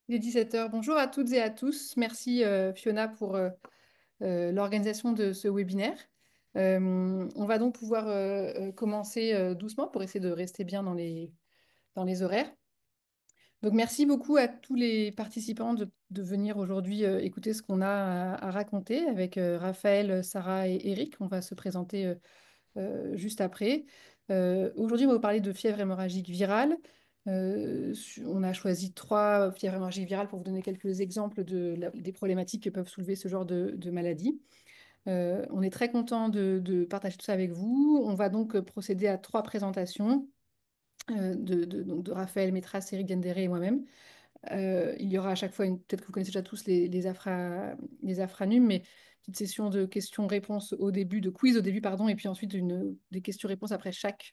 Il est 17 heures. Bonjour à toutes et à tous. Merci Fiona pour l'organisation de ce webinaire. On va donc pouvoir commencer doucement pour essayer de rester bien dans les horaires. Donc merci beaucoup à tous les participants de venir aujourd'hui écouter ce qu'on a à raconter avec Raphaël, Sarah et Eric. On va se présenter juste après. Aujourd'hui, on va vous parler de fièvre hémorragique virale. On a choisi trois fièvres hémorragiques virales pour vous donner quelques exemples des problématiques que peuvent soulever ce genre de maladies. On est très content de partager tout ça avec vous. On va donc procéder à trois présentations donc de Raphaël Métras, Eric Gendéré et moi-même. Il y aura à chaque fois peut-être que vous connaissez déjà tous les afranums, mais petite session de questions-réponses au début, de quiz au début, pardon, et puis ensuite des questions-réponses après chaque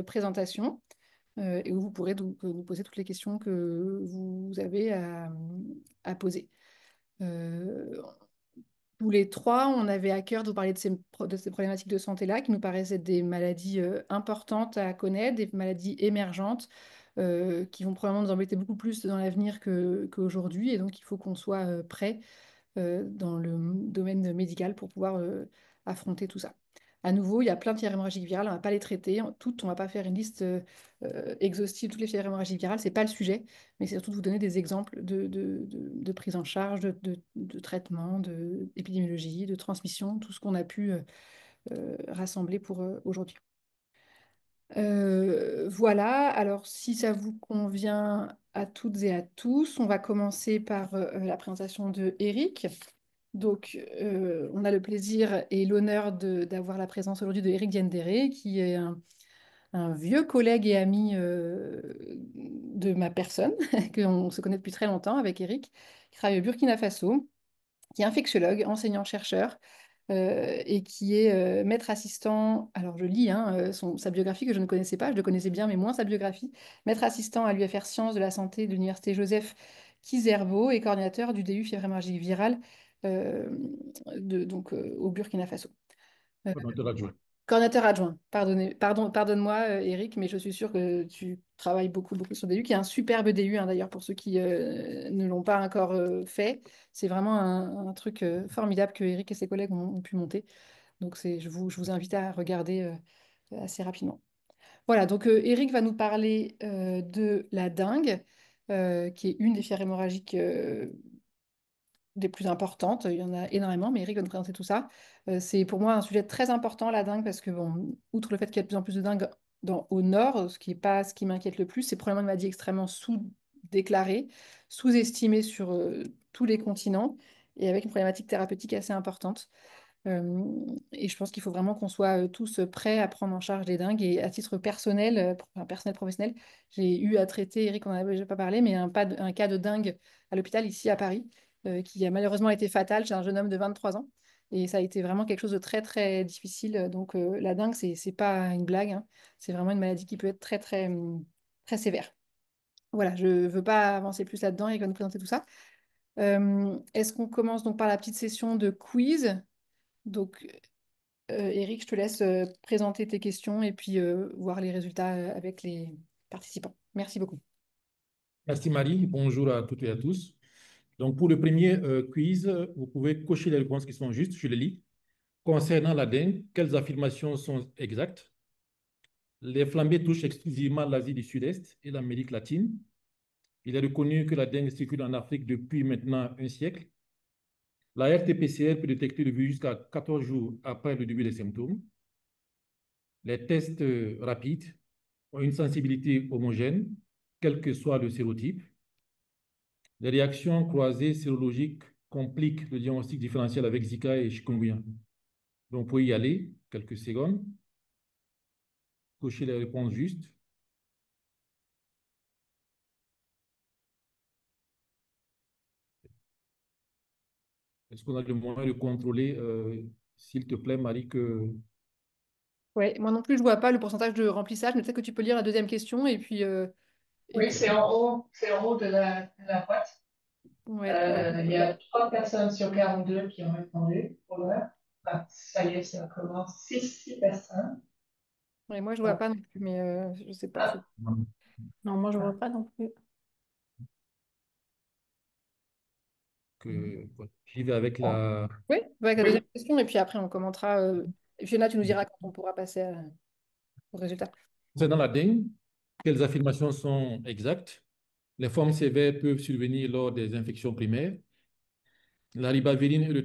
présentation, et où vous pourrez donc nous poser toutes les questions que vous avez à poser. Euh, Tous les trois, on avait à cœur de vous parler de ces problématiques de santé-là, qui nous paraissent être des maladies importantes à connaître, des maladies émergentes, qui vont probablement nous embêter beaucoup plus dans l'avenir qu'aujourd'hui. Et donc, il faut qu'on soit prêt dans le domaine médical pour pouvoir affronter tout ça. À nouveau, il y a plein de fièvres hémorragiques virales, on ne va pas les traiter toutes, on ne va pas faire une liste exhaustive de toutes les fièvres hémorragiques virales, ce n'est pas le sujet, mais c'est surtout de vous donner des exemples de prise en charge, de traitement, d'épidémiologie, de transmission, tout ce qu'on a pu rassembler pour aujourd'hui. Voilà, alors si ça vous convient à toutes et à tous, on va commencer par la présentation de Eric. Donc, on a le plaisir et l'honneur d'avoir la présence aujourd'hui de Eric Diendéré, qui est un vieux collègue et ami de ma personne, qu'on se connaît depuis très longtemps avec Eric, qui travaille au Burkina Faso, qui est infectiologue, enseignant-chercheur, et qui est maître assistant. Alors, je lis hein, sa biographie que je ne connaissais pas, je le connaissais bien, mais moins sa biographie. Maître assistant à l'UFR Sciences de la Santé de l'Université Joseph Kizerbo et coordinateur du DU fièvre hémorragique virale euh, donc, au Burkina Faso. Euh, Coordonnateur adjoint. Coordinateur adjoint, pardonne-moi Eric, mais je suis sûre que tu travailles beaucoup, beaucoup sur DU, qui est un superbe DU hein, d'ailleurs pour ceux qui ne l'ont pas encore fait. C'est vraiment un truc formidable que Eric et ses collègues ont pu monter. Donc je vous invite à regarder assez rapidement. Voilà, donc Eric va nous parler de la dengue, qui est une des fièvres hémorragiques des plus importantes. Il y en a énormément, mais Eric va nous présenter tout ça. C'est pour moi un sujet très important, la dengue, parce que, bon, outre le fait qu'il y a de plus en plus de dengue au nord, ce qui n'est pas ce qui m'inquiète le plus, c'est probablement une maladie extrêmement sous-déclarée, sous-estimée sur tous les continents, et avec une problématique thérapeutique assez importante. Et je pense qu'il faut vraiment qu'on soit tous prêts à prendre en charge les dingues. Et à titre personnel, enfin, personnel, professionnel, j'ai eu à traiter, Eric, on n'en avait déjà pas parlé, mais un cas de dingue à l'hôpital ici à Paris, qui a malheureusement été fatal chez un jeune homme de 23 ans. Et ça a été vraiment quelque chose de très, très difficile. Donc la dengue, c'est pas une blague, hein. C'est vraiment une maladie qui peut être très, très, très sévère. Voilà, je ne veux pas avancer plus là-dedans. Il va nous présenter tout ça. Est-ce qu'on commence donc par la petite session de quiz? Donc, Eric, je te laisse présenter tes questions et puis voir les résultats avec les participants. Merci beaucoup. Merci Marie, bonjour à toutes et à tous. Donc pour le premier quiz, vous pouvez cocher les réponses qui sont justes, je les lis. Concernant la dengue, quelles affirmations sont exactes? Les flambées touchent exclusivement l'Asie du Sud-Est et l'Amérique latine. Il est reconnu que la dengue circule en Afrique depuis maintenant un siècle. La RT-PCR peut détecter le virus jusqu'à 14 jours après le début des symptômes. Les tests rapides ont une sensibilité homogène, quel que soit le sérotype. Les réactions croisées sérologiques compliquent le diagnostic différentiel avec Zika et chikungunya. Donc, vous pouvez y aller, quelques secondes, cocher les réponses justes. Est-ce qu'on a le moyen de contrôler, s'il te plaît, Marie, que... Ouais, moi non plus, je vois pas le pourcentage de remplissage, mais peut-être que tu peux lire la deuxième question et puis, Oui, c'est en haut de la boîte. ouais, alors, Il y a 3 personnes sur 42 qui ont répondu pour l'heure. Ah, ça y est, ça commence. Six personnes. ouais, moi je vois Donc, pas non plus, mais je sais pas. ah, Non, moi je vois pas non plus. voilà, j'y vais avec la... Oui, avec la Oui. deuxième question, et puis après on commentera. Fiona, tu nous diras quand on pourra passer au résultat. Concernant la dengue, quelles affirmations sont exactes? Les formes sévères peuvent survenir lors des infections primaires. La ribavirin est le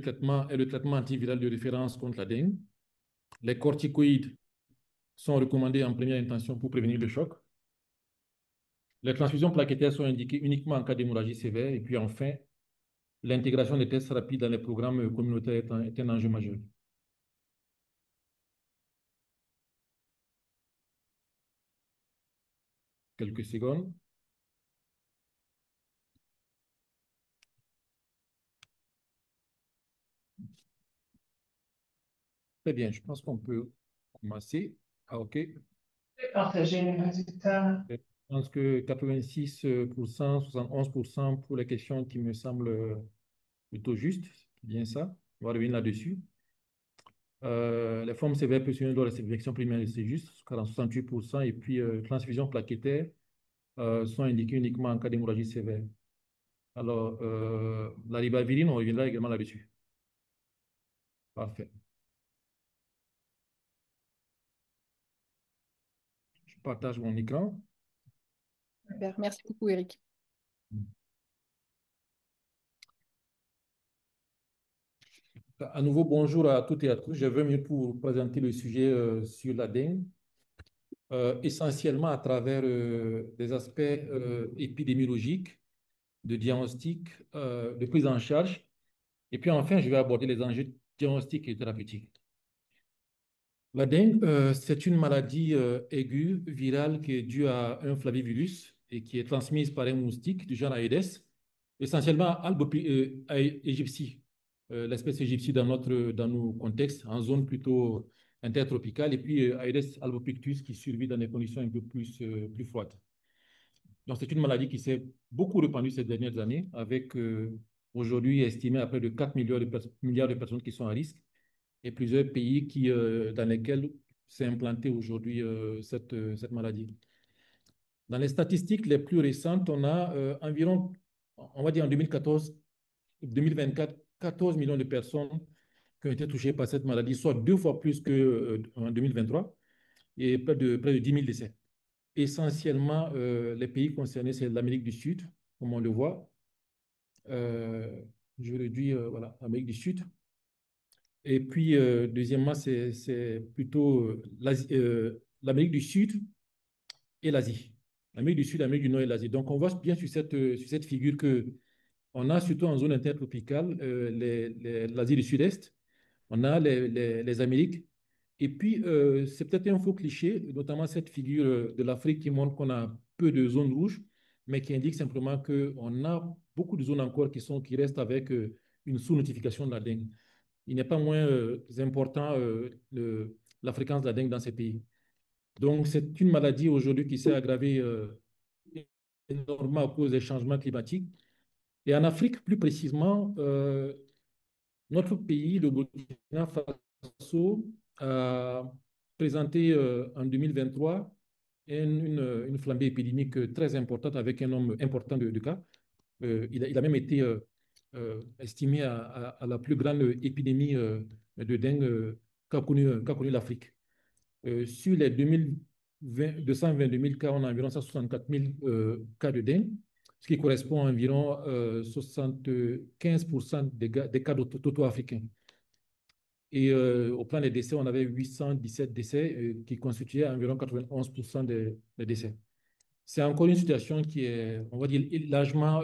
traitement antiviral de référence contre la dengue. Les corticoïdes sont recommandés en première intention pour prévenir le choc. Les transfusions plaquettaires sont indiquées uniquement en cas d'hémorragie sévère. Et puis enfin, l'intégration des tests rapides dans les programmes communautaires est un enjeu majeur. Quelques secondes. Très bien, je pense qu'on peut commencer. Ah, OK. Partager les résultats. Je pense que 86%, 71% pour les questions qui me semblent plutôt justes. C'est bien ça. On va revenir là-dessus. Les formes sévères peuvent survenir lors de la sélection primaire, c'est juste, 68%. Et puis, transfusion plaquettaire sont indiquées uniquement en cas d'hémorragie sévère. Alors, la ribavirine, on reviendra également là-dessus. Parfait. Je partage mon écran. Super. Merci beaucoup, Eric. À nouveau, bonjour à toutes et à tous. Je veux mieux pour présenter le sujet sur la dengue, essentiellement à travers des aspects épidémiologiques, de diagnostic, de prise en charge. Et puis enfin, je vais aborder les enjeux diagnostiques et thérapeutiques. La dengue, c'est une maladie aiguë, virale, qui est due à un flavivirus et qui est transmise par un moustique du genre Aedes, essentiellement aegypti, l'espèce égyptie dans nos contextes, en zone plutôt intertropicale, et puis Aedes albopictus qui survit dans des conditions un peu plus froides. Donc, c'est une maladie qui s'est beaucoup répandue ces dernières années, avec aujourd'hui estimé à près de 4 milliards de personnes qui sont à risque et plusieurs pays dans lesquels s'est implantée aujourd'hui cette maladie. Dans les statistiques les plus récentes, on a environ, on va dire en 2014, 2024, 14 millions de personnes qui ont été touchées par cette maladie, soit 2 fois plus qu'en 2023, et près de 10 000 décès. Essentiellement, les pays concernés, c'est l'Amérique du Sud, comme on le voit. Je réduis, voilà, l'Amérique du Sud. Et puis, deuxièmement, c'est plutôt l'Amérique du Sud et l'Asie. L'Amérique du Sud, l'Amérique du Nord et l'Asie. Donc, on voit bien sur cette figure que on a surtout en zone intertropicale l'Asie du Sud-Est, on a les Amériques. Et puis, c'est peut-être un faux cliché, notamment cette figure de l'Afrique qui montre qu'on a peu de zones rouges, mais qui indique simplement qu'on a beaucoup de zones encore qui restent avec une sous-notification de la dengue. Il n'est pas moins important la fréquence de la dengue dans ces pays. Donc, c'est une maladie aujourd'hui qui s'est aggravée énormément à cause des changements climatiques. Et en Afrique, plus précisément, notre pays, le Burkina Faso, a présenté en 2023 une flambée épidémique très importante avec un nombre important de cas. Il a même été estimé à la plus grande épidémie de dengue qu'a connu l'Afrique. Sur les 222 000 cas, on a environ 164 000 cas de dengue, ce qui correspond à environ 75% des cas toto-africains. Et au plan des décès, on avait 817 décès qui constituaient environ 91% des décès. C'est encore une situation qui est, on va dire, largement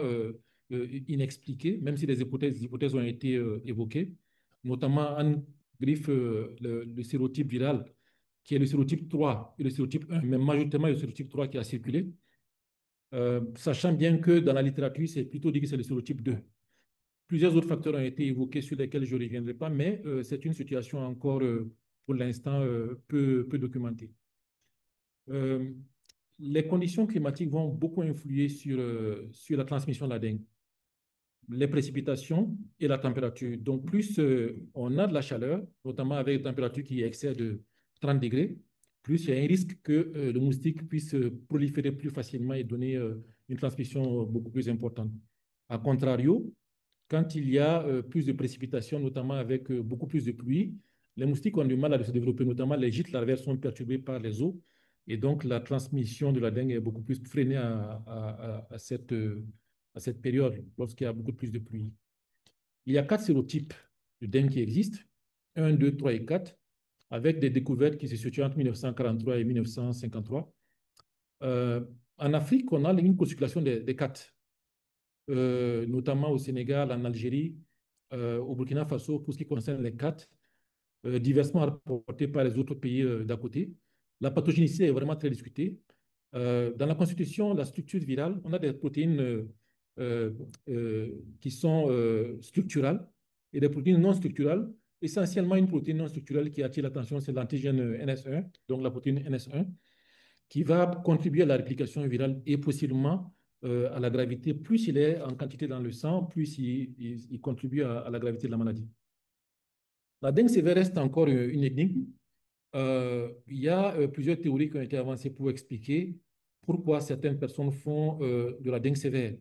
inexpliquée, même si des hypothèses ont été évoquées, notamment en griffe le sérotype viral, qui est le sérotype 3 et le sérotype 1, mais majoritairement le sérotype 3 qui a circulé, sachant bien que dans la littérature, c'est plutôt dit que c'est le sérotype 2. Plusieurs autres facteurs ont été évoqués sur lesquels je ne reviendrai pas, mais c'est une situation encore, pour l'instant, peu documentée. Euh, les conditions climatiques vont beaucoup influer sur la transmission de la dengue. Les précipitations et la température. Donc, plus on a de la chaleur, notamment avec une température qui excède de 30 degrés, plus il y a un risque que le moustique puisse proliférer plus facilement et donner une transmission beaucoup plus importante. A contrario, quand il y a plus de précipitations, notamment avec beaucoup plus de pluie, les moustiques ont du mal à se développer, notamment les gîtes larvaires sont perturbés par les eaux. Et donc, la transmission de la dengue est beaucoup plus freinée à cette période, lorsqu'il y a beaucoup plus de pluie. Il y a 4 sérotypes de dengue qui existent, 1, 2, 3 et 4, avec des découvertes qui se situent entre 1943 et 1953. En Afrique, on a une co-circulation des 4, notamment au Sénégal, en Algérie, au Burkina Faso, pour ce qui concerne les 4, diversement rapportés par les autres pays d'à côté. La pathogénicité est vraiment très discutée. Dans la constitution, la structure virale, on a des protéines qui sont structurales et des protéines non structurales. Essentiellement, une protéine non structurelle qui attire l'attention, c'est l'antigène NS1, donc la protéine NS1, qui va contribuer à la réplication virale et possiblement à la gravité. Plus il est en quantité dans le sang, plus il contribue à la gravité de la maladie. La dengue sévère reste encore une énigme. Il y a plusieurs théories qui ont été avancées pour expliquer pourquoi certaines personnes font de la dengue sévère.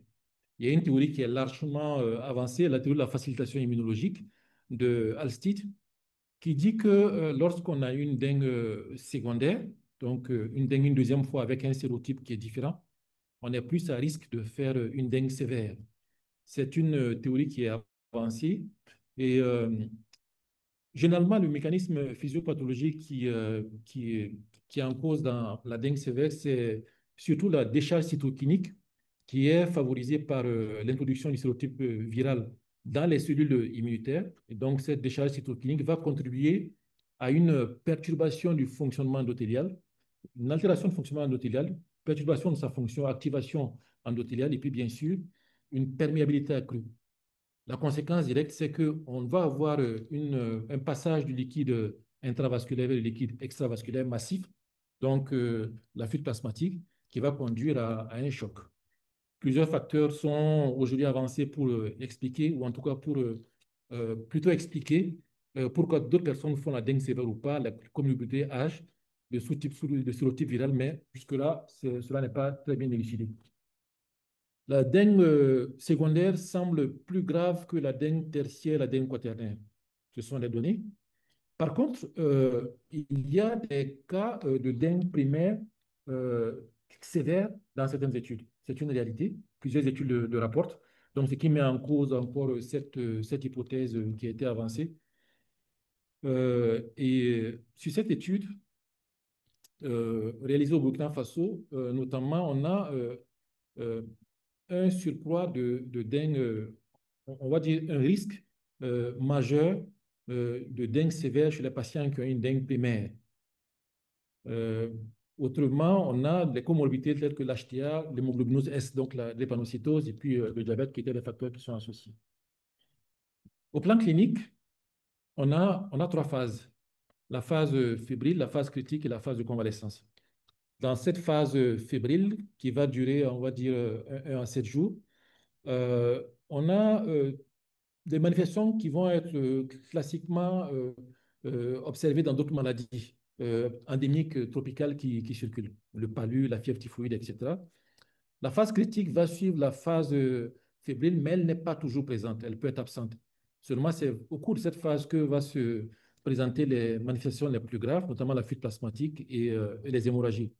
Il y a une théorie qui est largement avancée, la théorie de la facilitation immunologique de Alsted, qui dit que lorsqu'on a une dengue secondaire, donc une dengue une deuxième fois avec un sérotype qui est différent, on est plus à risque de faire une dengue sévère. C'est une théorie qui est avancée et généralement, le mécanisme physiopathologique qui est en cause dans la dengue sévère, c'est surtout la décharge cytokinique qui est favorisée par l'introduction du sérotype viral dans les cellules immunitaires. Et donc, cette décharge cytokinique va contribuer à une perturbation du fonctionnement endothélial, une altération du fonctionnement endothélial, perturbation de sa fonction, activation endothéliale, et puis bien sûr, une perméabilité accrue. La conséquence directe, c'est qu'on va avoir un passage du liquide intravasculaire vers le liquide extravasculaire massif, donc la fuite plasmatique, qui va conduire à un choc. Plusieurs facteurs sont aujourd'hui avancés pour expliquer, ou en tout cas pour plutôt expliquer pourquoi d'autres personnes font la dengue sévère ou pas, la communauté, âge, de sérotype viral, mais jusque-là, cela n'est pas très bien élucidé. La dengue secondaire semble plus grave que la dengue tertiaire, la dengue quaternaire. Ce sont les données. Par contre, il y a des cas de dengue primaire sévère dans certaines études. C'est une réalité. Plusieurs études le rapportent. Donc, ce qui met en cause encore cette hypothèse qui a été avancée. Et sur cette étude réalisée au Burkina Faso, notamment, on a un surcroît de dengue, on va dire un risque majeur de dengue sévère chez les patients qui ont une dengue primaire. Autrement, on a des comorbidités telles que l'HTA, l'hémoglobinose S, donc la drépanocytose, et puis le diabète qui étaient des facteurs qui sont associés. Au plan clinique, on a 3 phases. La phase fébrile, la phase critique et la phase de convalescence. Dans cette phase fébrile, qui va durer, on va dire, 1 à 7 jours, on a des manifestations qui vont être classiquement observées dans d'autres maladies endémiques tropicales qui circulent, le palu, la fièvre typhoïde, etc. La phase critique va suivre la phase fébrile, mais elle n'est pas toujours présente, elle peut être absente. Seulement, c'est au cours de cette phase que va se présenter les manifestations les plus graves, notamment la fuite plasmatique et les hémorragies.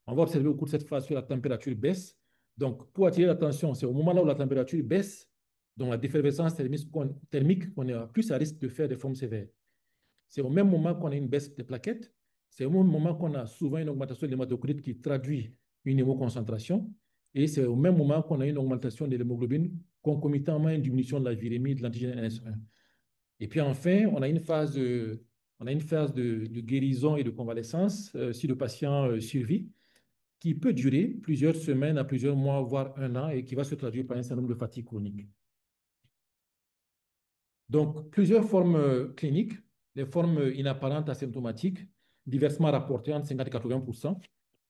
On va observer au cours de cette phase que la température baisse. Donc, pour attirer l'attention, c'est au moment là où la température baisse, donc la défervescence thermique, qu'on est plus à risque de faire des formes sévères. C'est au même moment qu'on a une baisse des plaquettes, c'est au même moment qu'on a souvent une augmentation de l'hématocrit qui traduit une hémoconcentration, et c'est au même moment qu'on a une augmentation de l'hémoglobine, concomitamment à une diminution de la virémie de l'antigène NS1. Et puis enfin, on a une phase de guérison et de convalescence si le patient survit, qui peut durer plusieurs semaines à plusieurs mois, voire 1 an, et qui va se traduire par un certain nombre de fatigues chroniques. Donc, plusieurs formes cliniques, les formes inapparentes asymptomatiques, diversement rapportées entre 50 et 80%.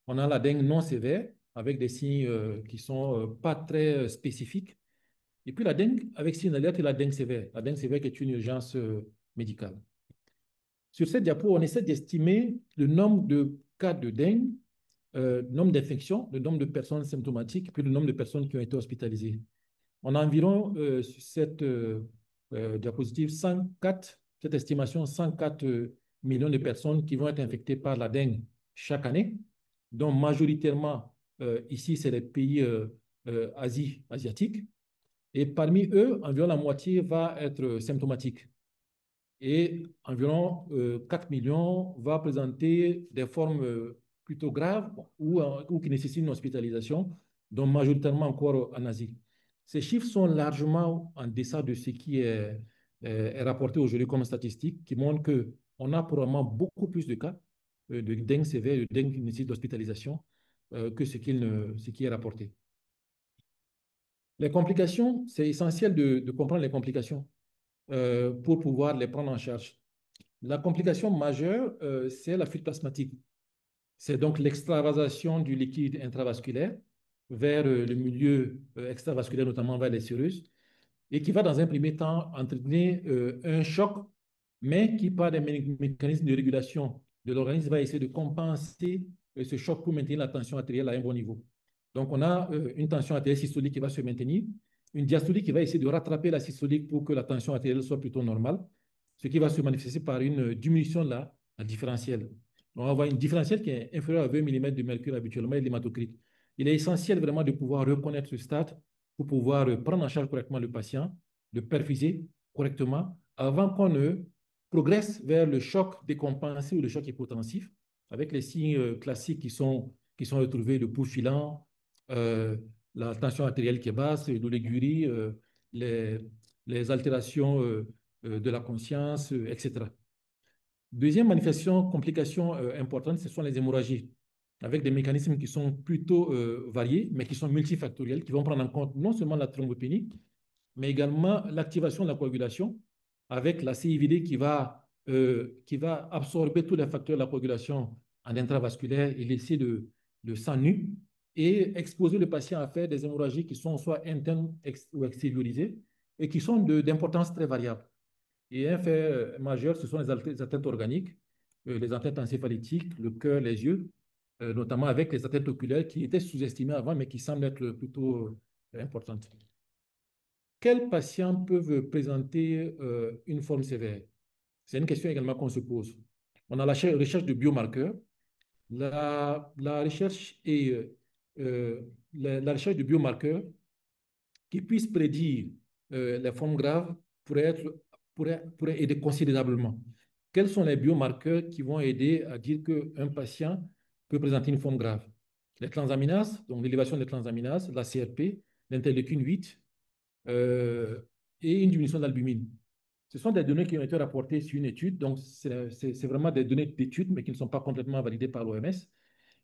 On a la dengue non sévère, avec des signes qui ne sont pas très spécifiques. Et puis la dengue avec signe d'alerte et la dengue sévère. La dengue sévère qui est une urgence médicale. Sur cette diapo, on essaie d'estimer le nombre de cas de dengue, le nombre d'infections, le nombre de personnes symptomatiques, puis le nombre de personnes qui ont été hospitalisées. On a environ, sur cette diapositive, 104, cette estimation, 104 millions de personnes qui vont être infectées par la dengue chaque année, dont majoritairement, ici, c'est les pays asiatiques. Et parmi eux, environ la moitié va être symptomatique. Et environ 4 millions va présenter des formes plutôt graves ou qui nécessitent une hospitalisation, donc majoritairement encore en Asie. Ces chiffres sont largement en deçà de ce qui est rapporté aujourd'hui comme statistique, qui montre qu'on a probablement beaucoup plus de cas de dengue sévère, de dengue qui nécessite d'hospitalisation que ce qui est rapporté. Les complications, c'est essentiel de comprendre les complications pour pouvoir les prendre en charge. La complication majeure, c'est la fuite plasmatique. C'est donc l'extravasation du liquide intravasculaire vers le milieu extravasculaire, notamment vers les séreuses, et qui va dans un premier temps entraîner un choc, mais qui, par des mécanismes de régulation de l'organisme, va essayer de compenser ce choc pour maintenir la tension artérielle à un bon niveau. Donc, on a une tension artérielle systolique qui va se maintenir, une diastolique qui va essayer de rattraper la systolique pour que la tension artérielle soit plutôt normale, ce qui va se manifester par une diminution de la différentielle. Donc, on va avoir une différentielle qui est inférieure à 20 mm de mercure habituellement et l'hématocrit. Il est essentiel vraiment de pouvoir reconnaître ce stade pour pouvoir prendre en charge correctement le patient, le perfuser correctement avant qu'on ne progresse vers le choc décompensé ou le choc hypotensif, avec les signes classiques qui sont retrouvés, le pouls filant, euh, la tension artérielle qui est basse, l'oligurie, les, les altérations de la conscience, etc. Deuxième manifestation, complication importante, ce sont les hémorragies, avec des mécanismes qui sont plutôt variés, mais qui sont multifactoriels, qui vont prendre en compte non seulement la thrombopénie, mais également l'activation de la coagulation, avec la CIVD qui va absorber tous les facteurs de la coagulation en intravasculaire et laisser le sang nu, et exposer le patient à faire des hémorragies qui sont soit internes ou extériorisées, et qui sont d'importance très variable. Et un fait majeur, ce sont les atteintes organiques, les atteintes encéphalétiques, le cœur, les yeux, notamment avec les atteintes oculaires qui étaient sous-estimées avant, mais qui semblent être plutôt importantes. Quels patients peuvent présenter une forme sévère? C'est une question également qu'on se pose. On a la recherche de biomarqueurs. La recherche la recherche de biomarqueurs qui puissent prédire les formes graves pourrait aider considérablement. Quels sont les biomarqueurs qui vont aider à dire qu'un patient peut présenter une forme grave? Les transaminases, donc l'élévation des transaminases, la CRP, l'interleukine 8 euh, et une diminution de l'albumine. Ce sont des données qui ont été rapportées sur une étude, donc c'est vraiment des données d'études, mais qui ne sont pas complètement validées par l'OMS.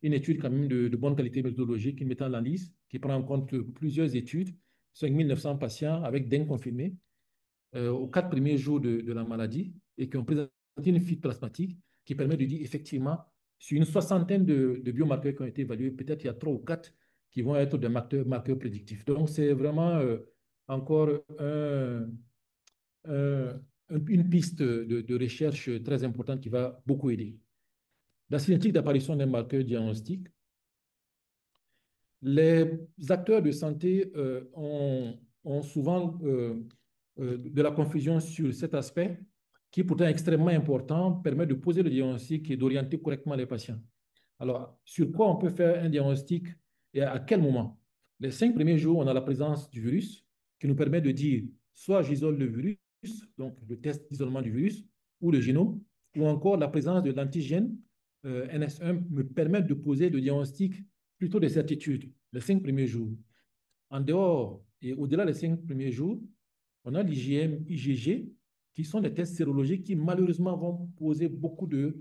Une étude quand même de bonne qualité méthodologique, une méta-analyse qui prend en compte plusieurs études, 5900 patients avec dengue confirmés aux 4 premiers jours de la maladie et qui ont présenté une fuite plasmatique qui permet de dire effectivement, sur une soixantaine de biomarqueurs qui ont été évalués, peut-être il y a 3 ou 4 qui vont être des marqueurs prédictifs. Donc, c'est vraiment encore un- une piste de recherche très importante qui va beaucoup aider. La cinétique d'apparition d'un marqueur diagnostique. Les acteurs de santé ont souvent de la confusion sur cet aspect qui est pourtant extrêmement important, permet de poser le diagnostic et d'orienter correctement les patients. Alors, sur quoi on peut faire un diagnostic et à quel moment? Les 5 premiers jours, on a la présence du virus qui nous permet de dire soit j'isole le virus, donc le test d'isolement du virus, ou le génome, ou encore la présence de l'antigène NS1 me permet de poser le diagnostic plutôt de certitude les 5 premiers jours. En dehors et au-delà des 5 premiers jours, on a l'IgM, IgG, qui sont des tests sérologiques qui malheureusement vont poser beaucoup de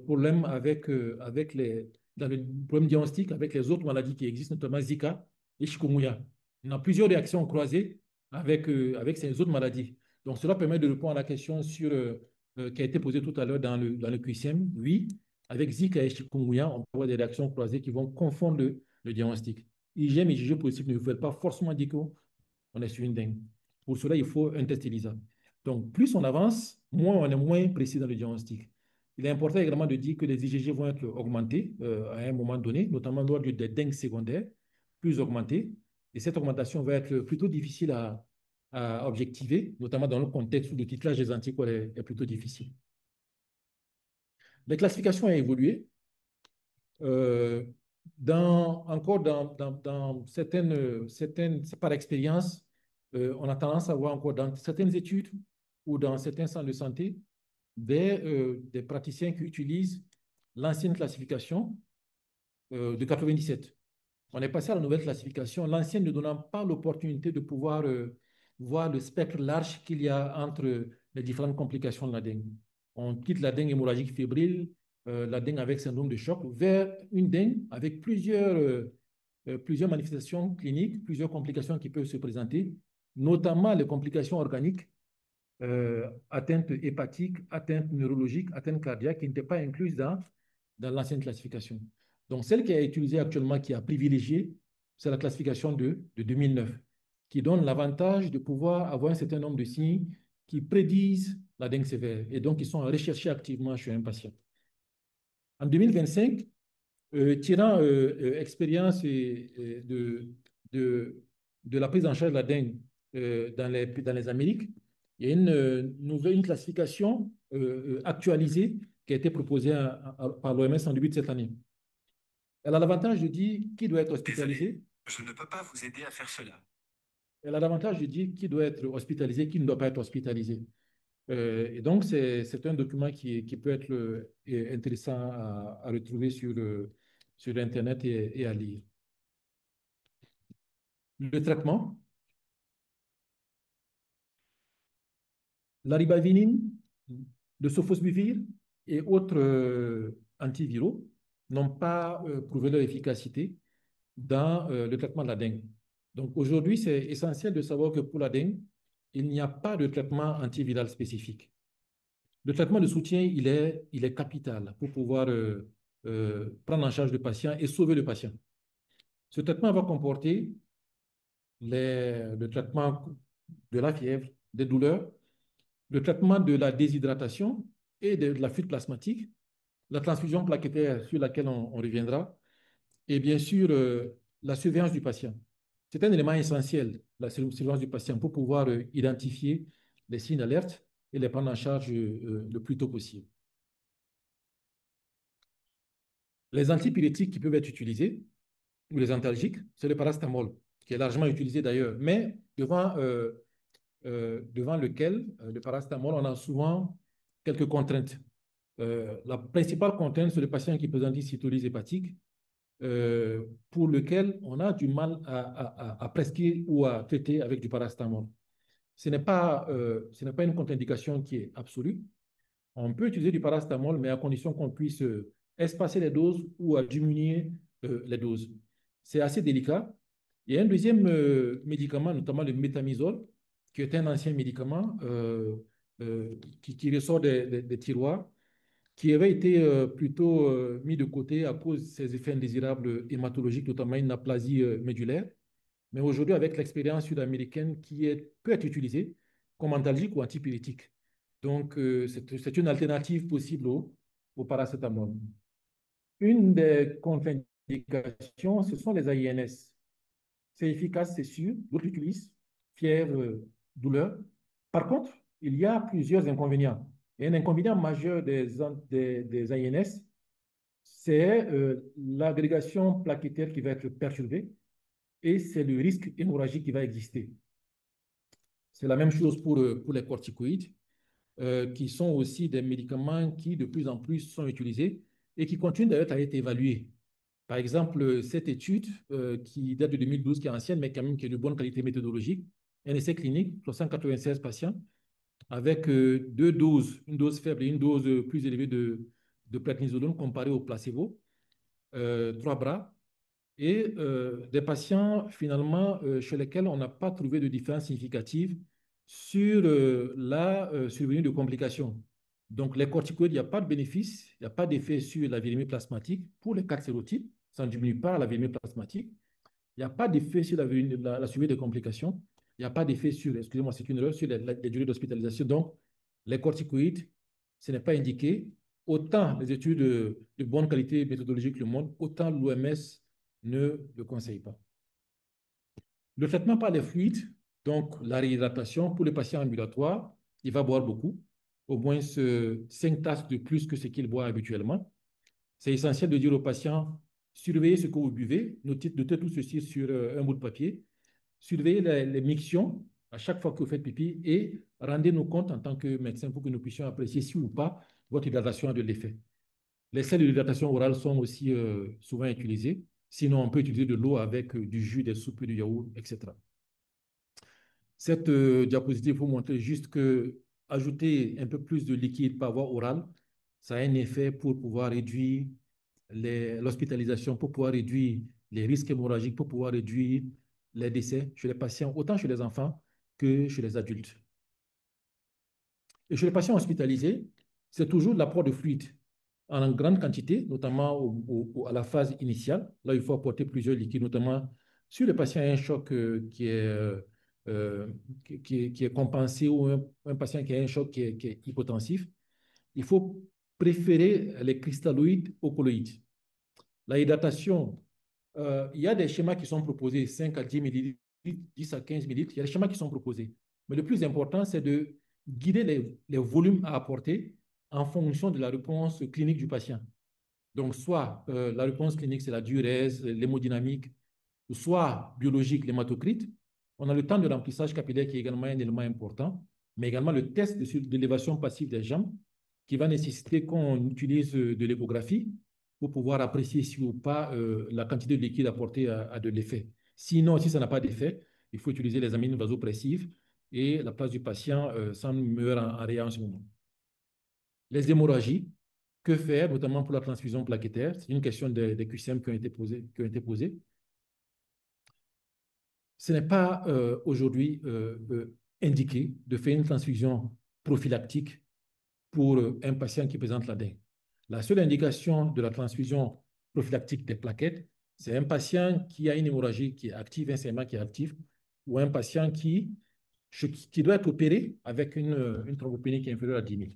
problèmes avec dans le problème diagnostic avec les autres maladies qui existent, notamment Zika et chikungunya. On a plusieurs réactions croisées avec ces autres maladies. Donc, cela permet de répondre à la question qui a été posée tout à l'heure dans le QCM. Oui, avec Zika et chikungunya, on peut avoir des réactions croisées qui vont confondre le diagnostic. IgM et IgG positif ne veulent pas forcément dire qu'on est sur une dengue. Pour cela, il faut un test ELISA. Donc, plus on avance, moins on est moins précis dans le diagnostic. Il est important également de dire que les IgG vont être augmentés à un moment donné, notamment lors des dengues secondaires, plus augmentés. Et cette augmentation va être plutôt difficile à objectiver, notamment dans le contexte où le titrage des anticorps est plutôt difficile. Les classifications ont évolué. Euh, encore dans certaines, par expérience, on a tendance à voir encore dans certaines études ou dans certains centres de santé des praticiens qui utilisent l'ancienne classification de 97. On est passé à la nouvelle classification, l'ancienne ne donnant pas l'opportunité de pouvoir voir le spectre large qu'il y a entre les différentes complications de la dengue. On quitte la dengue hémorragique fébrile, la dengue avec syndrome de choc, vers une dengue avec plusieurs manifestations cliniques, plusieurs complications qui peuvent se présenter, notamment les complications organiques, atteintes hépatiques, atteintes neurologiques, atteintes cardiaques, qui n'étaient pas incluses dans l'ancienne classification. Donc, celle qui est utilisée actuellement, qui a privilégié, c'est la classification de 2009, qui donne l'avantage de pouvoir avoir un certain nombre de signes qui prédisent la dengue sévère et donc qui sont recherchés activement chez un patient. En 2025, tirant expérience de la prise en charge de la dengue dans les Amériques, il y a une classification actualisée qui a été proposée par l'OMS en début de cette année. Elle a l'avantage de dire qui doit être hospitalisé. Désolé, je ne peux pas vous aider à faire cela. Elle a l'avantage de dire qui doit être hospitalisé, qui ne doit pas être hospitalisé. Et donc, c'est un document qui peut être intéressant à retrouver sur Internet et à lire. Le traitement, la ribaviline, le sofosbuvir et autres antiviraux n'ont pas prouvé leur efficacité dans le traitement de la dengue. Donc aujourd'hui, c'est essentiel de savoir que pour la dengue, il n'y a pas de traitement antiviral spécifique. Le traitement de soutien, il est capital pour pouvoir prendre en charge le patient et sauver le patient. Ce traitement va comporter le traitement de la fièvre, des douleurs, le traitement de la déshydratation et de la fuite plasmatique, la transfusion plaquettaire sur laquelle on reviendra, et bien sûr la surveillance du patient. C'est un élément essentiel, la surveillance du patient, pour pouvoir identifier les signes d'alerte et les prendre en charge le plus tôt possible. Les antipyrétiques qui peuvent être utilisés, ou les antalgiques, c'est le paracétamol, qui est largement utilisé d'ailleurs, mais devant lequel, le paracétamol, on a souvent quelques contraintes. La principale contrainte, c'est le patient qui présente une cytolyse hépatique, pour lequel on a du mal à prescrire ou à traiter avec du paracétamol. Ce n'est pas une contre-indication qui est absolue. On peut utiliser du paracétamol, mais à condition qu'on puisse espacer les doses ou à diminuer les doses. C'est assez délicat. Il y a un deuxième médicament, notamment le métamizole, qui est un ancien médicament qui ressort des tiroirs, qui avait été plutôt mis de côté à cause de ses effets indésirables hématologiques, notamment une aplasie médulaire. Mais aujourd'hui, avec l'expérience sud-américaine peut être utilisée comme antalgique ou antipyrétique. Donc, c'est une alternative possible au paracétamol. Une des contre-indications, ce sont les AINS. C'est efficace, c'est sûr, d'autres l'utilisent, fièvre, douleur. Par contre, il y a plusieurs inconvénients. Et un inconvénient majeur des AINS, c'est l'agrégation plaquettaire qui va être perturbée et c'est le risque hémorragique qui va exister. C'est la même chose pour les corticoïdes, qui sont aussi des médicaments qui de plus en plus sont utilisés et qui continuent d'ailleurs à être évalués. Par exemple, cette étude qui date de 2012, qui est ancienne, mais quand même qui est de bonne qualité méthodologique, un essai clinique, 396 patients, avec deux doses, une dose faible et une dose plus élevée de prednisolone comparée au placebo, 3 bras, et des patients finalement chez lesquels on n'a pas trouvé de différence significative sur la survenue de complications. Donc, les corticoïdes, il n'y a pas de bénéfice, il n'y a pas d'effet sur la virémie plasmatique. Pour les 4 sérotypes, ça ne diminue pas la virémie plasmatique. Il n'y a pas d'effet sur la survie des complications. Il n'y a pas d'effet sur, excusez-moi, c'est une erreur, sur les durées d'hospitalisation. Donc, les corticoïdes, ce n'est pas indiqué. Autant les études de bonne qualité méthodologique le montrent, autant l'OMS ne le conseille pas. Le traitement par les fluides, donc la réhydratation, pour le patient ambulatoire, il va boire beaucoup, au moins 5 tasses de plus que ce qu'il boit habituellement. C'est essentiel de dire au patient, surveillez ce que vous buvez, notez tout ceci sur un bout de papier, surveillez les mictions à chaque fois que vous faites pipi et rendez-nous compte en tant que médecin pour que nous puissions apprécier si ou pas votre hydratation a de l'effet. Les sels d'hydratation orale sont aussi souvent utilisés. Sinon, on peut utiliser de l'eau avec du jus, des soupes, du yaourt, etc. Cette diapositive vous montre juste que ajouter un peu plus de liquide par voie orale, ça a un effet pour pouvoir réduire l'hospitalisation, pour pouvoir réduire les risques hémorragiques, pour pouvoir réduire les décès chez les patients, autant chez les enfants que chez les adultes. Et chez les patients hospitalisés, c'est toujours l'apport de fluide en grande quantité, notamment à la phase initiale. Là, il faut apporter plusieurs liquides, notamment sur les patients à un choc qui est compensé ou un patient qui a un choc qui est hypotensif. Il faut préférer les cristalloïdes aux colloïdes. La hydratation, il y a des schémas qui sont proposés, 5 à 10 millilitres, 10 à 15 millilitres. Il y a des schémas qui sont proposés. Mais le plus important, c'est de guider les volumes à apporter en fonction de la réponse clinique du patient. Donc, soit la réponse clinique, c'est la diurèse, l'hémodynamique, soit biologique, l'hématocrite. On a le temps de remplissage capillaire qui est également un élément important, mais également le test d'élévation passive des jambes qui va nécessiter qu'on utilise de l'échographie pour pouvoir apprécier si ou pas la quantité de liquide apportée a de l'effet. Sinon, si ça n'a pas d'effet, il faut utiliser les amines vasopressives et la place du patient semble meilleure en réa en ce moment. Les hémorragies, que faire, notamment pour la transfusion plaquettaire? C'est une question des QCM qui ont été posées. Ce n'est pas aujourd'hui indiqué de faire une transfusion prophylactique pour un patient qui présente la dengue. La seule indication de la transfusion prophylactique des plaquettes, c'est un patient qui a une hémorragie qui est active, un saignement qui est actif, ou un patient qui doit être opéré avec une thrombopénie qui est inférieure à 10 000.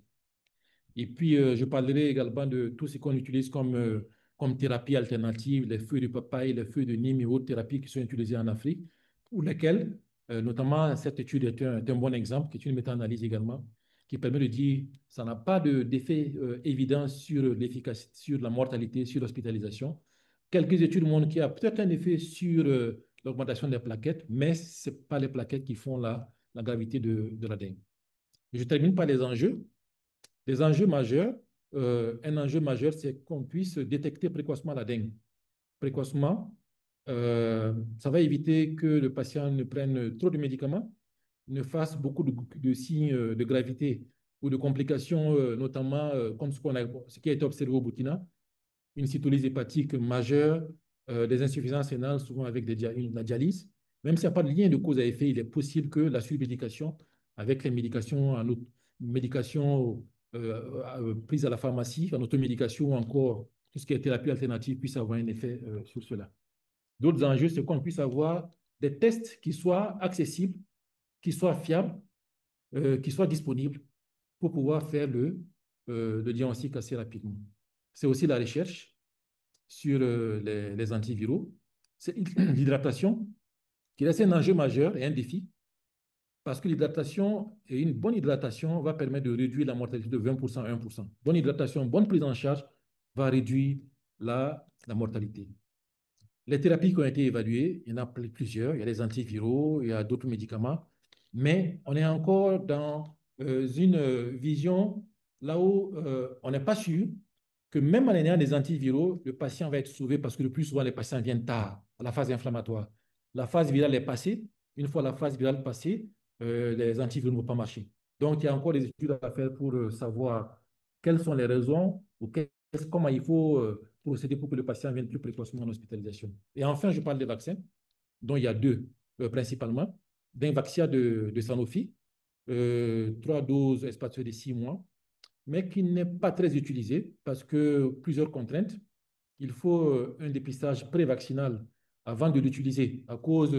Et puis, je parlerai également de tout ce qu'on utilise comme thérapie alternative, les feuilles de papaye, les feuilles de Nîmes et autres thérapies qui sont utilisées en Afrique, pour lesquelles, notamment, cette étude est un bon exemple, qui est une méta-analyse également, qui permet de dire que ça n'a pas d'effet évident sur l'efficacité, sur la mortalité, sur l'hospitalisation. Quelques études montrent qu'il y a peut-être un effet sur l'augmentation des plaquettes, mais ce n'est pas les plaquettes qui font la gravité de la dengue. Je termine par les enjeux. Les enjeux majeurs, un enjeu majeur, c'est qu'on puisse détecter précocement la dengue. Précocement, ça va éviter que le patient ne prenne trop de médicaments, ne fasse beaucoup de signes de gravité ou de complications, notamment comme ce qui a été observé au Burkina, une cytolyse hépatique majeure, des insuffisances rénales, souvent avec la dialyse. Même s'il n'y a pas de lien de cause à effet, il est possible que la surmédication avec les médications prises à la pharmacie, en automédication ou encore tout ce qui est thérapie alternative puisse avoir un effet sur cela. D'autres enjeux, c'est qu'on puisse avoir des tests qui soient accessibles, qui soient fiables, qui soient disponibles pour pouvoir faire le diagnostic assez rapidement. C'est aussi la recherche sur les antiviraux. C'est l'hydratation qui reste un enjeu majeur et un défi parce que l'hydratation et une bonne hydratation va permettre de réduire la mortalité de 20% à 1%. Bonne hydratation, bonne prise en charge va réduire la mortalité. Les thérapies qui ont été évaluées, il y en a plusieurs. Il y a les antiviraux, il y a d'autres médicaments. Mais on est encore dans une vision là où on n'est pas sûr que même en ayant des antiviraux, le patient va être sauvé parce que le plus souvent, les patients viennent tard, à la phase inflammatoire. La phase virale est passée. Une fois la phase virale passée, les antiviraux ne vont pas marcher. Donc, il y a encore des études à faire pour savoir quelles sont les raisons ou comment il faut procéder pour que le patient vienne plus précocement en hospitalisation. Et enfin, je parle des vaccins, dont il y a deux principalement. D'un vaccin de Sanofi, 3 doses espacées de 6 mois, mais qui n'est pas très utilisé parce que plusieurs contraintes. Il faut un dépistage prévaccinal avant de l'utiliser à cause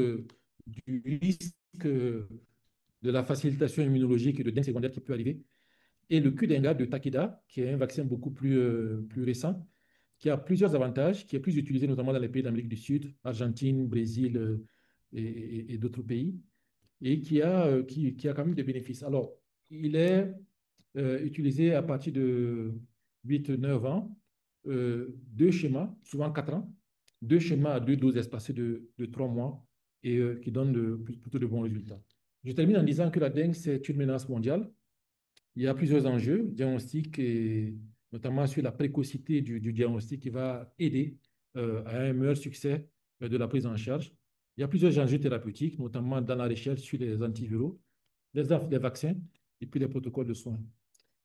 du risque de la facilitation immunologique et de dégâts secondaires qui peut arriver. Et le Qdenga de Takeda, qui est un vaccin beaucoup plus récent, qui a plusieurs avantages, qui est plus utilisé notamment dans les pays d'Amérique du Sud, Argentine, Brésil, et d'autres pays, et qui a quand même des bénéfices. Alors, il est utilisé à partir de 8-9 ans, deux schémas, souvent 4 ans, deux schémas à deux doses espacées de 3 mois et qui donnent plutôt de bons résultats. Je termine en disant que la dengue, c'est une menace mondiale. Il y a plusieurs enjeux diagnostiques et notamment sur la précocité du diagnostic qui va aider à un meilleur succès de la prise en charge. Il y a plusieurs enjeux thérapeutiques, notamment dans la recherche sur les antiviraux, les vaccins et puis les protocoles de soins.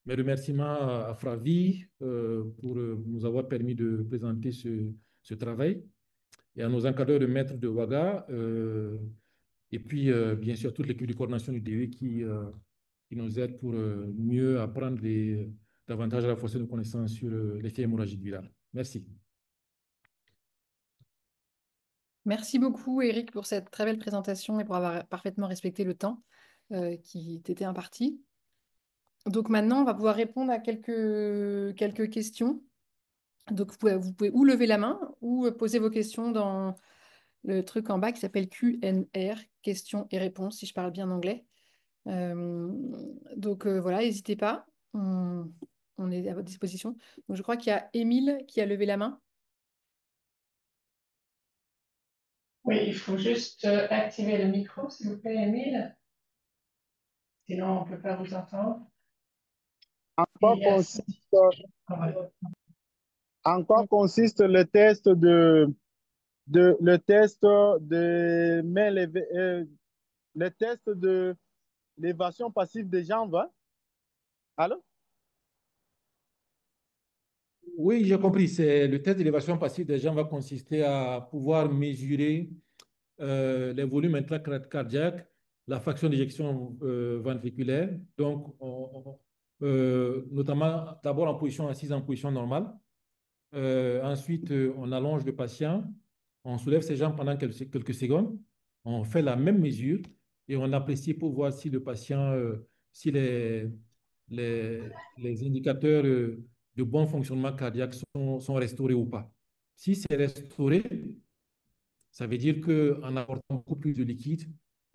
Mes remerciements à Fravi pour nous avoir permis de présenter ce travail et à nos encadreurs de maîtres de Ouaga et puis bien sûr toute l'équipe de coordination du DE qui nous aide pour mieux apprendre et davantage renforcer nos connaissances sur l'effet hémorragique viral. Merci. Merci beaucoup, Eric, pour cette très belle présentation et pour avoir parfaitement respecté le temps qui t'était imparti. Donc maintenant, on va pouvoir répondre à quelques questions. Donc vous pouvez ou lever la main ou poser vos questions dans le truc en bas qui s'appelle Q&R, questions et réponses, si je parle bien anglais. Donc voilà, n'hésitez pas, on est à votre disposition. Donc je crois qu'il y a Émile qui a levé la main. Oui, il faut juste activer le micro, s'il vous plaît, Émile. Sinon, on ne peut pas vous entendre. En quoi consiste le test le test de main levée, le test de l'élévation passive des jambes? Hein? Allô? Oui, j'ai compris. C'est le test d'élévation passive des gens va consister à pouvoir mesurer les volumes intracardiaques, la fraction d'éjection ventriculaire, donc notamment d'abord en position assise, en position normale. Ensuite, on allonge le patient, on soulève ses jambes pendant quelques secondes, on fait la même mesure et on apprécie pour voir si le patient, si les indicateurs de bon fonctionnement cardiaque sont restaurés ou pas. Si c'est restauré, ça veut dire qu'en apportant beaucoup plus de liquide,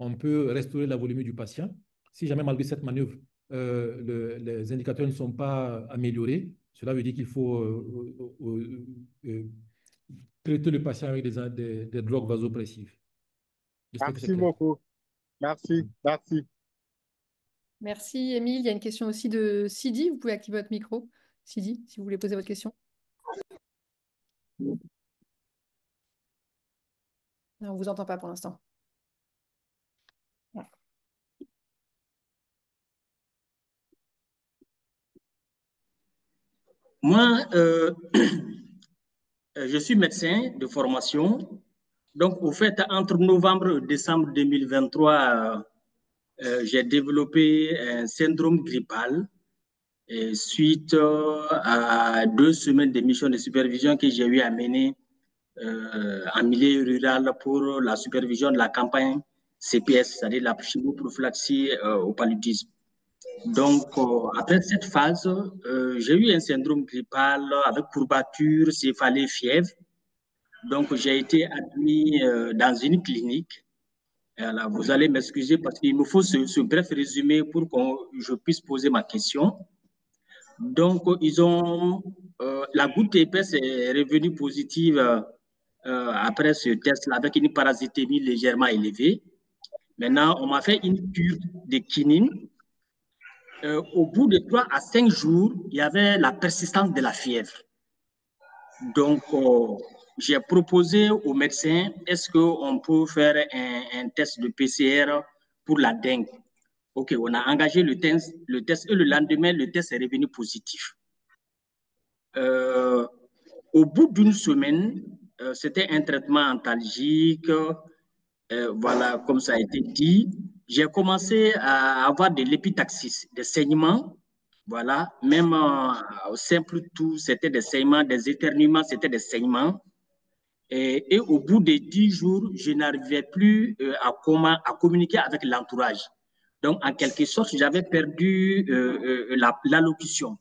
on peut restaurer la volumétrie du patient. Si jamais, malgré cette manœuvre, les indicateurs ne sont pas améliorés, cela veut dire qu'il faut traiter le patient avec des drogues vasopressives. J'espère que c'est Merci clair. beaucoup. Merci, merci. Merci, Émile. Il y a une question aussi de Sidi. Vous pouvez activer votre micro, Sidi, si vous voulez poser votre question. Non, on ne vous entend pas pour l'instant. Moi, je suis médecin de formation. Donc, au fait, entre novembre et décembre 2023, j'ai développé un syndrome grippal et suite à 2 semaines de mission de supervision que j'ai eu à mener en milieu rural pour la supervision de la campagne CPS, c'est-à-dire la chimio-prophylaxie au paludisme. Donc, après cette phase, j'ai eu un syndrome grippal avec courbature, céphalée, fièvre. Donc, j'ai été admis dans une clinique. Alors, vous allez m'excuser parce qu'il me faut ce bref résumé pour que je puisse poser ma question. Donc, la goutte épaisse est revenue positive après ce test-là avec une parasitémie légèrement élevée. Maintenant, on m'a fait une cure de quinine. Au bout de 3 à 5 jours, il y avait la persistance de la fièvre. Donc, j'ai proposé au médecin, est-ce qu'on peut faire un test de PCR pour la dengue? OK, on a engagé le test et le lendemain, le test est revenu positif. Au bout d'une semaine, c'était un traitement antalgique, voilà, comme ça a été dit. J'ai commencé à avoir de l'épitaxis, des saignements, voilà, même au simple tout, c'était des saignements, des éternuements, c'était des saignements. Et au bout de 10 jours, je n'arrivais plus à communiquer avec l'entourage. Donc, en quelque sorte, j'avais perdu l'allocution.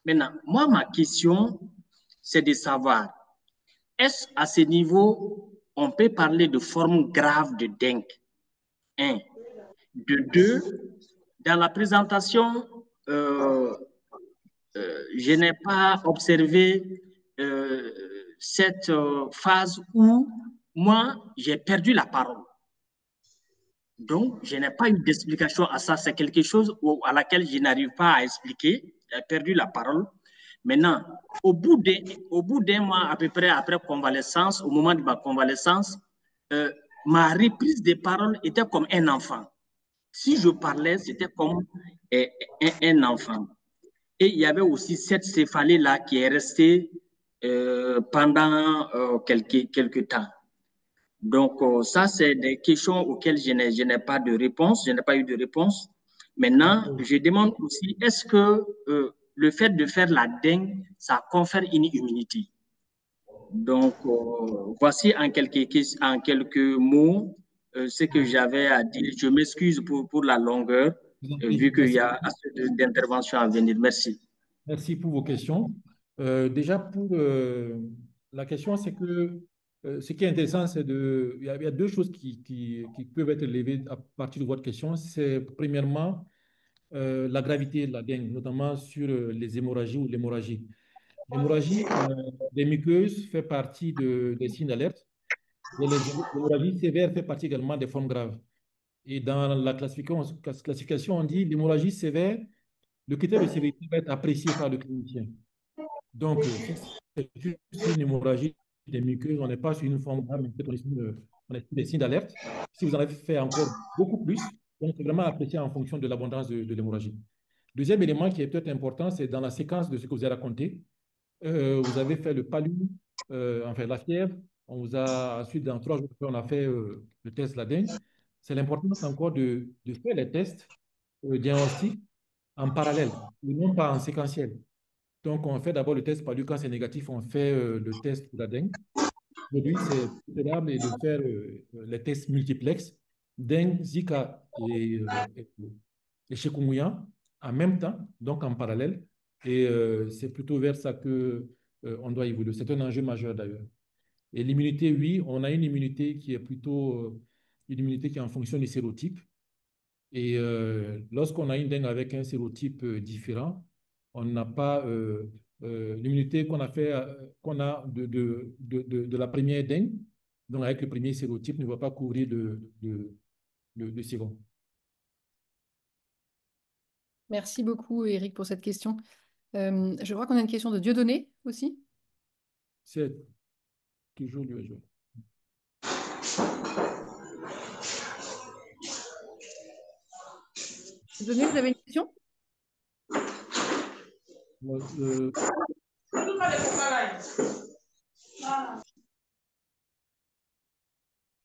Maintenant, moi, ma question, c'est de savoir, est-ce à ce niveau, on peut parler de forme grave de dengue. Un. De deux, dans la présentation, je n'ai pas observé cette phase où moi, j'ai perdu la parole. Donc, je n'ai pas eu d'explication à ça. C'est quelque chose à laquelle je n'arrive pas à expliquer. J'ai perdu la parole. Maintenant, au bout d'un mois à peu près après convalescence, au moment de ma convalescence, ma reprise de parole était comme un enfant. Si je parlais, c'était comme un enfant. Et il y avait aussi cette céphalée-là qui est restée pendant quelques temps. Donc, ça, c'est des questions auxquelles je n'ai pas de réponse, je n'ai pas eu de réponse. Maintenant, je demande aussi, est-ce que le fait de faire la dengue, ça confère une immunité? Donc, voici en quelques mots ce que j'avais à dire. Je m'excuse pour la longueur, vu qu'il y a assez d'interventions à venir. Merci. Merci pour vos questions. Déjà, pour la question, c'est que ce qui est intéressant, c'est il y a deux choses qui peuvent être levées à partir de votre question. C'est premièrement la gravité de la dengue, notamment sur les hémorragies ou l'hémorragie. L'hémorragie des muqueuses fait partie des signes d'alerte et les hémorragies sévères fait partie également des formes graves. Et dans la classification, on dit l'hémorragie sévère, le critère de sévérité va être apprécié par le clinicien. Donc, si c'est juste une hémorragie des muqueuses, on n'est pas sur une forme grave, mais peut-être on est sur des signes d'alerte. Si vous en avez fait encore beaucoup plus, donc c'est vraiment apprécié en fonction de l'abondance de l'hémorragie. Deuxième élément qui est peut-être important, c'est dans la séquence de ce que vous avez raconté. Vous avez fait le palu, enfin la fièvre. On vous a ensuite, dans 3 jours, on a fait le test de la dengue. C'est l'importance encore de faire les tests diagnostiques en parallèle, et non pas en séquentiel. Donc, on fait d'abord le test palu. Quand c'est négatif, on fait le test pour la dengue. Aujourd'hui, c'est préférable de faire les tests multiplex, dengue, Zika et chikungunya en même temps, donc en parallèle. Et c'est plutôt vers ça que on doit évoluer. C'est un enjeu majeur d'ailleurs. Et l'immunité, oui, on a une immunité qui est plutôt une immunité qui est en fonction des sérotypes. Et lorsqu'on a une dengue avec un sérotype différent, on n'a pas l'immunité qu'on a fait, qu'on a de la première dengue, donc avec le premier sérotype, ne va pas couvrir le second. Merci beaucoup, Eric, pour cette question. Je crois qu'on a une question de Dieudonné aussi. C'est toujours lui à jouer. Dieudonné, vous avez une question?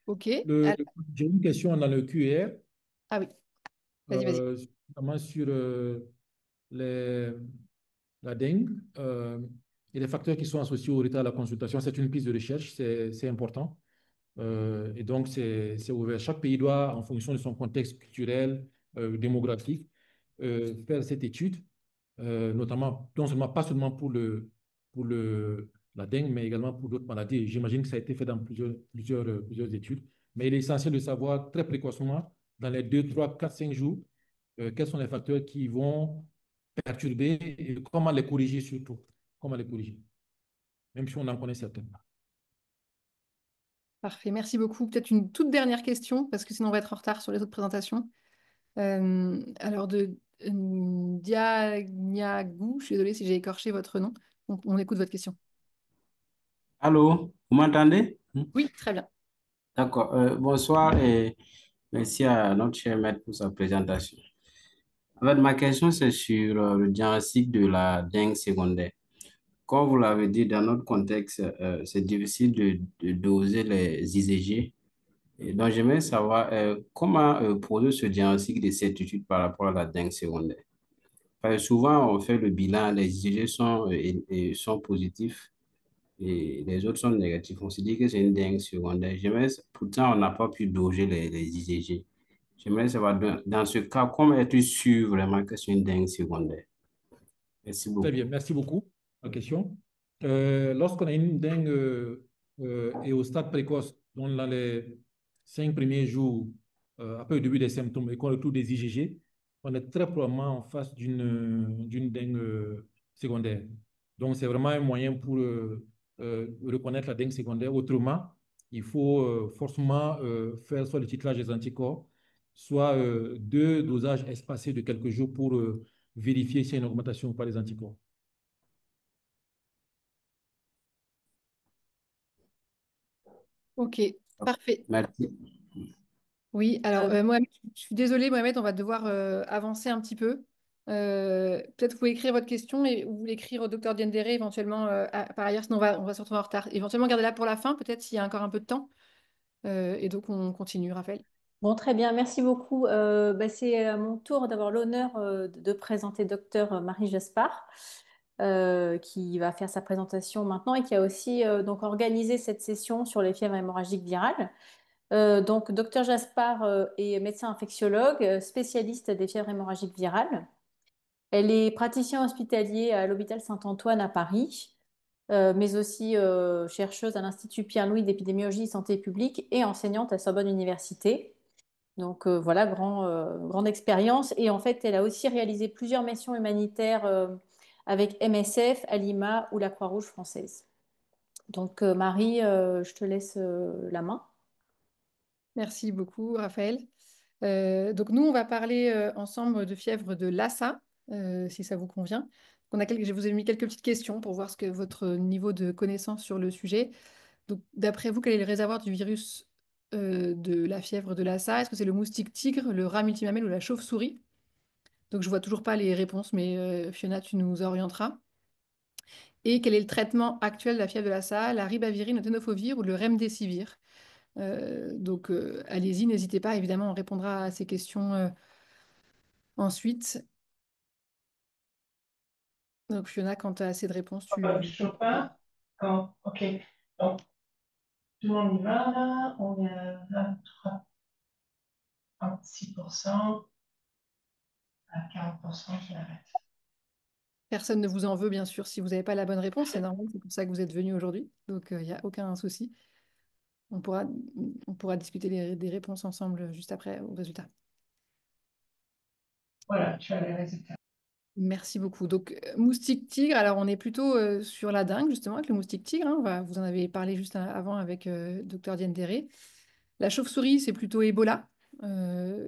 Ok. J'ai une question dans le QR. Ah oui. Vas-y. Notamment sur la dengue et les facteurs qui sont associés au retard à la consultation. C'est une piste de recherche, c'est important. Et donc, c'est ouvert. Chaque pays doit, en fonction de son contexte culturel, démographique, faire cette étude, notamment, non seulement, pas seulement pour la dengue, mais également pour d'autres maladies. J'imagine que ça a été fait dans plusieurs études. Mais il est essentiel de savoir très précocement, dans les 2, 3, 4, 5 jours, quels sont les facteurs qui vont perturber et comment les corriger surtout. Comment les corriger, même si on en connaît certains. Parfait, merci beaucoup. Peut-être une toute dernière question, parce que sinon on va être en retard sur les autres présentations. Alors de Diagnagu, je suis désolée si j'ai écorché votre nom. On écoute votre question. Allô, vous m'entendez? Oui, très bien. D'accord. Bonsoir et merci à notre cher maître pour sa présentation. En fait, ma question, c'est sur le diagnostic de la dengue secondaire. Comme vous l'avez dit, dans notre contexte, c'est difficile de doser les IgG. Et donc, j'aimerais savoir comment poser ce diagnostic de certitude par rapport à la dengue secondaire. Parce que souvent, on fait le bilan, les IgG sont positifs et les autres sont négatifs. On se dit que c'est une dengue secondaire. Pourtant, on n'a pas pu doser les IgG. J'aimerais savoir, dans ce cas, comment es-tu sûr vraiment que c'est une dengue secondaire? Merci beaucoup. Très bien, merci beaucoup pour la question. Lorsqu'on a une dengue et au stade précoce, Donc, dans les 5 premiers jours, après le début des symptômes et qu'on retrouve des IgG, on est très probablement en face d'une dengue secondaire. Donc, c'est vraiment un moyen pour reconnaître la dengue secondaire. Autrement, il faut forcément faire soit le titrage des anticorps, soit 2 dosages espacés de quelques jours pour vérifier s'il y a une augmentation ou pas des anticorps. Ok, parfait. Merci. Oui, alors Euh, Mohamed, je suis désolée, Mohamed, on va devoir avancer un petit peu. Peut-être vous pouvez écrire votre question et ou l'écrire au docteur Diendéré éventuellement par ailleurs, sinon on va se retrouver en retard. Éventuellement, gardez-la pour la fin, peut-être s'il y a encore un peu de temps. Et donc, on continue, Raphaël. Bon, très bien, merci beaucoup. C'est à mon tour d'avoir l'honneur de présenter docteur Marie Jaspard, qui va faire sa présentation maintenant et qui a aussi donc organisé cette session sur les fièvres hémorragiques virales. Donc, docteur Jaspard est médecin infectiologue, spécialiste des fièvres hémorragiques virales. Elle est praticien hospitalier à l'hôpital Saint-Antoine à Paris, mais aussi chercheuse à l'Institut Pierre-Louis d'épidémiologie et santé publique et enseignante à Sorbonne Université. Donc voilà, grande expérience. Et en fait, elle a aussi réalisé plusieurs missions humanitaires avec MSF, Alima ou la Croix-Rouge française. Donc Marie, je te laisse la main. Merci beaucoup, Raphaël. Donc, nous, on va parler ensemble de fièvre de Lassa, si ça vous convient. Je vous ai mis quelques petites questions pour voir ce que votre niveau de connaissance sur le sujet. Donc, d'après vous, quel est le réservoir du virus de la fièvre de Lassa? Est-ce que c'est le moustique tigre, le rat multimamelle ou la chauve-souris? Donc, je vois toujours pas les réponses, mais Fiona, tu nous orienteras. Et quel est le traitement actuel de la fièvre de Lassa? La ribavirine, le tenofovir ou le remdesivir? Allez-y, n'hésitez pas. Évidemment, on répondra à ces questions ensuite. Donc, Fiona, quand tu as assez de réponses, Chopin, ok. Donc, tout le monde y va là. On est à 23, 36%, à 40%, je l'arrête. Personne ne vous en veut, bien sûr, si vous n'avez pas la bonne réponse. C'est normal, c'est pour ça que vous êtes venu aujourd'hui. Donc, il n'y a aucun souci. On pourra, on pourra discuter des réponses ensemble juste après au résultat. Voilà, tu as les résultats. Merci beaucoup. Donc, moustique tigre, alors on est plutôt sur la dengue, justement, avec le moustique tigre, hein. Vous en avez parlé juste avant avec Dr Diane Derré. La chauve-souris, c'est plutôt Ebola,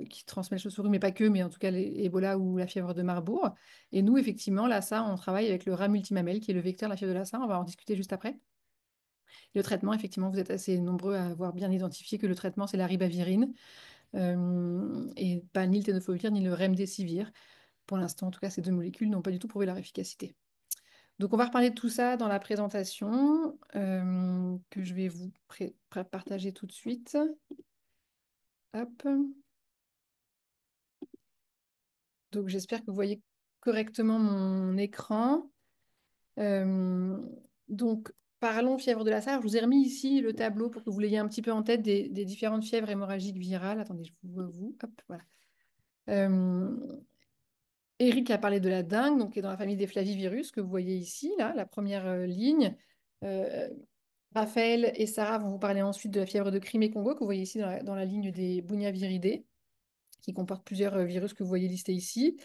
qui transmet la chauve-souris, mais pas que, mais en tout cas Ebola ou la fièvre de Marbourg. Et nous, effectivement, là, ça, on travaille avec le rat multimamelle, qui est le vecteur de la fièvre de Lassa. On va en discuter juste après. Le traitement, effectivement, vous êtes assez nombreux à avoir bien identifié que le traitement, c'est la ribavirine, et pas ni le tenofovir ni le remdesivir. Pour l'instant, en tout cas, ces 2 molécules n'ont pas du tout prouvé leur efficacité. Donc, on va reparler de tout ça dans la présentation que je vais vous partager tout de suite. Hop. Donc, j'espère que vous voyez correctement mon écran. Euh, donc, parlons fièvre de la Sarre. Je vous ai remis ici le tableau pour que vous l'ayez un petit peu en tête des différentes fièvres hémorragiques virales. Attendez, je vous vois vous. Hop, voilà. Euh, Eric a parlé de la dengue, donc qui est dans la famille des flavivirus que vous voyez ici, là, la première ligne. Euh, Raphaël et Sarah vont vous parler ensuite de la fièvre de Crimée-Congo que vous voyez ici dans la ligne des Bunyaviridae, qui comporte plusieurs virus que vous voyez listés ici.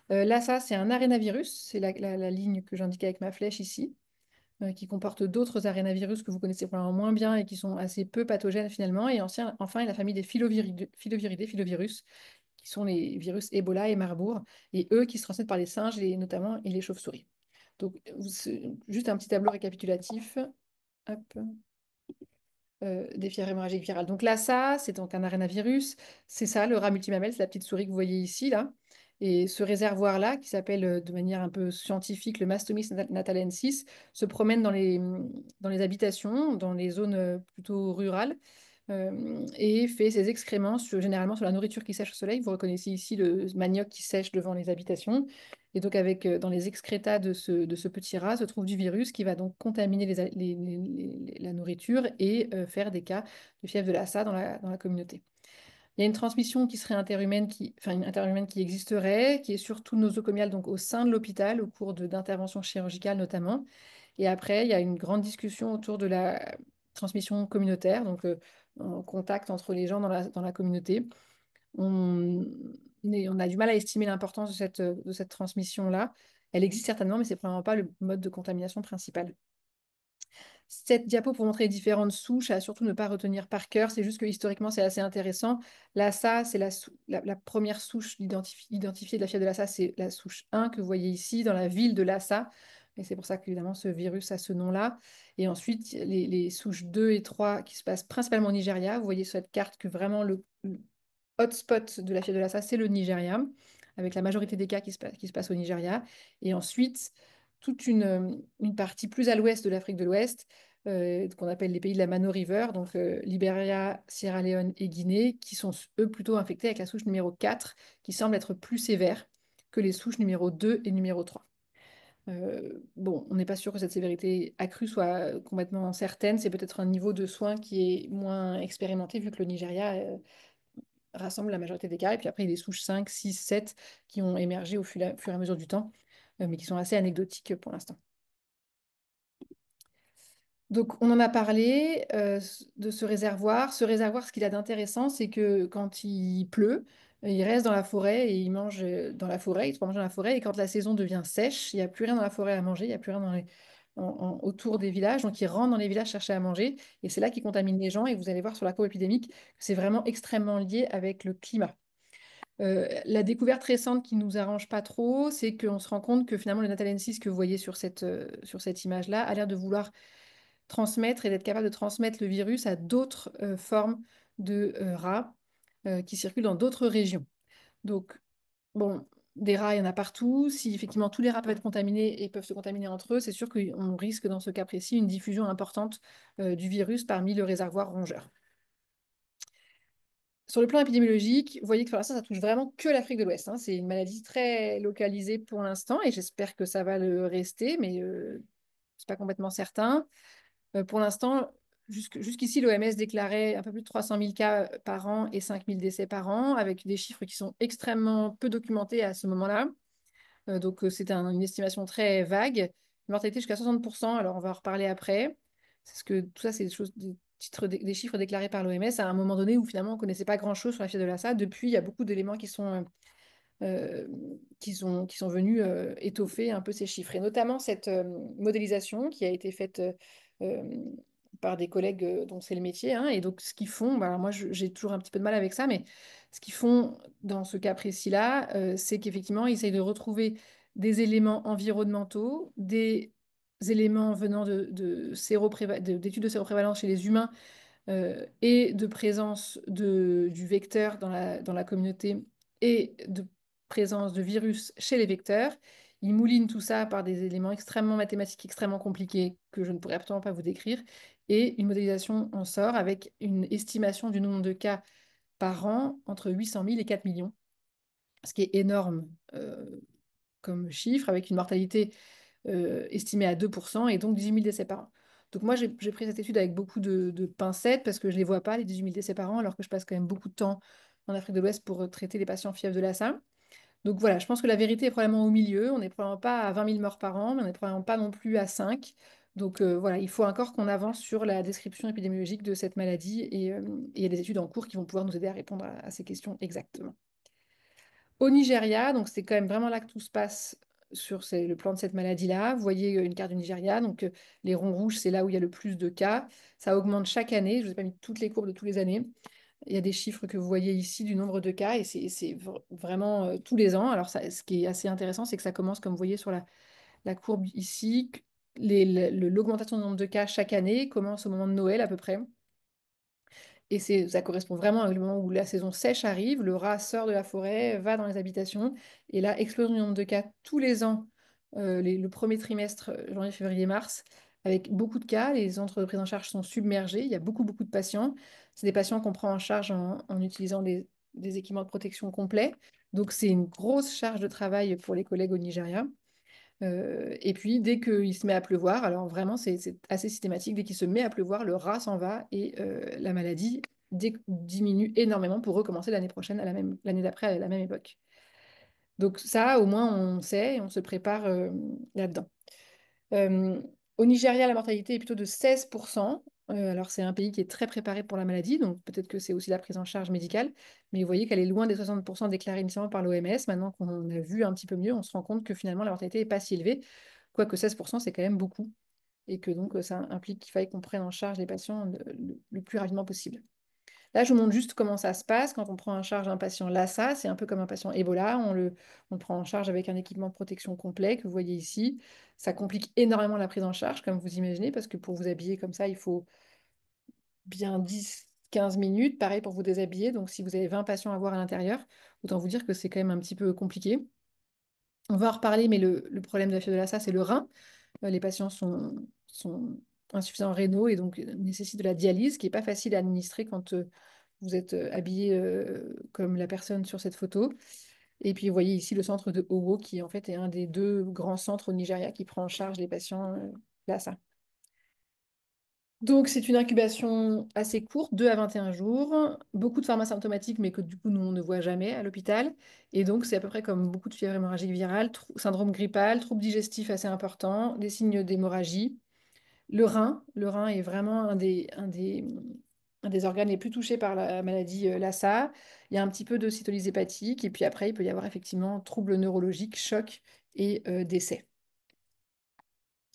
Là, ça, c'est un arénavirus, c'est la ligne que j'indique avec ma flèche ici, qui comporte d'autres arénavirus que vous connaissez probablement moins bien et qui sont assez peu pathogènes finalement. Et enfin, il y a la famille des filovirus, qui sont les virus Ebola et Marbourg, et eux qui se transmettent par les singes notamment et les chauves-souris. Donc, juste un petit tableau récapitulatif. Hop. Des fièvres hémorragiques virales. Donc là, ça, c'est donc un arénavirus. C'est ça, le rat multimamelle, c'est la petite souris que vous voyez ici, là. Et ce réservoir-là, qui s'appelle de manière un peu scientifique le Mastomys natalensis, se promène dans les habitations, dans les zones plutôt rurales, et fait ses excréments généralement sur la nourriture qui sèche au soleil. Vous reconnaissez ici le manioc qui sèche devant les habitations. Et donc, dans les excrétas de ce petit rat se trouve du virus qui va donc contaminer la nourriture et faire des cas de fièvre de Lassa dans la communauté. Il y a une transmission qui serait interhumaine, une interhumaine qui existerait, qui est surtout nosocomiale, donc au sein de l'hôpital, au cours d'interventions chirurgicales notamment. Et après, il y a une grande discussion autour de la transmission communautaire, donc en contact entre les gens dans la communauté. On a du mal à estimer l'importance de cette transmission-là. Elle existe certainement, mais c'est probablement pas le mode de contamination principal. Cette diapo pour montrer les différentes souches, à surtout ne pas retenir par cœur, c'est juste que historiquement c'est assez intéressant. Lassa, c'est la première souche identifiée de la fièvre de Lassa, c'est la souche 1 que vous voyez ici dans la ville de Lassa. Et c'est pour ça qu'évidemment ce virus a ce nom-là. Et ensuite, les souches 2 et 3 qui se passent principalement au Nigeria. Vous voyez sur cette carte que vraiment le hotspot de la fièvre de Lassa, c'est le Nigeria, avec la majorité des cas qui se passent au Nigeria. Et ensuite, toute une partie plus à l'ouest de l'Afrique de l'Ouest, qu'on appelle les pays de la Mano River, donc Libéria, Sierra Leone et Guinée, qui sont eux plutôt infectés avec la souche numéro 4, qui semble être plus sévère que les souches numéro 2 et numéro 3. Bon, on n'est pas sûr que cette sévérité accrue soit complètement certaine. C'est peut-être un niveau de soins qui est moins expérimenté, vu que le Nigeria rassemble la majorité des cas. Et puis après, il y a des souches 5, 6, 7 qui ont émergé au fur et à mesure du temps, mais qui sont assez anecdotiques pour l'instant. Donc, on en a parlé de ce réservoir. Ce réservoir, ce qu'il a d'intéressant, c'est que quand il pleut, il reste dans la forêt et il mange dans la forêt, il se prend manger dans la forêt. Et quand la saison devient sèche, il n'y a plus rien dans la forêt à manger, il n'y a plus rien autour des villages. Donc, il rentre dans les villages chercher à manger. Et c'est là qu'il contamine les gens. Et vous allez voir sur la courbe épidémique que c'est vraiment extrêmement lié avec le climat. La découverte récente qui nous arrange pas trop, c'est qu'on se rend compte que finalement le natalensis que vous voyez sur cette image-là a l'air de vouloir transmettre et d'être capable de transmettre le virus à d'autres formes de rats qui circulent dans d'autres régions. Donc, bon, des rats, il y en a partout. Si effectivement tous les rats peuvent être contaminés et peuvent se contaminer entre eux, c'est sûr qu'on risque dans ce cas précis une diffusion importante du virus parmi le réservoir rongeur. Sur le plan épidémiologique, vous voyez que pour l'instant, ça touche vraiment que l'Afrique de l'Ouest, hein. C'est une maladie très localisée pour l'instant et j'espère que ça va le rester, mais c'est pas complètement certain. Pour l'instant, jusqu'ici, l'OMS déclarait un peu plus de 300 000 cas par an et 5 000 décès par an, avec des chiffres qui sont extrêmement peu documentés à ce moment-là. Donc, c'est une estimation très vague. Une mortalité jusqu'à 60%, alors on va en reparler après. C'est ce que, tout ça, c'est des chiffres déclarés par l'OMS à un moment donné où finalement on ne connaissait pas grand-chose sur la fièvre de Lassa. Depuis, il y a beaucoup d'éléments qui sont venus étoffer un peu ces chiffres. Et notamment cette modélisation qui a été faite par des collègues dont c'est le métier, hein. Et donc, ce qu'ils font, bah, moi, j'ai toujours un petit peu de mal avec ça, mais ce qu'ils font dans ce cas précis-là, c'est qu'effectivement, ils essayent de retrouver des éléments environnementaux, des éléments venant d'études de séroprévalence chez les humains et de présence du vecteur dans la communauté et de présence de virus chez les vecteurs. Ils moulinent tout ça par des éléments extrêmement mathématiques, extrêmement compliqués que je ne pourrais absolument pas vous décrire. Et une modélisation en sort avec une estimation du nombre de cas par an entre 800 000 et 4 millions, ce qui est énorme comme chiffre, avec une mortalité estimée à 2% et donc 18 000 décès par an. Donc moi, j'ai pris cette étude avec beaucoup de pincettes parce que je ne les vois pas, les 18 000 décès par an, alors que je passe quand même beaucoup de temps en Afrique de l'Ouest pour traiter les patients fièvre de Lassa. Donc voilà, je pense que la vérité est probablement au milieu. On n'est probablement pas à 20 000 morts par an, mais on n'est probablement pas non plus à 5. Donc voilà, il faut encore qu'on avance sur la description épidémiologique de cette maladie et il y a des études en cours qui vont pouvoir nous aider à répondre à ces questions exactement. Au Nigeria, donc c'est quand même vraiment là que tout se passe sur le plan de cette maladie-là. Vous voyez une carte du Nigeria, donc les ronds rouges, c'est là où il y a le plus de cas. Ça augmente chaque année. Je ne vous ai pas mis toutes les courbes de toutes les années. Il y a des chiffres que vous voyez ici du nombre de cas et c'est vraiment tous les ans. Alors ce qui est assez intéressant, c'est que ça commence, comme vous voyez sur la courbe ici, l'augmentation du nombre de cas chaque année commence au moment de Noël à peu près. Et ça correspond vraiment au moment où la saison sèche arrive, le rat sort de la forêt, va dans les habitations, et là, explosion du nombre de cas tous les ans, le premier trimestre, janvier, février, mars, avec beaucoup de cas, les centres de prise en charge sont submergés, il y a beaucoup, beaucoup de patients. C'est des patients qu'on prend en charge en utilisant des équipements de protection complets. Donc, c'est une grosse charge de travail pour les collègues au Nigeria. Et puis, dès qu'il se met à pleuvoir, alors vraiment, c'est assez systématique, dès qu'il se met à pleuvoir, le rat s'en va et la maladie diminue énormément pour recommencer l'année prochaine, l'année d'après, à la même époque. Donc ça, au moins, on sait et on se prépare là-dedans. Euh, Au Nigeria, la mortalité est plutôt de 16%, Alors, c'est un pays qui est très préparé pour la maladie, donc peut-être que c'est aussi la prise en charge médicale, mais vous voyez qu'elle est loin des 60% déclarés initialement par l'OMS. Maintenant qu'on a vu un petit peu mieux, on se rend compte que finalement, la mortalité n'est pas si élevée, quoique 16%, c'est quand même beaucoup, et que donc ça implique qu'il faille qu'on prenne en charge les patients le plus rapidement possible. Là, je vous montre juste comment ça se passe quand on prend en charge un patient Lassa. C'est un peu comme un patient Ebola. On le prend en charge avec un équipement de protection complet que vous voyez ici. Ça complique énormément la prise en charge, comme vous imaginez, parce que pour vous habiller comme ça, il faut bien 10-15 minutes. Pareil pour vous déshabiller. Donc, si vous avez 20 patients à voir à l'intérieur, autant vous dire que c'est quand même un petit peu compliqué. On va en reparler, mais le problème de la fièvre de Lassa, c'est le rein. Les patients sont insuffisants rénaux et donc nécessitent de la dialyse, qui n'est pas facile à administrer quand vous êtes habillé comme la personne sur cette photo. Et puis, vous voyez ici le centre de Owo, qui en fait est un des deux grands centres au Nigeria qui prend en charge les patients Lassa. Donc, c'est une incubation assez courte, 2 à 21 jours. Beaucoup de pharma symptomatiques, mais que du coup, nous, on ne voit jamais à l'hôpital. Et donc, c'est à peu près comme beaucoup de fièvre hémorragique virale, syndrome grippal, troubles digestifs assez importants, des signes d'hémorragie. Le rein est vraiment un des organes les plus touchés par la maladie Lassa. Il y a un petit peu de cytolyse hépatique. Et puis après, il peut y avoir effectivement troubles neurologiques, chocs et décès.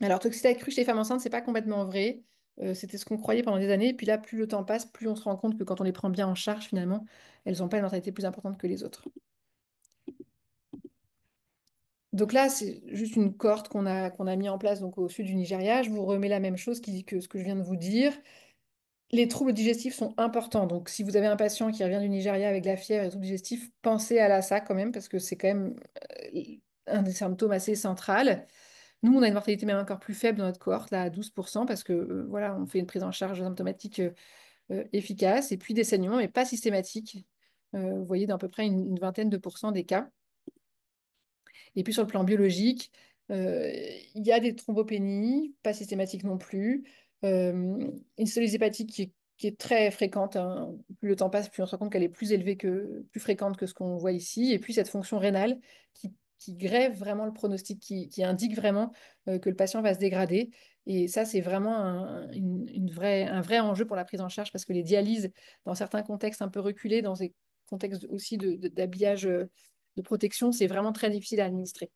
Alors, toxicité accrue chez les femmes enceintes, c'est pas complètement vrai. C'était ce qu'on croyait pendant des années. Et puis là, plus le temps passe, plus on se rend compte que quand on les prend bien en charge, finalement, elles n'ont pas une mortalité plus importante que les autres. Donc là, c'est juste une cohorte qu'on a mis en place donc, au sud du Nigeria. Je vous remets la même chose que ce que je viens de vous dire. Les troubles digestifs sont importants. Donc, si vous avez un patient qui revient du Nigeria avec de la fièvre et des troubles digestifs, pensez à l'ASA quand même, parce que c'est quand même un des symptômes assez central. Nous, on a une mortalité même encore plus faible dans notre cohorte, là, à 12%, parce que voilà, on fait une prise en charge symptomatique efficace, et puis des saignements, mais pas systématiques. Vous voyez, dans à peu près une vingtaine de pourcents des cas. Et puis sur le plan biologique, il y a des thrombopénies, pas systématiques non plus. Une cytolyse hépatique qui est très fréquente, hein. Plus le temps passe, plus on se rend compte qu'elle est plus fréquente que ce qu'on voit ici. Et puis cette fonction rénale qui grève vraiment le pronostic, qui indique vraiment que le patient va se dégrader. Et ça, c'est vraiment un vrai enjeu pour la prise en charge parce que les dialyses, dans certains contextes un peu reculés, dans des contextes aussi d'habillage de protection, c'est vraiment très difficile à administrer.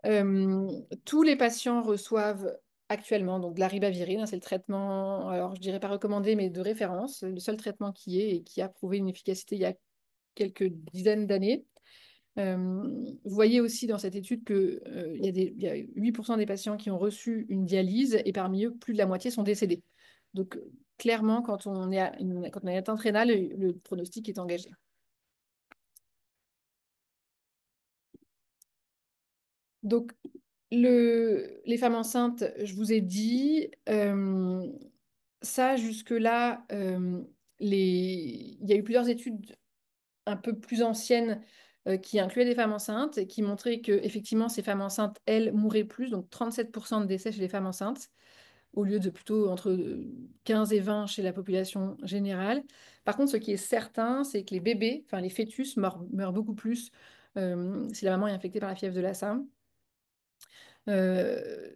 Tous les patients reçoivent actuellement donc de la ribavirine, hein, c'est le traitement, alors je dirais pas recommandé, mais de référence, le seul traitement qui est et qui a prouvé une efficacité il y a quelques dizaines d'années. Vous voyez aussi dans cette étude qu'il y a 8% des patients qui ont reçu une dialyse et parmi eux, plus de la moitié sont décédés. Donc clairement, quand on a une atteinte rénale, le pronostic est engagé. Donc, les femmes enceintes, je vous ai dit, ça jusque-là, il y a eu plusieurs études un peu plus anciennes qui incluaient des femmes enceintes et qui montraient que effectivement ces femmes enceintes, elles, mouraient plus, donc 37% de décès chez les femmes enceintes, au lieu de plutôt entre 15 et 20 chez la population générale. Par contre, ce qui est certain, c'est que les bébés, enfin les fœtus, meurent beaucoup plus si la maman est infectée par la fièvre de Lassa. Euh,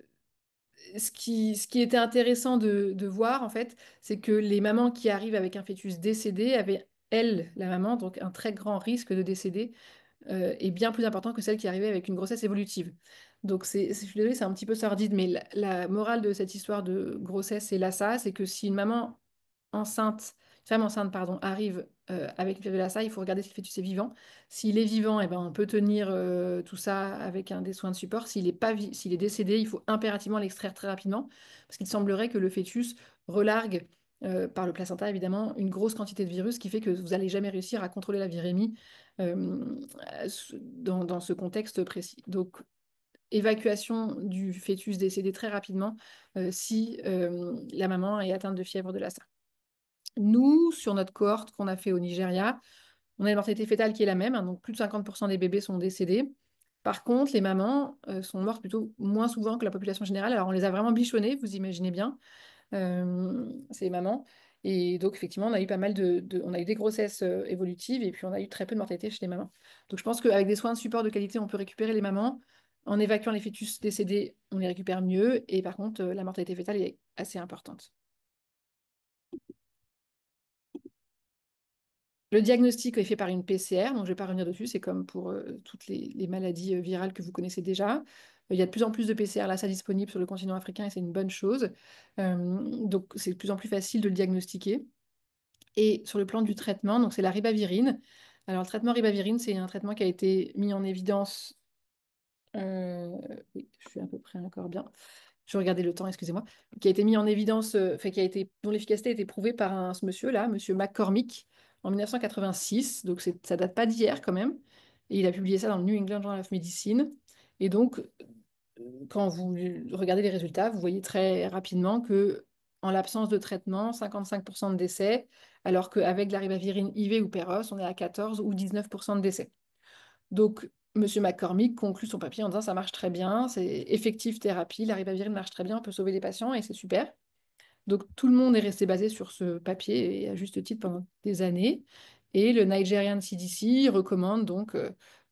ce qui était intéressant de voir, en fait, c'est que les mamans qui arrivent avec un fœtus décédé avaient, elle, la maman, donc un très grand risque de décéder est bien plus important que celle qui arrivait avec une grossesse évolutive. Donc, je suis désolée, c'est un petit peu sordide, mais la morale de cette histoire de grossesse, c'est là ça, c'est que si une maman enceinte, une femme enceinte, pardon, arrive avec une fièvre de Lassa, il faut regarder si le fœtus est vivant. S'il est vivant, eh ben, on peut tenir tout ça avec des soins de support. S'il est décédé, il faut impérativement l'extraire très rapidement, parce qu'il semblerait que le fœtus relargue, par le placenta évidemment, une grosse quantité de virus, qui fait que vous n'allez jamais réussir à contrôler la virémie dans ce contexte précis. Donc, évacuation du fœtus décédé très rapidement si la maman est atteinte de fièvre de Lassa. Nous, sur notre cohorte qu'on a fait au Nigeria, on a une mortalité fétale qui est la même, hein, donc plus de 50% des bébés sont décédés. Par contre, les mamans sont mortes plutôt moins souvent que la population générale. Alors, on les a vraiment bichonnées, vous imaginez bien, ces mamans. Et donc, effectivement, on a eu pas mal on a eu des grossesses évolutives et puis on a eu très peu de mortalité chez les mamans. Donc, je pense qu'avec des soins de support de qualité, on peut récupérer les mamans. En évacuant les fœtus décédés, on les récupère mieux. Et par contre, la mortalité fétale est assez importante. Le diagnostic est fait par une PCR, donc je ne vais pas revenir dessus, c'est comme pour toutes les maladies virales que vous connaissez déjà. Il y a de plus en plus de PCR là, ça disponible sur le continent africain et c'est une bonne chose. Donc c'est de plus en plus facile de le diagnostiquer. Et sur le plan du traitement, donc c'est la ribavirine. Alors le traitement ribavirine, c'est un traitement qui a été mis en évidence. Oui, je suis à peu près encore bien. Je regardais le temps, excusez-moi. Qui a été mis en évidence, enfin, dont l'efficacité a été prouvée par ce monsieur-là, monsieur McCormick, en 1986. Donc ça date pas d'hier quand même. Et il a publié ça dans le New England Journal of Medicine. Et donc, quand vous regardez les résultats, vous voyez très rapidement que en l'absence de traitement, 55% de décès, alors qu'avec la ribavirine IV ou Péros, on est à 14 ou 19% de décès. Donc, Monsieur McCormick conclut son papier en disant ça marche très bien, c'est effective thérapie, la ribavirine marche très bien, on peut sauver des patients et c'est super. Donc, tout le monde est resté basé sur ce papier et à juste titre pendant des années. Et le Nigerian CDC recommande donc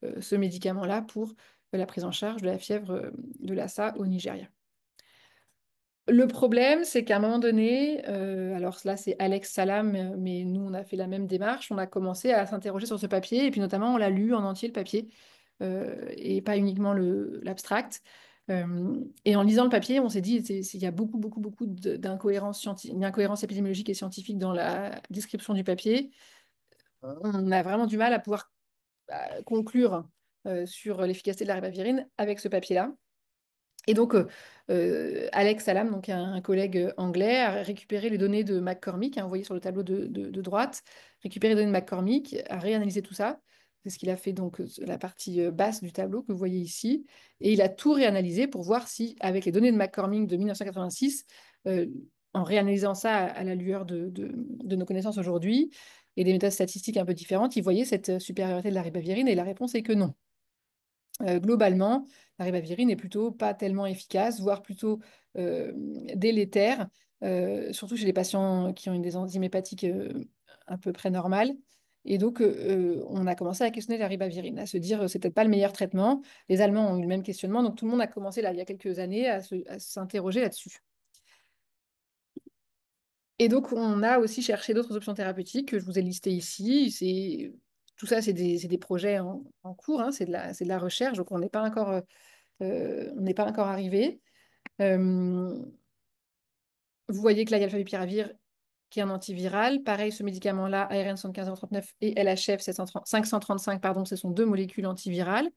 ce médicament-là pour la prise en charge de la fièvre de Lassa au Nigeria. Le problème, c'est qu'à un moment donné, alors là c'est Alex Salam, mais nous on a fait la même démarche, on a commencé à s'interroger sur ce papier et puis notamment on l'a lu en entier le papier et pas uniquement l'abstract. Et en lisant le papier, on s'est dit il y a beaucoup d'incohérences épidémiologiques et scientifiques dans la description du papier. On a vraiment du mal à pouvoir conclure sur l'efficacité de la ribavirine avec ce papier-là. Et donc, Alex Salam, donc un collègue anglais, a récupéré les données de McCormick, hein, vous voyez sur le tableau de droite, récupéré les données de McCormick, a réanalysé tout ça. C'est ce qu'il a fait donc la partie basse du tableau que vous voyez ici. Et il a tout réanalysé pour voir si, avec les données de McCormick de 1986, en réanalysant ça à la lueur de nos connaissances aujourd'hui et des méthodes statistiques un peu différentes, il voyait cette supériorité de la ribavirine et la réponse est que non. Globalement, la ribavirine n'est plutôt pas tellement efficace, voire plutôt délétère, surtout chez les patients qui ont des enzymes hépatiques à peu près normales. Et donc, on a commencé à questionner la ribavirine, à se dire c'est peut-être pas le meilleur traitement. Les Allemands ont eu le même questionnement, donc tout le monde a commencé là, il y a quelques années à s'interroger là-dessus. Et donc, on a aussi cherché d'autres options thérapeutiques que je vous ai listées ici. Tout ça, c'est des projets en cours, hein, c'est de la recherche, donc on n'est pas encore arrivé. Vous voyez que là, il y a le favipiravir qui est un antiviral. Pareil, ce médicament-là, ARN 7539 et LHF 535, pardon, ce sont deux molécules antivirales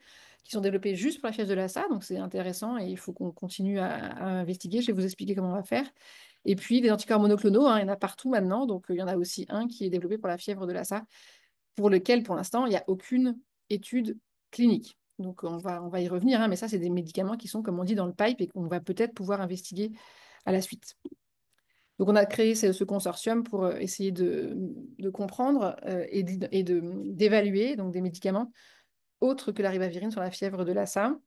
qui sont développées juste pour la fièvre de Lassa. Donc, c'est intéressant et il faut qu'on continue à investiguer. Je vais vous expliquer comment on va faire. Et puis, des anticorps monoclonaux, hein, il y en a partout maintenant. Donc, il y en a aussi un qui est développé pour la fièvre de Lassa, pour lequel, pour l'instant, il n'y a aucune étude clinique. Donc, on va y revenir, hein, mais ça, c'est des médicaments qui sont, comme on dit, dans le pipe et qu'on va peut-être pouvoir investiguer à la suite. Donc, on a créé ce consortium pour essayer de comprendre et d'évaluer donc des médicaments autres que la ribavirine sur la fièvre de Lassa.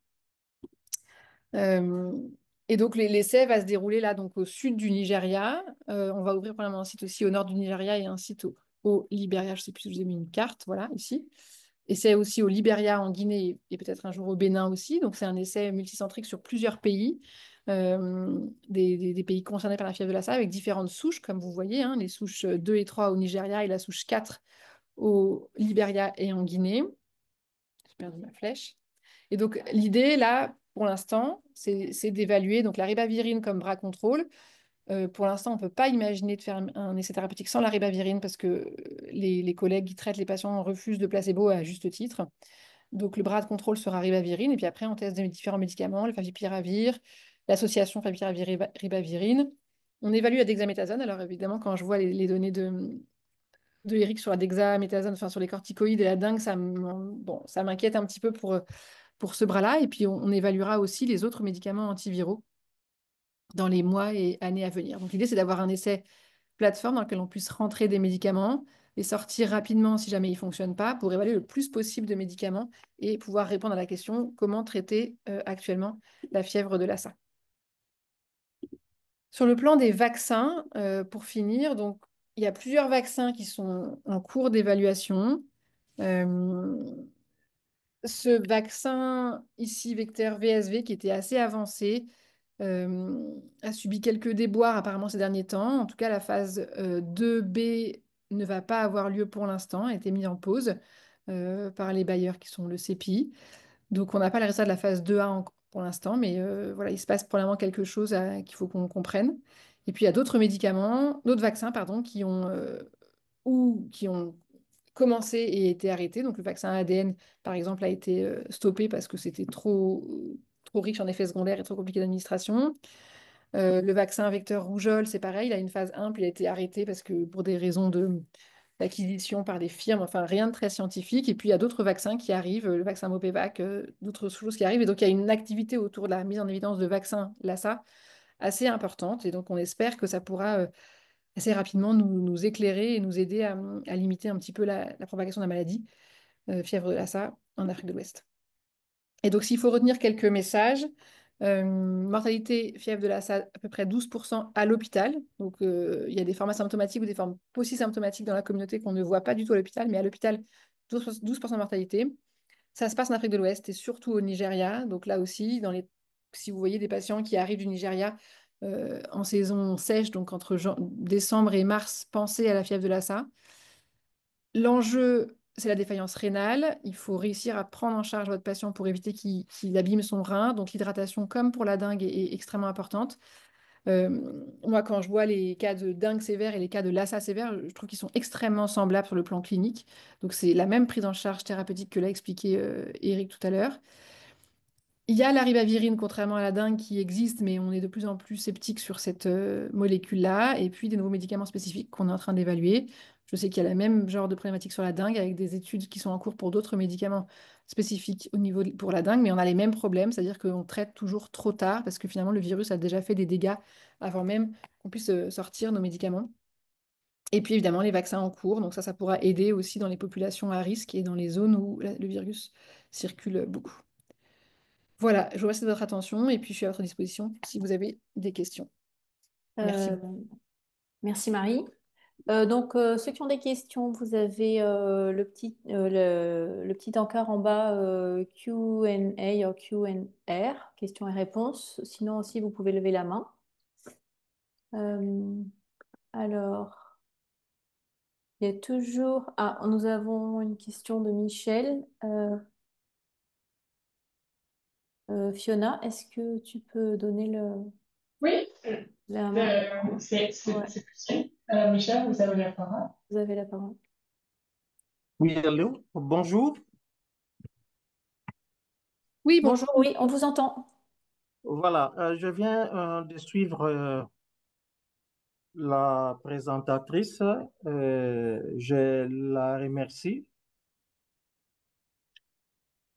Et donc, l'essai va se dérouler là, donc au sud du Nigeria. On va ouvrir probablement un site aussi au nord du Nigeria et un site au Libéria. Je ne sais plus si je vous ai mis une carte, voilà, ici. Essai aussi au Libéria, en Guinée et peut-être un jour au Bénin aussi. Donc, c'est un essai multicentrique sur plusieurs pays, des pays concernés par la fièvre de Lassa, avec différentes souches, comme vous voyez, hein, les souches 2 et 3 au Nigeria et la souche 4 au Libéria et en Guinée. J'ai perdu ma flèche. Et donc, l'idée, là, pour l'instant, c'est d'évaluer donc la ribavirine comme bras contrôle. Pour l'instant, on ne peut pas imaginer de faire un essai thérapeutique sans la ribavirine parce que les collègues qui traitent les patients refusent de placebo à juste titre. Donc, le bras de contrôle sera ribavirine. Et puis après, on teste des différents médicaments, le favipiravir, l'association favipiravir-ribavirine. On évalue la dexaméthasone. Alors, évidemment, quand je vois les données de Eric sur la dexaméthasone, enfin sur les corticoïdes et la dingue, ça m'inquiète un petit peu pour ce bras-là. Et puis, on évaluera aussi les autres médicaments antiviraux dans les mois et années à venir. Donc, l'idée, c'est d'avoir un essai plateforme dans lequel on puisse rentrer des médicaments et sortir rapidement si jamais ils ne fonctionnent pas pour évaluer le plus possible de médicaments et pouvoir répondre à la question comment traiter actuellement la fièvre de Lassa. Sur le plan des vaccins, pour finir, donc, il y a plusieurs vaccins qui sont en cours d'évaluation. Ce vaccin ici, vecteur VSV, qui était assez avancé, a subi quelques déboires apparemment ces derniers temps. En tout cas, la phase 2B ne va pas avoir lieu pour l'instant, a été mis en pause par les bailleurs qui sont le CEPI. Donc, on n'a pas le résultat de la phase 2A pour l'instant, mais voilà, il se passe probablement quelque chose qu'il faut qu'on comprenne. Et puis, il y a d'autres médicaments, d'autres vaccins, pardon, qui ont commencé et été arrêtés. Donc, le vaccin ADN, par exemple, a été stoppé parce que c'était trop riche en effets secondaires et trop compliqué d'administration. Le vaccin vecteur rougeole, c'est pareil, il a une phase 1, puis il a été arrêté parce que pour des raisons d'acquisition par des firmes, enfin rien de très scientifique. Et puis il y a d'autres vaccins qui arrivent, le vaccin Mopevac, d'autres choses qui arrivent. Et donc il y a une activité autour de la mise en évidence de vaccins LASA assez importante. Et donc on espère que ça pourra assez rapidement nous éclairer et nous aider à limiter un petit peu la propagation de la maladie, fièvre de Lassa, en Afrique de l'Ouest. Et donc, s'il faut retenir quelques messages, mortalité, fièvre de Lassa, à peu près 12% à l'hôpital. Donc, il y a des formes asymptomatiques ou des formes symptomatiques dans la communauté qu'on ne voit pas du tout à l'hôpital, mais à l'hôpital, 12% de mortalité. Ça se passe en Afrique de l'Ouest et surtout au Nigeria. Donc là aussi, si vous voyez des patients qui arrivent du Nigeria en saison sèche, donc entre décembre et mars, pensez à la fièvre de Lassa. L'enjeu, c'est la défaillance rénale. Il faut réussir à prendre en charge votre patient pour éviter qu'il abîme son rein. Donc l'hydratation, comme pour la dengue, est extrêmement importante. Moi, quand je vois les cas de dengue sévère et les cas de Lassa sévère, je trouve qu'ils sont extrêmement semblables sur le plan clinique. Donc c'est la même prise en charge thérapeutique que l'a expliqué Eric tout à l'heure. Il y a la ribavirine, contrairement à la dengue, qui existe, mais on est de plus en plus sceptique sur cette molécule-là. Et puis des nouveaux médicaments spécifiques qu'on est en train d'évaluer. Je sais qu'il y a le même genre de problématique sur la dengue, avec des études qui sont en cours pour d'autres médicaments spécifiques pour la dengue, mais on a les mêmes problèmes, c'est-à-dire qu'on traite toujours trop tard, parce que finalement le virus a déjà fait des dégâts avant même qu'on puisse sortir nos médicaments. Et puis évidemment les vaccins en cours, donc ça pourra aider aussi dans les populations à risque et dans les zones où le virus circule beaucoup. Voilà, je vous remercie de votre attention et puis je suis à votre disposition si vous avez des questions. Merci. Euh, Merci Marie. Donc, ceux qui ont des questions, vous avez le petit encart en bas Q&A ou Q&R, questions et réponses. Sinon aussi, vous pouvez lever la main. Euh, alors, il y a toujours... Ah, nous avons une question de Michel. Fiona, est-ce que tu peux donner Oui, la main? c'est Ouais, possible. Michel, vous avez la parole. vous avez la parole. Oui, allô, bonjour. Oui, Bonjour, oui, on vous entend. Voilà, je viens de suivre la présentatrice. Je la remercie.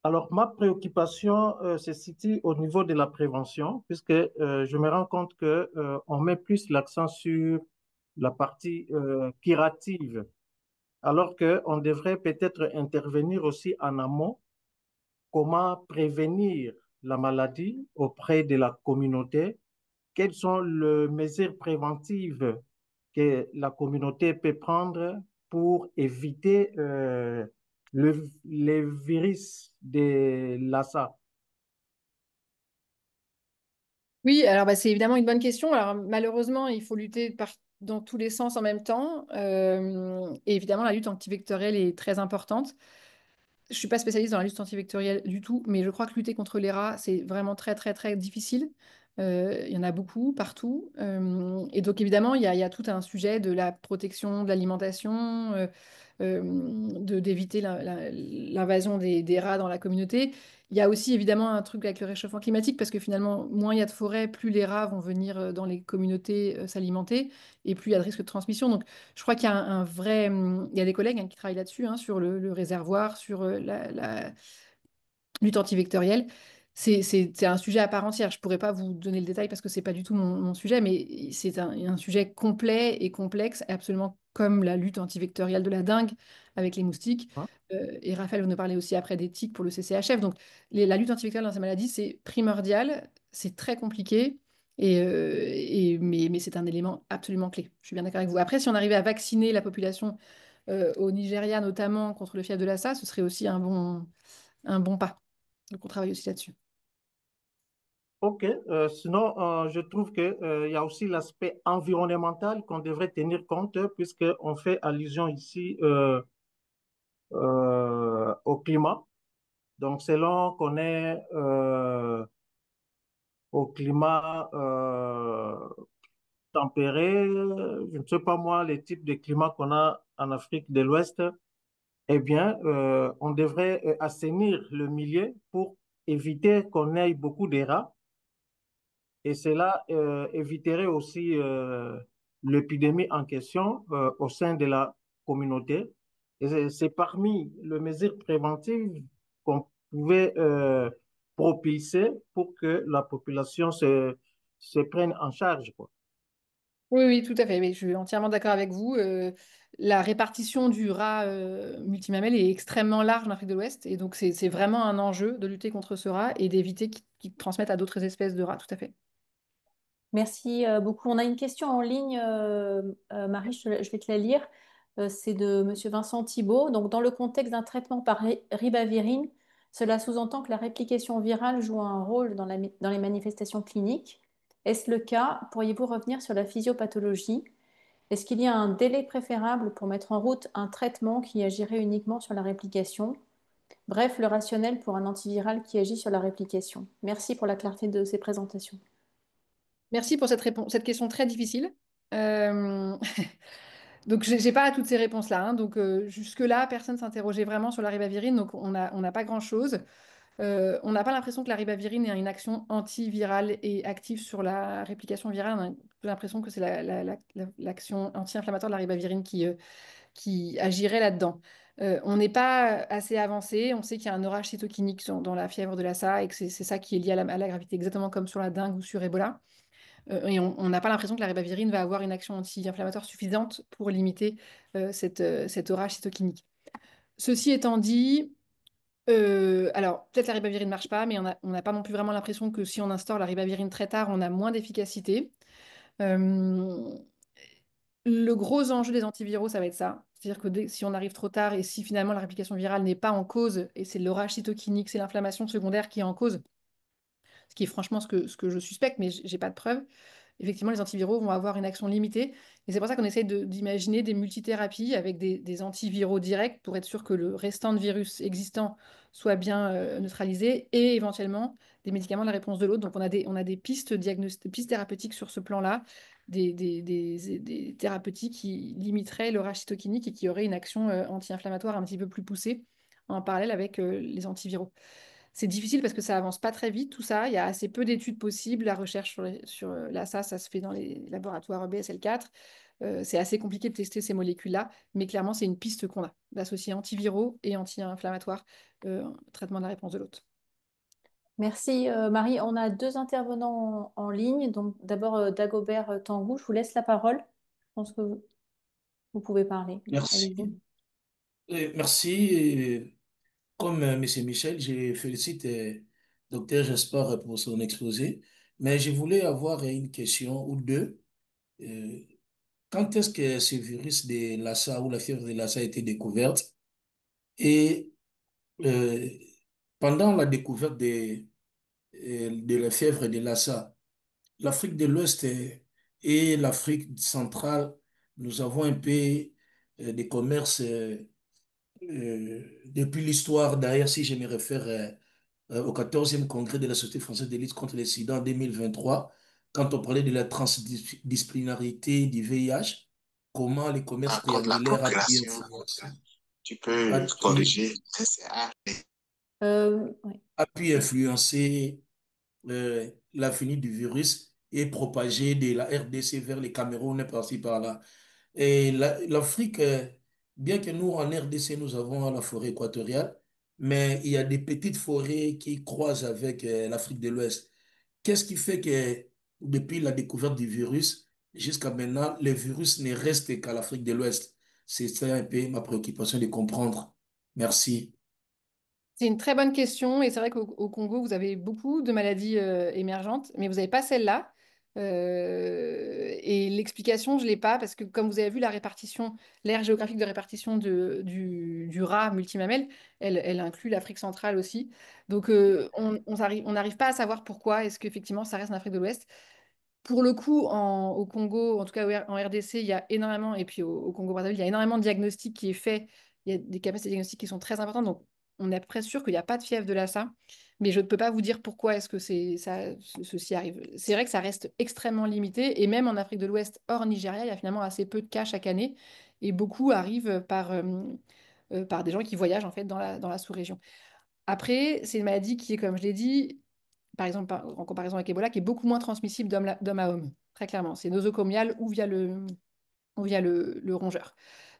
Alors, ma préoccupation se situe au niveau de la prévention, puisque je me rends compte que on met plus l'accent sur la partie curative, alors qu'on devrait peut-être intervenir aussi en amont. Comment prévenir la maladie auprès de la communauté? Quelles sont les mesures préventives que la communauté peut prendre pour éviter le virus de Lassa? oui, alors c'est évidemment une bonne question. Alors malheureusement, il faut lutter dans tous les sens en même temps. Et évidemment, la lutte antivectorielle est très importante. Je ne suis pas spécialiste dans la lutte antivectorielle du tout, mais je crois que lutter contre les rats, c'est vraiment très, très, très difficile. Il y en a beaucoup partout. Et donc, évidemment, il y a tout un sujet de la protection de l'alimentation, d'éviter l'invasion des rats dans la communauté. Il y a aussi, évidemment, un truc avec le réchauffement climatique, parce que finalement, moins il y a de forêts, plus les rats vont venir dans les communautés s'alimenter, et plus il y a de risques de transmission. Donc, je crois qu'il y a un vrai... Il y a des collègues qui travaillent là-dessus, sur le réservoir, sur la lutte antivectorielle. C'est un sujet à part entière. Je ne pourrais pas vous donner le détail parce que ce n'est pas du tout mon sujet, mais c'est un sujet complet et complexe, absolument comme la lutte antivectorielle de la dengue avec les moustiques. Hein? Et Raphaël va nous parler aussi après des tiques pour le CCHF. Donc, la lutte antivectorielle dans ces maladies, c'est primordial, c'est très compliqué. Mais c'est un élément absolument clé. Je suis bien d'accord avec vous. Après, si on arrivait à vacciner la population au Nigeria, notamment contre le fièvre de Lassa, ce serait aussi un bon pas. Donc, on travaille aussi là-dessus. Ok. Sinon, je trouve que, il y a aussi l'aspect environnemental qu'on devrait tenir compte, puisqu'on fait allusion ici au climat. Donc, selon qu'on est au climat tempéré, je ne sais pas moi, les types de climat qu'on a en Afrique de l'Ouest, eh bien, on devrait assainir le milieu pour éviter qu'on ait beaucoup de rats. Et cela éviterait aussi l'épidémie en question au sein de la communauté. Et c'est parmi les mesures préventives qu'on pouvait propulser pour que la population se prenne en charge, quoi. Oui, oui, tout à fait. Mais je suis entièrement d'accord avec vous. La répartition du rat multimamelle est extrêmement large en Afrique de l'Ouest. Et donc, c'est vraiment un enjeu de lutter contre ce rat et d'éviter qu'il transmette à d'autres espèces de rats. Tout à fait. Merci beaucoup. On a une question en ligne, Marie, je vais te la lire. C'est de Monsieur Vincent Thibault. Donc, dans le contexte d'un traitement par ribavirine, cela sous-entend que la réplication virale joue un rôle dans les manifestations cliniques. Est-ce le cas? Pourriez-vous revenir sur la physiopathologie? Est-ce qu'il y a un délai préférable pour mettre en route un traitement qui agirait uniquement sur la réplication? Bref, le rationnel pour un antiviral qui agit sur la réplication. Merci pour la clarté de ces présentations. Merci pour cette question très difficile. Euh, Donc, j'ai pas toutes ces réponses-là, hein. Donc, jusque-là, personne s'interrogeait vraiment sur la ribavirine. Donc, on n'a pas grand-chose. On n'a pas l'impression que la ribavirine ait une action antivirale et active sur la réplication virale. On a l'impression que c'est l'action anti-inflammatoire de la ribavirine qui agirait là-dedans. On n'est pas assez avancé. On sait qu'il y a un orage cytokinique dans la fièvre de Lassa et que c'est ça qui est lié à la gravité, exactement comme sur la dengue ou sur Ebola. Et on n'a pas l'impression que la ribavirine va avoir une action anti-inflammatoire suffisante pour limiter cet orage cytokinique. Ceci étant dit, alors peut-être la ribavirine ne marche pas, mais on n'a pas non plus vraiment l'impression que si on instaure la ribavirine très tard, on a moins d'efficacité. Euh, le gros enjeu des antiviraux, ça va être ça. C'est-à-dire que si on arrive trop tard et si finalement la réplication virale n'est pas en cause, et c'est l'orage cytokinique, c'est l'inflammation secondaire qui est en cause, ce qui est franchement ce que je suspecte, mais j'ai pas de preuves. Effectivement, les antiviraux vont avoir une action limitée. Et c'est pour ça qu'on essaye d'imaginer des multithérapies avec des antiviraux directs pour être sûr que le restant de virus existant soit bien neutralisé et éventuellement des médicaments de la réponse de l'autre. Donc, on a des pistes pistes thérapeutiques sur ce plan-là, des thérapeutiques qui limiteraient le rage cytokinique et qui auraient une action anti-inflammatoire un petit peu plus poussée en parallèle avec les antiviraux. C'est difficile parce que ça avance pas très vite, tout ça. Il y a assez peu d'études possibles. La recherche sur l'ASA, ça se fait dans les laboratoires BSL-4. C'est assez compliqué de tester ces molécules-là, mais clairement, c'est une piste qu'on a, d'associer antiviraux et anti-inflammatoires au traitement de la réponse de l'hôte. Merci Marie. On a deux intervenants en ligne. Donc d'abord Dagobert Tanguy, je vous laisse la parole. Je pense que vous pouvez parler. Merci. Allez-y. Merci. Et comme Monsieur Michel, je félicite Docteur Jaspar pour son exposé, mais je voulais avoir une question ou deux. Euh, Quand est-ce que ce virus de Lassa ou la fièvre de Lassa a été découverte? Et euh, pendant la découverte de la fièvre de Lassa, l'Afrique de l'Ouest et l'Afrique centrale, nous avons un peu des commerces depuis l'histoire. D'ailleurs, si je me réfère au 14e congrès de la Société française de lutte contre les sida en 2023, quand on parlait de la transdisciplinarité du VIH, comment les commerces Par contre, la triangulaires a pu population, influencer, tu a peux pu, corriger. C'est Ouais. a pu influencer la venue du virus et propager de la RDC vers les Cameroun et par-ci par-là. Et l'Afrique, bien que nous, en RDC, nous avons la forêt équatoriale, mais il y a des petites forêts qui croisent avec l'Afrique de l'Ouest. Qu'est-ce qui fait que depuis la découverte du virus, jusqu'à maintenant, le virus ne reste qu'à l'Afrique de l'Ouest? C'est ça un peu ma préoccupation de comprendre. Merci. C'est une très bonne question et c'est vrai qu'au Congo, vous avez beaucoup de maladies émergentes, mais vous n'avez pas celle-là. Et l'explication, je ne l'ai pas parce que comme vous avez vu, la répartition, l'aire géographique de répartition du rat multimamelle, elle inclut l'Afrique centrale aussi. Donc on n'arrive pas à savoir pourquoi est-ce qu'effectivement ça reste en Afrique de l'Ouest. Pour le coup, au Congo, en tout cas en RDC, il y a énormément, et puis au Congo-Brazzaville, il y a énormément de diagnostics qui est fait. Il y a des capacités diagnostiques qui sont très importantes. Donc, on est presque sûr qu'il n'y a pas de fièvre de Lassa. Mais je ne peux pas vous dire pourquoi est-ce que ceci arrive. C'est vrai que ça reste extrêmement limité. Et même en Afrique de l'Ouest, hors Nigeria, il y a finalement assez peu de cas chaque année. Et beaucoup arrivent par des gens qui voyagent en fait dans la sous-région. Après, c'est une maladie qui est, comme je l'ai dit, par exemple, en comparaison avec Ebola, qui est beaucoup moins transmissible d'homme à homme, très clairement. C'est nosocomial ou via le rongeur.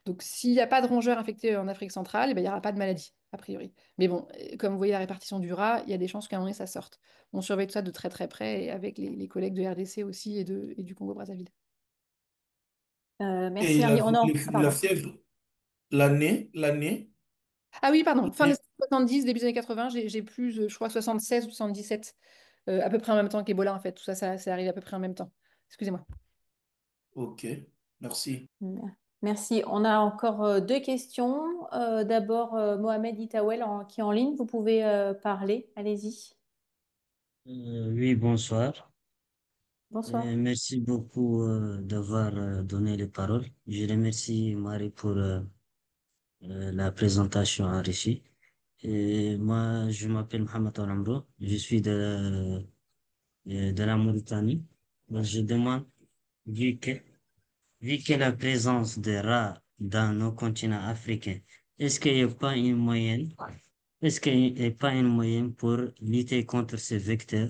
Donc, s'il n'y a pas de rongeur infecté en Afrique centrale, eh ben, il n'y aura pas de maladie, a priori. Mais bon, comme vous voyez la répartition du rat, il y a des chances qu'à un moment donné, ça sorte. On surveille tout ça de très très près, et avec les collègues de RDC aussi et du Congo-Brazzaville. Et Merci Marie. Ah, la pardon. fièvre, l'année, Ah oui, pardon, fin des l'année. années 70, début des années 80, j'ai plus, je crois, 76 ou 77, à peu près en même temps qu'Ebola, en fait. Tout ça, ça arrive à peu près en même temps. Excusez-moi. Ok, merci. Merci. On a encore deux questions. D'abord, Mohamed Itawel qui est en ligne. Vous pouvez parler. Allez-y. Oui, bonsoir. Bonsoir. Merci beaucoup d'avoir donné les paroles. Je remercie Marie pour la présentation enrichie. Et moi, je m'appelle Mohamed Alamro. Je suis de la Mauritanie. Donc, je demande, vu que, vu que la présence des rats dans nos continents africains, est-ce qu'il n'y a pas une moyenne, est-ce qu'il n'y a pas une moyenne pour lutter contre ces vecteurs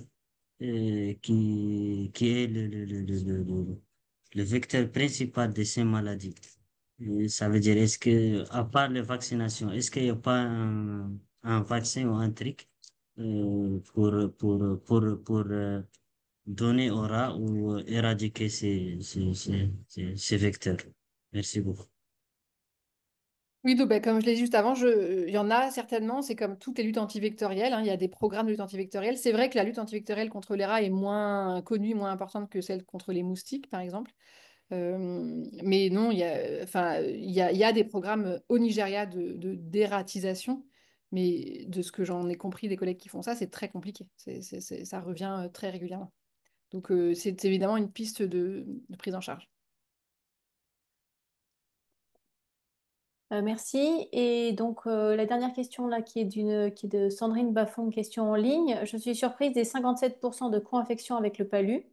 qui est le vecteur principal de ces maladies. Ça veut dire, est-ce que, à part les vaccinations, est-ce qu'il n'y a pas un vaccin ou un truc pour donner au rat ou éradiquer ces vecteurs? Merci beaucoup. Oui, donc, ben, comme je l'ai dit juste avant, il y en a certainement, c'est comme toutes les luttes antivectorielles, hein, il y a des programmes de lutte antivectorielle. C'est vrai que la lutte antivectorielle contre les rats est moins connue, moins importante que celle contre les moustiques, par exemple. Mais non, enfin, il y a des programmes au Nigeria d'ératisation, mais de ce que j'en ai compris des collègues qui font ça, c'est très compliqué. Ça revient très régulièrement. Donc, c'est évidemment une piste de prise en charge. Merci. Et donc, la dernière question là, qui est de Sandrine Baffon, question en ligne. Je suis surprise des 57% de co-infection avec le palu.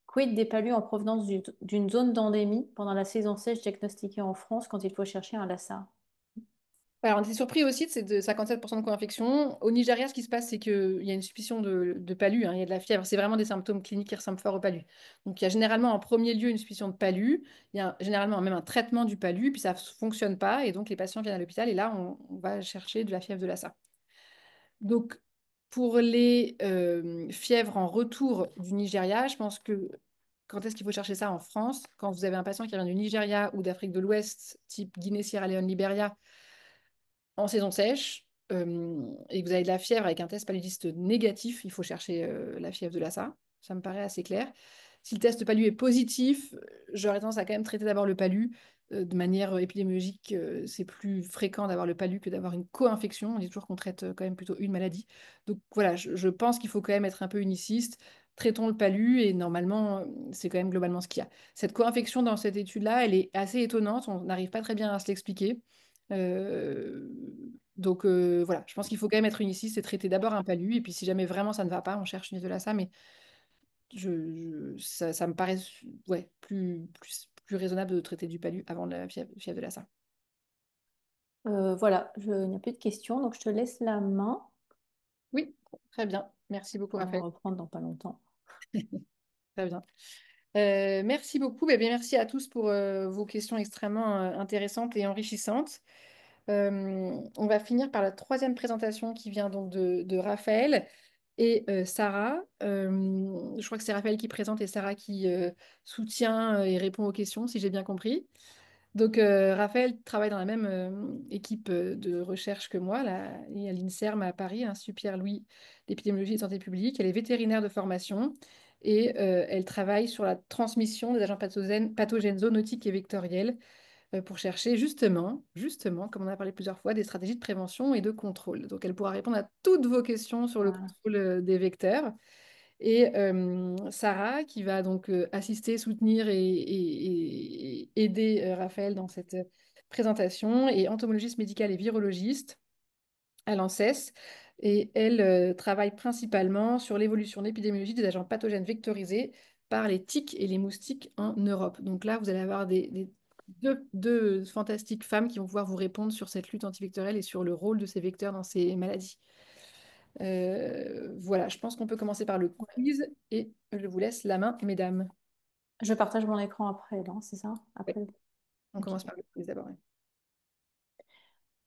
Quid des palus en provenance d'une zone d'endémie pendant la saison sèche diagnostiquée en France quand il faut chercher un Lassa? Alors, on était surpris aussi de ces 57% de co-infection. Au Nigeria, ce qui se passe, c'est qu'il y a une suspicion de palu, hein, il y a de la fièvre. C'est vraiment des symptômes cliniques qui ressemblent fort au palu. Donc, il y a généralement en premier lieu une suspicion de palu. Il y a généralement même un traitement du palu, puis ça ne fonctionne pas. Et donc, les patients viennent à l'hôpital et là, on va chercher de la fièvre de Lassa. Donc, pour les fièvres en retour du Nigeria, je pense que quand est-ce qu'il faut chercher ça en France? Quand vous avez un patient qui vient du Nigeria ou d'Afrique de l'Ouest, type Guinée, Sierra Leone, Libéria, en saison sèche, et que vous avez de la fièvre avec un test paludiste négatif, il faut chercher la fièvre de Lassa. Ça me paraît assez clair. Si le test palu est positif, j'aurais tendance à quand même traiter d'abord le palu. De manière épidémiologique, c'est plus fréquent d'avoir le palu que d'avoir une co-infection. On dit toujours qu'on traite quand même plutôt une maladie. Donc voilà, je pense qu'il faut quand même être un peu uniciste. Traitons le palu et normalement, c'est quand même globalement ce qu'il y a. Cette co-infection dans cette étude-là, elle est assez étonnante. On n'arrive pas très bien à se l'expliquer. Euh, donc voilà, je pense qu'il faut quand même être uniciste et traiter d'abord un palu. Et puis si jamais vraiment ça ne va pas, on cherche une de ça. Mais ça me paraît ouais, plus raisonnable de traiter du palu avant la fièvre de Lassa. Voilà, il n'y a plus de questions, donc je te laisse la main. Oui, très bien. Merci beaucoup, On va Raphaël. reprendre dans pas longtemps. Très bien. Merci beaucoup. Bien, merci à tous pour vos questions extrêmement intéressantes et enrichissantes. On va finir par la troisième présentation qui vient donc de Raphaël et Sarah. Je crois que c'est Raphaël qui présente et Sarah qui soutient et répond aux questions, si j'ai bien compris. Donc, Raphaël travaille dans la même équipe de recherche que moi, là, et à l'INSERM à Paris, Institut Pierre-Louis d'épidémiologie et de santé publique. Elle est vétérinaire de formation et elle travaille sur la transmission des agents pathogènes zoonotiques et vectoriels pour chercher justement, comme on a parlé plusieurs fois, des stratégies de prévention et de contrôle. Donc elle pourra répondre à toutes vos questions sur le contrôle des vecteurs. Et Sarah, qui va donc assister, soutenir et aider Raphaël dans cette présentation, est entomologiste médicale et virologiste à l'ANSES. Et elle travaille principalement sur l'évolution d'épidémiologie des agents pathogènes vectorisés par les tiques et les moustiques en Europe. Donc là, vous allez avoir deux fantastiques femmes qui vont pouvoir vous répondre sur cette lutte antivectorielle et sur le rôle de ces vecteurs dans ces maladies. Voilà, je pense qu'on peut commencer par le quiz et je vous laisse la main, mesdames. Je partage mon écran après, non, c'est ça? Après. On commence par le quiz d'abord. Ouais.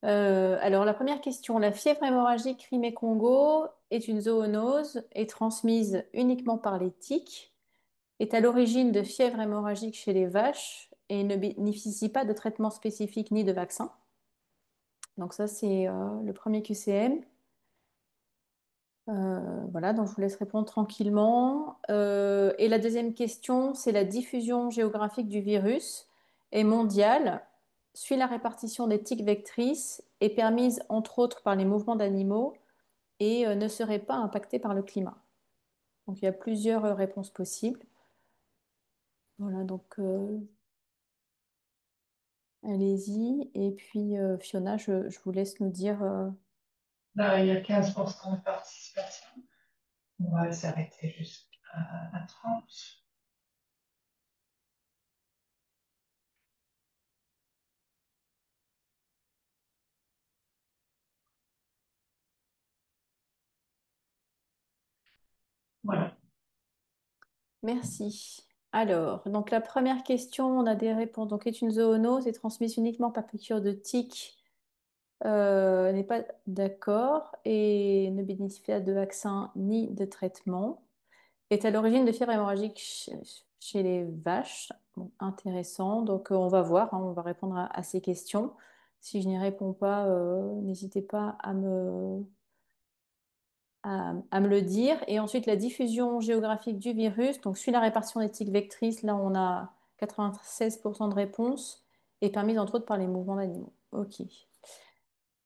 Alors, la première question, la fièvre hémorragique Crimée-Congo est une zoonose et transmise uniquement par les tiques, est à l'origine de fièvre hémorragique chez les vaches et ne bénéficie pas de traitement spécifique ni de vaccin. Donc ça, c'est le premier QCM. Voilà, donc je vous laisse répondre tranquillement. Et la deuxième question, c'est la diffusion géographique du virus est mondiale, suit la répartition des tiques vectrices, est permise entre autres par les mouvements d'animaux et ne serait pas impactée par le climat. Donc il y a plusieurs réponses possibles. Voilà, donc allez-y. Et puis Fiona, je vous laisse nous dire. Là, il y a 15% de participation. On va s'arrêter jusqu'à 30. Voilà. Merci. Alors, donc la première question, on a des réponses. Donc, est une zoonose et transmise uniquement par piqûre de tique. N'est pas d'accord et ne bénéficie pas de vaccin ni de traitement. Est à l'origine de fièvre hémorragique chez les vaches. Bon, intéressant. Donc, on va voir, hein, on va répondre à ces questions. Si je n'y réponds pas, n'hésitez pas à me le dire. Et ensuite, la diffusion géographique du virus. Donc, suit la répartition des tiques vectrices. Là, on a 96% de réponses et permise entre autres par les mouvements d'animaux. OK.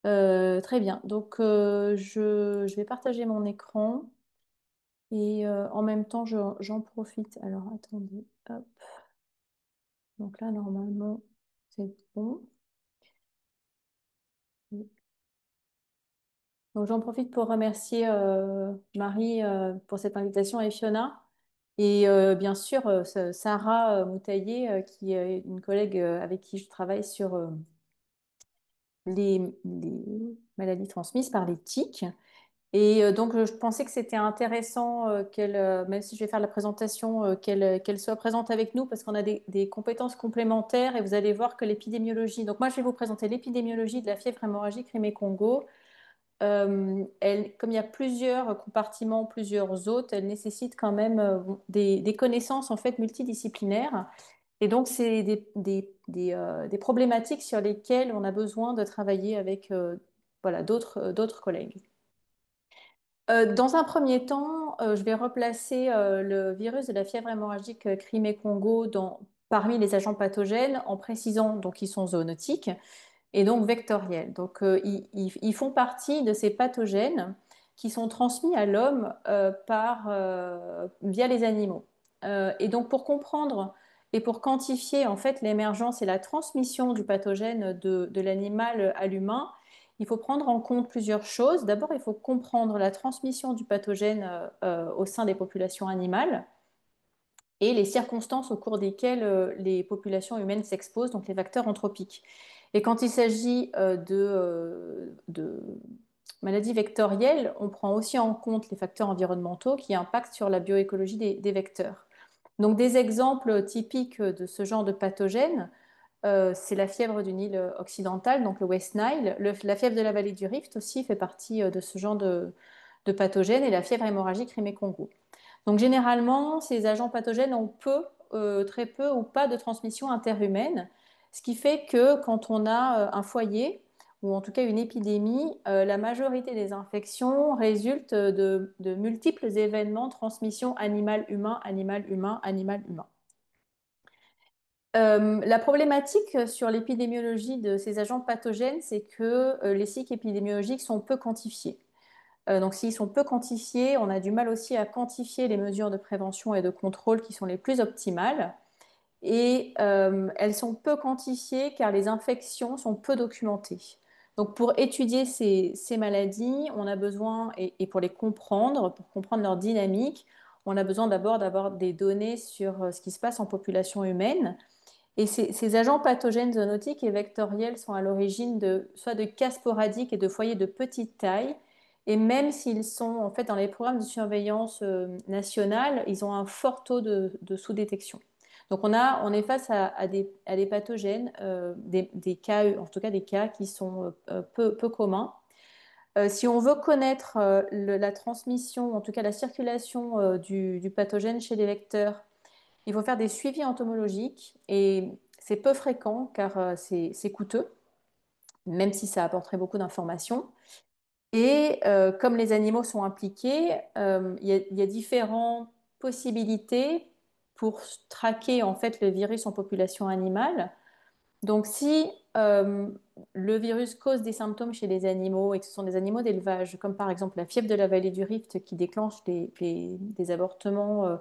Très bien. Donc, je vais partager mon écran et en même temps, j'en profite. Alors, attendez. Hop. Donc là, normalement, c'est bon. Donc, j'en profite pour remercier Marie pour cette invitation et Fiona. Et bien sûr, Sarah Moutaillé, qui est une collègue avec qui je travaille sur les maladies transmises par les tiques. Et donc, je pensais que c'était intéressant même si je vais faire la présentation, qu'elle soit présente avec nous parce qu'on a des compétences complémentaires et vous allez voir que l'épidémiologie. Donc, moi, je vais vous présenter l'épidémiologie de la fièvre hémorragique Crimée-Congo. Comme il y a plusieurs compartiments, plusieurs hôtes, elle nécessite quand même des connaissances en fait multidisciplinaires. Et donc, c'est des problématiques sur lesquelles on a besoin de travailler avec voilà, d'autres collègues. Dans un premier temps, je vais replacer le virus de la fièvre hémorragique Crimée-Congo parmi les agents pathogènes en précisant qu'ils sont zoonotiques et donc vectoriels. Donc, ils font partie de ces pathogènes qui sont transmis à l'homme via les animaux. Et donc, pour comprendre et pour quantifier en fait l'émergence et la transmission du pathogène de l'animal à l'humain, il faut prendre en compte plusieurs choses. D'abord, il faut comprendre la transmission du pathogène au sein des populations animales et les circonstances au cours desquelles les populations humaines s'exposent, donc les facteurs anthropiques. Et quand il s'agit de maladies vectorielles, on prend aussi en compte les facteurs environnementaux qui impactent sur la bioécologie des vecteurs. Donc des exemples typiques de ce genre de pathogènes, c'est la fièvre du Nil occidental, donc le West Nile. La fièvre de la vallée du Rift aussi fait partie de ce genre de pathogènes et la fièvre hémorragique Crimée-Congo. Donc généralement, ces agents pathogènes ont très peu ou pas de transmission interhumaine, ce qui fait que quand on a un foyer, ou en tout cas une épidémie, la majorité des infections résultent de multiples événements, transmission animal-humain, animal-humain, animal-humain. La problématique sur l'épidémiologie de ces agents pathogènes, c'est que les cycles épidémiologiques sont peu quantifiés. Donc s'ils sont peu quantifiés, on a du mal aussi à quantifier les mesures de prévention et de contrôle qui sont les plus optimales. Et elles sont peu quantifiées car les infections sont peu documentées. Donc pour étudier ces maladies, on a besoin, et pour les comprendre, pour comprendre leur dynamique, on a besoin d'abord d'avoir des données sur ce qui se passe en population humaine. Et ces agents pathogènes zoonotiques et vectoriels sont à l'origine soit de cas sporadiques et de foyers de petite taille. Et même s'ils sont en fait dans les programmes de surveillance nationale, ils ont un fort taux de sous-détection. Donc on est face à des pathogènes, des cas, en tout cas des cas qui sont peu communs. Si on veut connaître la transmission, en tout cas la circulation du pathogène chez les vecteurs, il faut faire des suivis entomologiques et c'est peu fréquent car c'est coûteux, même si ça apporterait beaucoup d'informations. Et comme les animaux sont impliqués, il y a différentes possibilités pour traquer en fait le virus en population animale. Donc si le virus cause des symptômes chez les animaux et que ce sont des animaux d'élevage, comme par exemple la fièvre de la vallée du Rift qui déclenche des avortements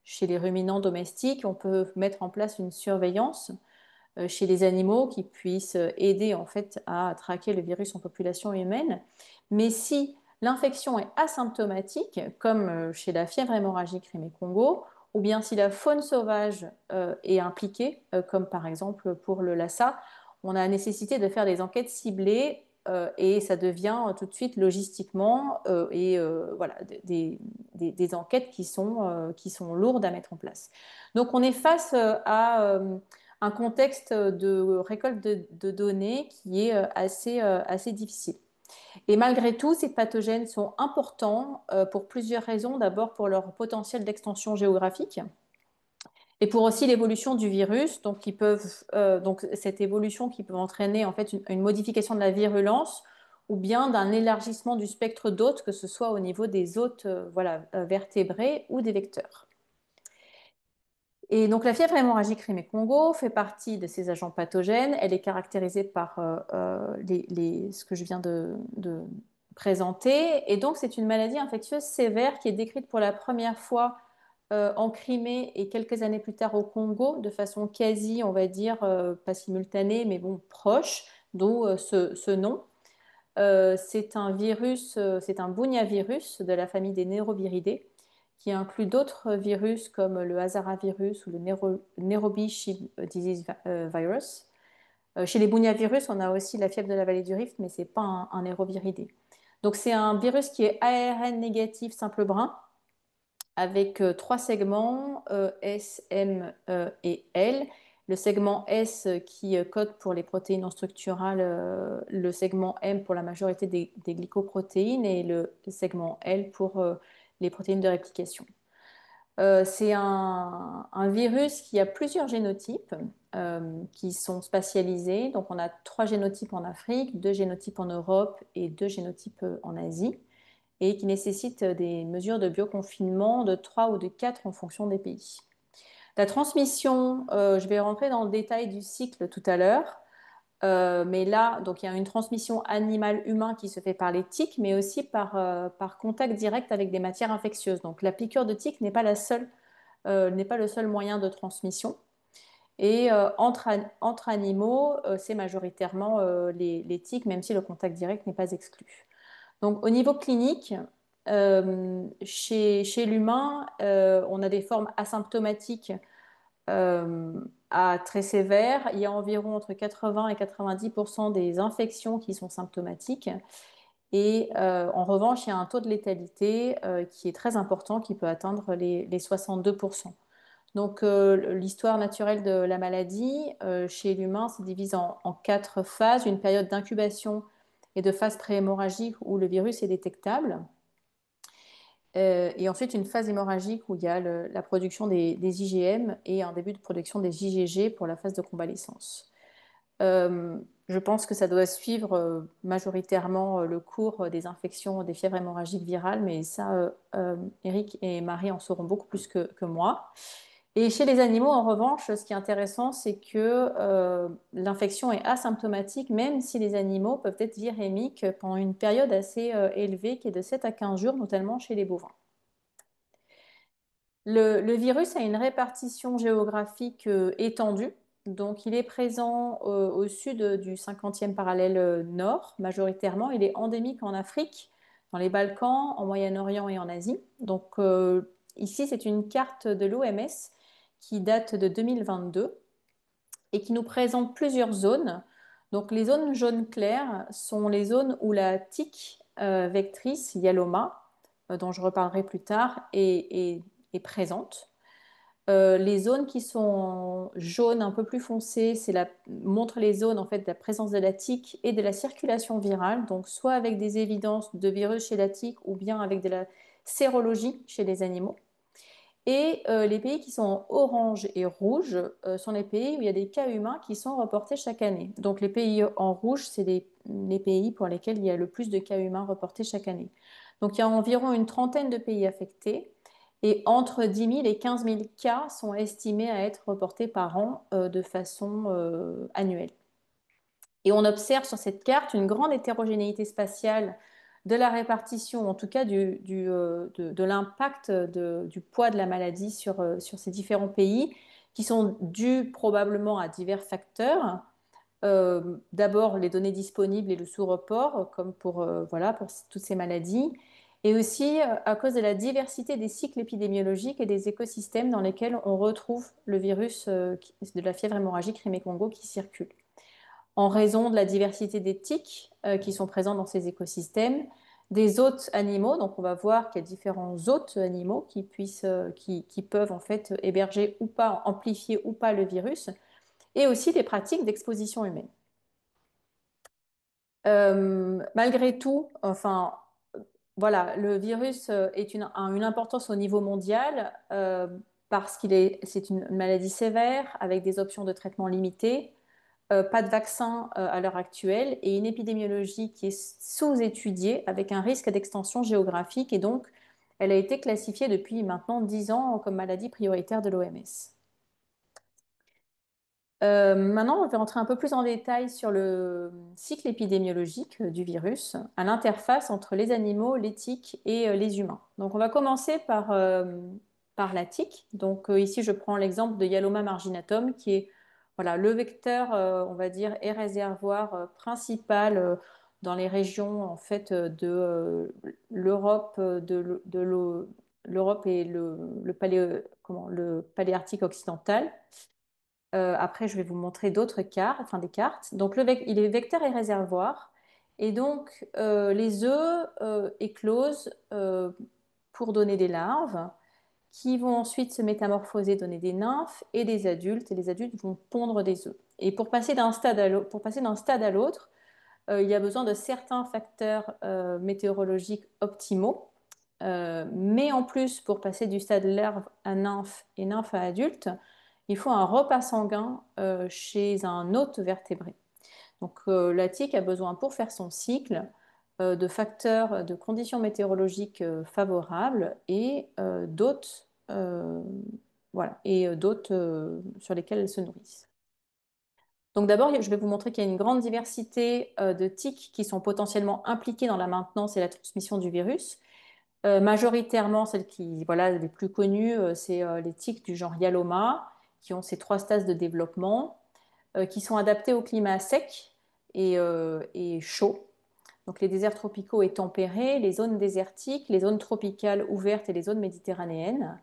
chez les ruminants domestiques, on peut mettre en place une surveillance chez les animaux qui puissent aider en fait à traquer le virus en population humaine. Mais si l'infection est asymptomatique, comme chez la fièvre hémorragique Crimée-Congo, ou bien si la faune sauvage est impliquée, comme par exemple pour le Lassa, on a la nécessité de faire des enquêtes ciblées et ça devient tout de suite logistiquement voilà, des enquêtes qui sont lourdes à mettre en place. Donc on est face à un contexte de récolte de données qui est assez difficile. Et malgré tout, ces pathogènes sont importants pour plusieurs raisons. D'abord pour leur potentiel d'extension géographique et pour aussi l'évolution du virus. Donc cette évolution qui peut entraîner en fait une modification de la virulence ou bien d'un élargissement du spectre d'hôtes, que ce soit au niveau des hôtes vertébrés ou des vecteurs. Et donc la fièvre hémorragique Crimée-Congo fait partie de ces agents pathogènes. Elle est caractérisée par ce que je viens de présenter. Et donc c'est une maladie infectieuse sévère qui est décrite pour la première fois en Crimée et quelques années plus tard au Congo, de façon quasi, on va dire, pas simultanée, mais bon, proche, d'où ce nom. C'est un virus, c'est un bunyavirus de la famille des Néroviridés, qui inclut d'autres virus comme le Hazara-virus ou le Nairobi Sheep Disease Virus. Chez les bunyavirus, on a aussi la fièvre de la vallée du Rift, mais ce n'est pas un Néroviridé. Donc c'est un virus qui est ARN négatif simple brun, avec trois segments, S, M et L. Le segment S qui code pour les protéines non structurales, le segment M pour la majorité des glycoprotéines et le segment L pour les protéines de réplication. C'est un virus qui a plusieurs génotypes qui sont spatialisés. Donc on a 3 génotypes en Afrique, 2 génotypes en Europe et 2 génotypes en Asie, et qui nécessitent des mesures de bioconfinement de 3 ou de 4 en fonction des pays. La transmission, je vais rentrer dans le détail du cycle tout à l'heure, mais là, donc, il y a une transmission animal-humain qui se fait par les tiques, mais aussi par contact direct avec des matières infectieuses. Donc la piqûre de tique n'est pas le seul moyen de transmission. Et entre animaux, c'est majoritairement les tiques, même si le contact direct n'est pas exclu. Donc, au niveau clinique, chez l'humain, on a des formes asymptomatiques à très sévères. Il y a environ entre 80 et 90% des infections qui sont symptomatiques. Et en revanche, il y a un taux de létalité qui est très important, qui peut atteindre les 62%. Donc, l'histoire naturelle de la maladie chez l'humain se divise en 4 phases. Une période d'incubation et de phase pré-hémorragique où le virus est détectable. Et ensuite, une phase hémorragique où il y a la production des IgM et un début de production des IgG pour la phase de convalescence. Je pense que ça doit suivre majoritairement le cours des infections, des fièvres hémorragiques virales, mais ça, Eric et Marie en sauront beaucoup plus que moi. Et chez les animaux, en revanche, ce qui est intéressant, c'est que l'infection est asymptomatique, même si les animaux peuvent être virémiques pendant une période assez élevée, qui est de 7 à 15 jours, notamment chez les bovins. Le virus a une répartition géographique étendue. Donc, il est présent au sud du 50e parallèle nord, majoritairement. Il est endémique en Afrique, dans les Balkans, en Moyen-Orient et en Asie. Donc, ici, c'est une carte de l'OMS qui date de 2022 et qui nous présente plusieurs zones. Donc, les zones jaune clair sont les zones où la tique vectrice Yaloma, dont je reparlerai plus tard, est présente. Les zones qui sont jaunes un peu plus foncées, montrent les zones en fait de la présence de la tique et de la circulation virale, donc soit avec des évidences de virus chez la tique ou bien avec de la sérologie chez les animaux. Et les pays qui sont en orange et rouge sont les pays où il y a des cas humains qui sont reportés chaque année. Donc les pays en rouge, c'est les pays pour lesquels il y a le plus de cas humains reportés chaque année. Donc il y a environ une trentaine de pays affectés. Et entre 10 000 et 15 000 cas sont estimés à être reportés par an de façon annuelle. Et on observe sur cette carte une grande hétérogénéité spatiale de la répartition, en tout cas de l'impact du poids de la maladie sur ces différents pays, qui sont dus probablement à divers facteurs. D'abord, les données disponibles et le sous-report, comme pour toutes ces maladies, et aussi à cause de la diversité des cycles épidémiologiques et des écosystèmes dans lesquels on retrouve le virus de la fièvre hémorragique Rimet-Congo qui circule. En raison de la diversité des tiques qui sont présents dans ces écosystèmes, des hôtes animaux, donc on va voir qu'il y a différents hôtes animaux qui peuvent en fait héberger ou pas, amplifier ou pas le virus, et aussi des pratiques d'exposition humaine. Malgré tout, enfin, voilà, le virus a une importance au niveau mondial parce c'est une maladie sévère avec des options de traitement limitées, pas de vaccin à l'heure actuelle et une épidémiologie qui est sous-étudiée avec un risque d'extension géographique et donc elle a été classifiée depuis maintenant 10 ans comme maladie prioritaire de l'OMS. Maintenant, on va rentrer un peu plus en détail sur le cycle épidémiologique du virus à l'interface entre les animaux, les tiques et les humains. Donc, on va commencer par la tique. Donc, ici, je prends l'exemple de Yaloma marginatum, qui est voilà, le vecteur, on va dire, et réservoir principal dans les régions en fait, de l'Europe, l'Europe et le paléarctique occidental. Après, je vais vous montrer d'autres cartes, enfin des cartes. Donc, il est vecteur et réservoir. Et donc, les œufs éclosent pour donner des larves qui vont ensuite se métamorphoser, donner des nymphes et des adultes. Et les adultes vont pondre des œufs. Et pour passer d'un stade à l'autre, il y a besoin de certains facteurs météorologiques optimaux. Mais en plus, pour passer du stade larve à nymphe et nymphe à adulte, il faut un repas sanguin chez un hôte vertébré. Donc la tique a besoin pour faire son cycle de facteurs de conditions météorologiques favorables et d'hôtes sur lesquels elles se nourrissent. Donc d'abord, je vais vous montrer qu'il y a une grande diversité de tiques qui sont potentiellement impliquées dans la maintenance et la transmission du virus. Majoritairement, celles les plus connues, c'est les tiques du genre Yaloma, qui ont ces 3 stades de développement, qui sont adaptés au climat sec et chaud. Donc les déserts tropicaux et tempérés, les zones désertiques, les zones tropicales ouvertes et les zones méditerranéennes.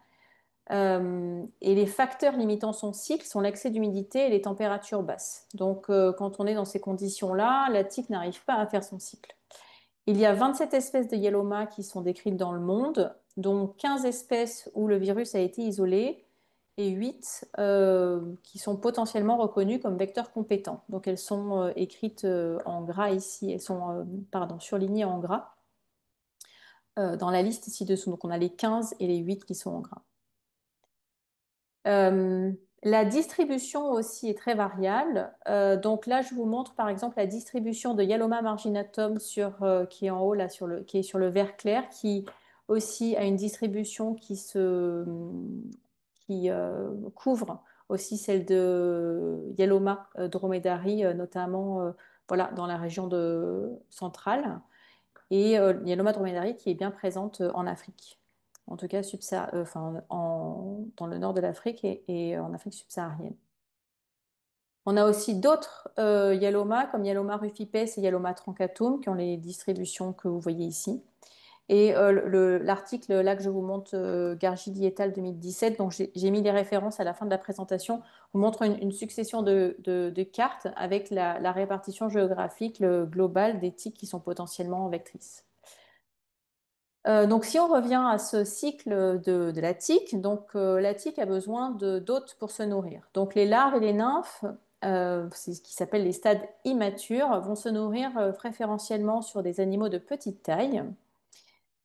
Et les facteurs limitant son cycle sont l'excès d'humidité et les températures basses. Donc quand on est dans ces conditions-là, la tique n'arrive pas à faire son cycle. Il y a 27 espèces de Yaloma qui sont décrites dans le monde, dont 15 espèces où le virus a été isolé et 8 qui sont potentiellement reconnues comme vecteurs compétents. Donc elles sont écrites en gras ici, elles sont surlignées en gras dans la liste ci-dessous. Donc on a les 15 et les 8 qui sont en gras. La distribution aussi est très variable. Donc là, je vous montre par exemple la distribution de Yaloma marginatum qui est en haut là, qui est sur le vert clair, qui aussi a une distribution qui couvre aussi celle de Yaloma dromedari, notamment voilà, dans la région centrale, et Yaloma dromedari qui est bien présente en Afrique, en tout cas enfin, dans le nord de l'Afrique et en Afrique subsaharienne. On a aussi d'autres Yaloma, comme Yaloma rufipes et Yaloma truncatum, qui ont les distributions que vous voyez ici. Et l'article là que je vous montre, Gargili et al. 2017, donc j'ai mis les références à la fin de la présentation, vous montre une succession de cartes avec la répartition géographique globale des tiques qui sont potentiellement vectrices. Donc, si on revient à ce cycle de la tique, donc la tique a besoin d'hôtes pour se nourrir. Donc, les larves et les nymphes, c'est ce qui s'appelle les stades immatures, vont se nourrir préférentiellement sur des animaux de petite taille,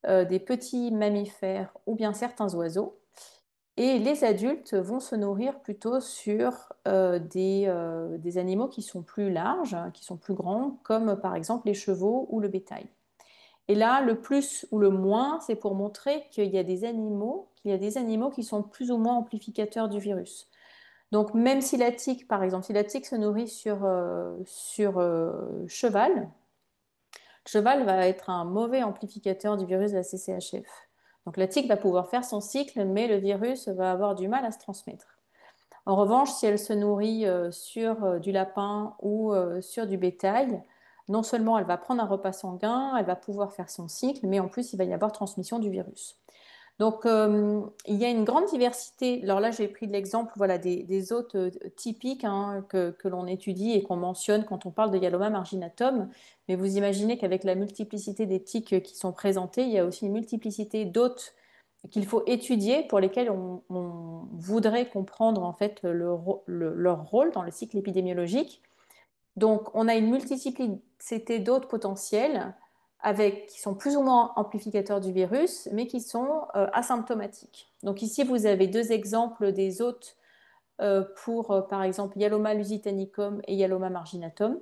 des petits mammifères ou bien certains oiseaux. Et les adultes vont se nourrir plutôt sur des animaux qui sont plus larges, qui sont plus grands, comme par exemple les chevaux ou le bétail. Et là, le plus ou le moins, c'est pour montrer qu'il y a des animaux qui sont plus ou moins amplificateurs du virus. Donc, même si la tique, par exemple, si la tique se nourrit sur cheval, le cheval va être un mauvais amplificateur du virus de la CCHF. Donc, la tique va pouvoir faire son cycle, mais le virus va avoir du mal à se transmettre. En revanche, si elle se nourrit sur du lapin ou sur du bétail, non seulement elle va prendre un repas sanguin, elle va pouvoir faire son cycle, mais en plus, il va y avoir transmission du virus. Donc, il y a une grande diversité. Alors là, j'ai pris l'exemple voilà, des hôtes typiques que l'on étudie et qu'on mentionne quand on parle de Yaloma marginatum. Mais vous imaginez qu'avec la multiplicité des tiques qui sont présentées, il y a aussi une multiplicité d'hôtes qu'il faut étudier, pour lesquels on voudrait comprendre en fait leur rôle dans le cycle épidémiologique. Donc, on a une multiplicité d'hôtes potentiels qui sont plus ou moins amplificateurs du virus, mais qui sont asymptomatiques. Donc ici, vous avez deux exemples des hôtes pour, par exemple, Yaloma lusitanicum et Yaloma marginatum.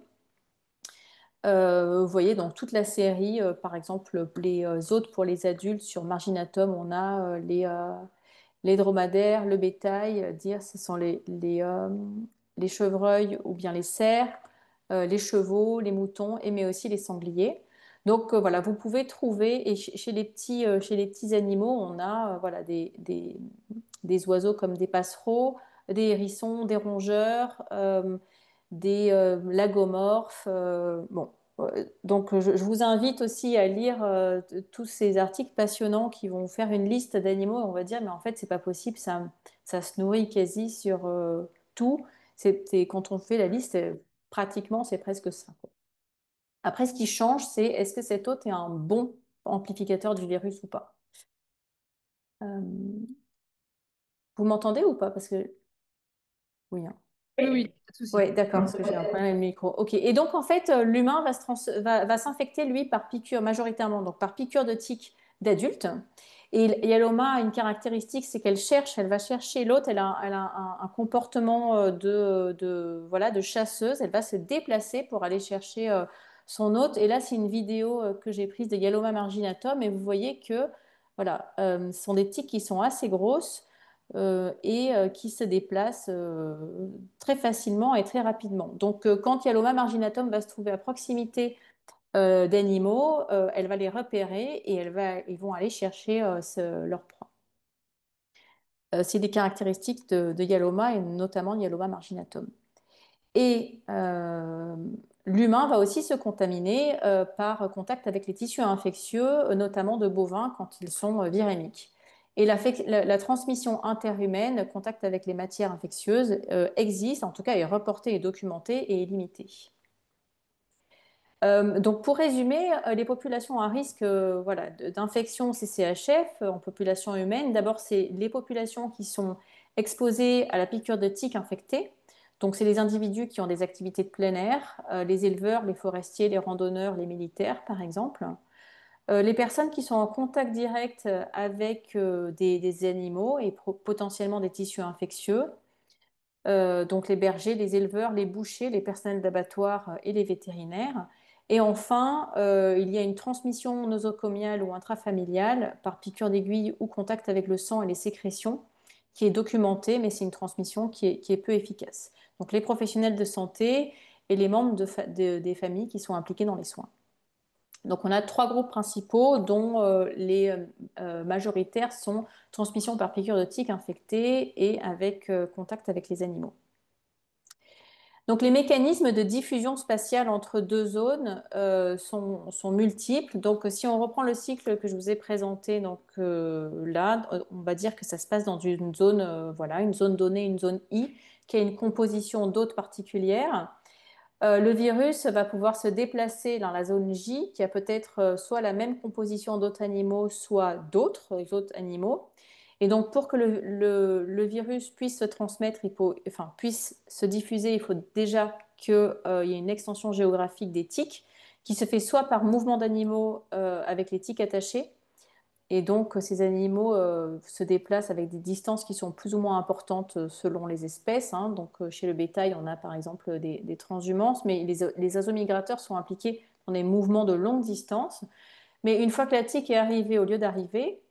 Vous voyez donc toute la série, par exemple, les hôtes pour les adultes sur marginatum, on a les dromadaires, le bétail, ce sont les chevreuils ou bien les cerfs, les chevaux, les moutons, mais aussi les sangliers. Donc voilà, vous pouvez trouver, et chez les petits animaux, on a voilà, des oiseaux comme des passereaux, des hérissons, des rongeurs, des lagomorphes. Bon, donc je vous invite aussi à lire tous ces articles passionnants qui vont faire une liste d'animaux. On va dire, mais en fait, c'est pas possible, ça se nourrit quasi sur tout. Quand on fait la liste, pratiquement, c'est presque ça, quoi. Après, ce qui change, c'est est-ce que cet hôte est un bon amplificateur du virus ou pas. Euh, Vous m'entendez ou pas? Parce que oui, hein. Oui, pas de souci. Oui, d'accord, parce que j'ai un problème avec le micro. Ok, et donc en fait, l'humain va s'infecter, lui, par piqûre, majoritairement, donc par piqûre de tique d'adulte. Et Yaloma a une caractéristique, c'est elle va chercher l'autre, elle a un comportement voilà, de chasseuse, elle va se déplacer pour aller chercher son hôte. Et là, c'est une vidéo que j'ai prise de Yaloma marginatum, et vous voyez que voilà, ce sont des tiques qui sont assez grosses et qui se déplacent très facilement et très rapidement. Donc, quand Yaloma marginatum va se trouver à proximité d'animaux, elle va les repérer et ils vont aller chercher leur proie. C'est des caractéristiques de Yaloma et notamment de Yaloma marginatum. Et l'humain va aussi se contaminer par contact avec les tissus infectieux, notamment de bovins quand ils sont virémiques. Et la transmission interhumaine, contact avec les matières infectieuses, existe, en tout cas est reportée et documentée et est limitée. Donc pour résumer, les populations à risque voilà, d'infection CCHF en population humaine, d'abord c'est les populations qui sont exposées à la piqûre de tiques infectées. Donc c'est les individus qui ont des activités de plein air, les éleveurs, les forestiers, les randonneurs, les militaires par exemple. Les personnes qui sont en contact direct avec des animaux et potentiellement des tissus infectieux. donc les bergers, les éleveurs, les bouchers, les personnels d'abattoir et les vétérinaires. Et enfin, il y a une transmission nosocomiale ou intrafamiliale par piqûre d'aiguille ou contact avec le sang et les sécrétions qui est documentée, mais c'est une transmission qui est peu efficace. Donc les professionnels de santé et les membres des familles qui sont impliqués dans les soins. Donc on a 3 groupes principaux dont les majoritaires sont transmission par piqûre de tique infectée et avec contact avec les animaux. Donc les mécanismes de diffusion spatiale entre 2 zones sont multiples. Donc si on reprend le cycle que je vous ai présenté, donc là, on va dire que ça se passe dans une zone, voilà, une zone donnée, une zone I, qui a une composition d'hôtes particulière. Le virus va pouvoir se déplacer dans la zone J, qui a peut-être soit la même composition d'autres animaux, soit d'autres autres animaux. Et donc, pour que le virus puisse se transmettre, puisse se diffuser, il faut déjà qu'il y ait une extension géographique des tiques, qui se fait soit par mouvement d'animaux avec les tiques attachées, et donc, ces animaux se déplacent avec des distances qui sont plus ou moins importantes selon les espèces, hein. Donc, chez le bétail, on a par exemple des transhumances, mais les oiseaux migrateurs sont impliqués dans des mouvements de longue distance. Mais une fois que la tique est arrivée, au lieu d'arriver,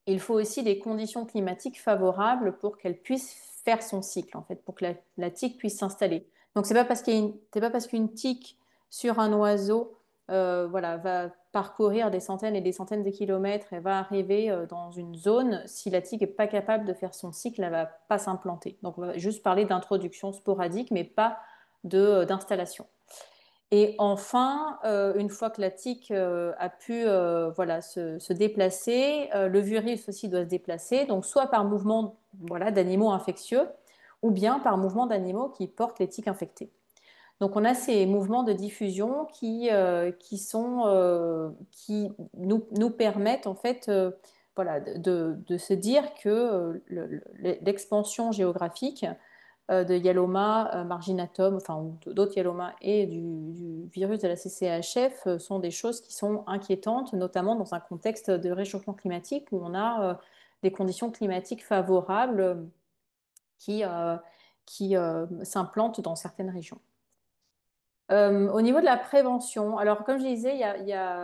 il faut aussi des conditions climatiques favorables pour qu'elle puisse faire son cycle, en fait, pour que la tique puisse s'installer. Donc, c'est pas parce qu'une tique sur un oiseau voilà, va parcourir des centaines et des centaines de kilomètres et va arriver dans une zone, si la tique n'est pas capable de faire son cycle, elle ne va pas s'implanter. Donc, on va juste parler d'introduction sporadique, mais pas d'installation. Et enfin, une fois que la tique a pu voilà, se déplacer, le virus aussi doit se déplacer, donc soit par mouvement voilà, d'animaux infectieux, ou bien par mouvement d'animaux qui portent les tiques infectées. Donc on a ces mouvements de diffusion qui nous permettent en fait voilà, de se dire que l'expansion géographique de Yaloma marginatum, enfin ou d'autres Yaloma et du virus de la CCHF sont des choses qui sont inquiétantes, notamment dans un contexte de réchauffement climatique où on a des conditions climatiques favorables qui, s'implantent dans certaines régions. Au niveau de la prévention, alors comme je disais,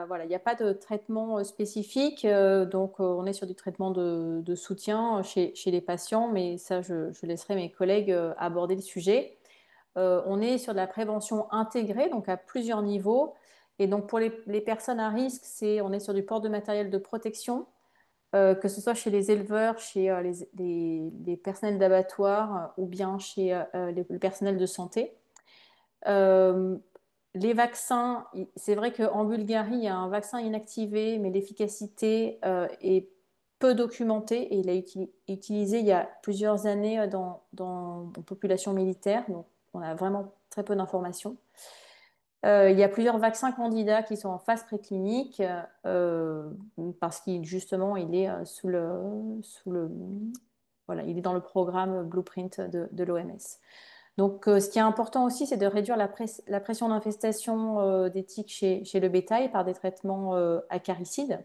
voilà, il y a pas de traitement spécifique, donc on est sur du traitement de soutien chez les patients, mais ça, je laisserai mes collègues aborder le sujet. On est sur de la prévention intégrée, donc à plusieurs niveaux. Et donc pour les personnes à risque, on est sur du port de matériel de protection, que ce soit chez les éleveurs, chez les personnels d'abattoir ou bien chez le personnel de santé. Euh, les vaccins, c'est vrai qu'en Bulgarie, il y a un vaccin inactivé, mais l'efficacité est peu documentée et il a été utilisé il y a plusieurs années dans population militaire, donc on a vraiment très peu d'informations. Il y a plusieurs vaccins candidats qui sont en phase préclinique parce qu'il justement il est voilà, il est dans le programme Blueprint de l'OMS. Donc, ce qui est important aussi, c'est de réduire la pression d'infestation des tiques chez le bétail par des traitements acaricides.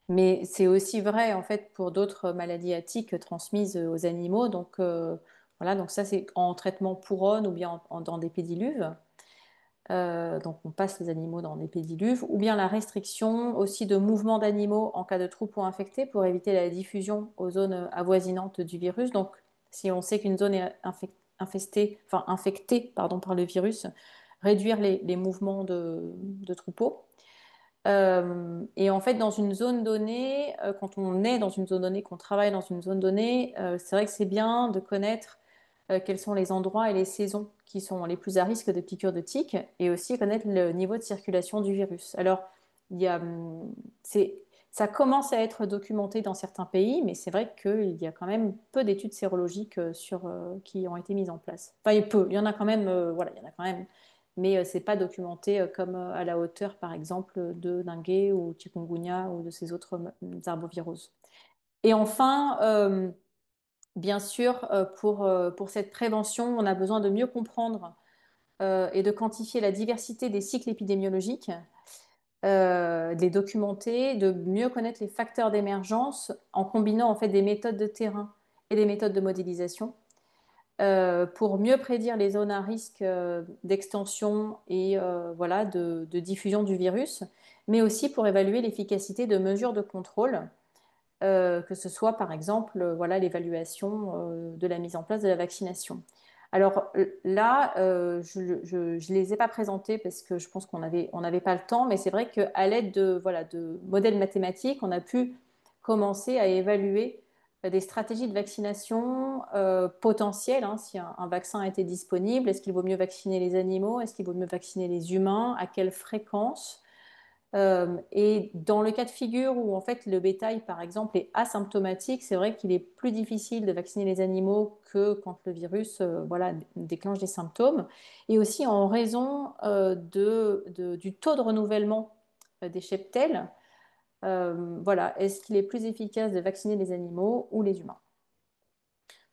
Mais c'est aussi vrai en fait pour d'autres maladies à tiques transmises aux animaux. Donc, voilà, donc ça c'est en traitement couronne ou bien dans des pédiluves. Donc, on passe les animaux dans des pédiluves, ou bien la restriction aussi de mouvements d'animaux en cas de troupeau infecté pour éviter la diffusion aux zones avoisinantes du virus. Donc, si on sait qu'une zone est infectée par le virus, réduire les mouvements de troupeaux. Et en fait, dans une zone donnée, quand on est dans une zone donnée, qu'on travaille dans une zone donnée, c'est vrai que c'est bien de connaître quels sont les endroits et les saisons qui sont les plus à risque de piqûres de tiques et aussi connaître le niveau de circulation du virus. Alors, ça commence à être documenté dans certains pays, mais c'est vrai qu'il y a quand même peu d'études sérologiques qui ont été mises en place. Enfin, il y en a quand même, voilà, il y en a quand même, mais c'est pas documenté comme à la hauteur, par exemple, de dengue ou chikungunya ou de ces autres arboviroses. Et enfin, bien sûr, pour cette prévention, on a besoin de mieux comprendre et de quantifier la diversité des cycles épidémiologiques, de les documenter, de mieux connaître les facteurs d'émergence en combinant en fait des méthodes de terrain et des méthodes de modélisation. pour mieux prédire les zones à risque d'extension et voilà, de diffusion du virus, mais aussi pour évaluer l'efficacité de mesures de contrôle, que ce soit par exemple voilà, l'évaluation de la mise en place de la vaccination. Alors là, je ne les ai pas présentés parce que je pense on n'avait pas le temps, mais c'est vrai qu'à l'aide de, voilà, de modèles mathématiques, on a pu commencer à évaluer des stratégies de vaccination potentielles, hein, si un vaccin était disponible. Est-ce qu'il vaut mieux vacciner les animaux? Est-ce qu'il vaut mieux vacciner les humains? À quelle fréquence? Et dans le cas de figure où en fait le bétail, par exemple, est asymptomatique, c'est vrai qu'il est plus difficile de vacciner les animaux que quand le virus voilà, déclenche des symptômes. Et aussi en raison du taux de renouvellement des cheptels. Voilà, est-ce qu'il est plus efficace de vacciner les animaux ou les humains?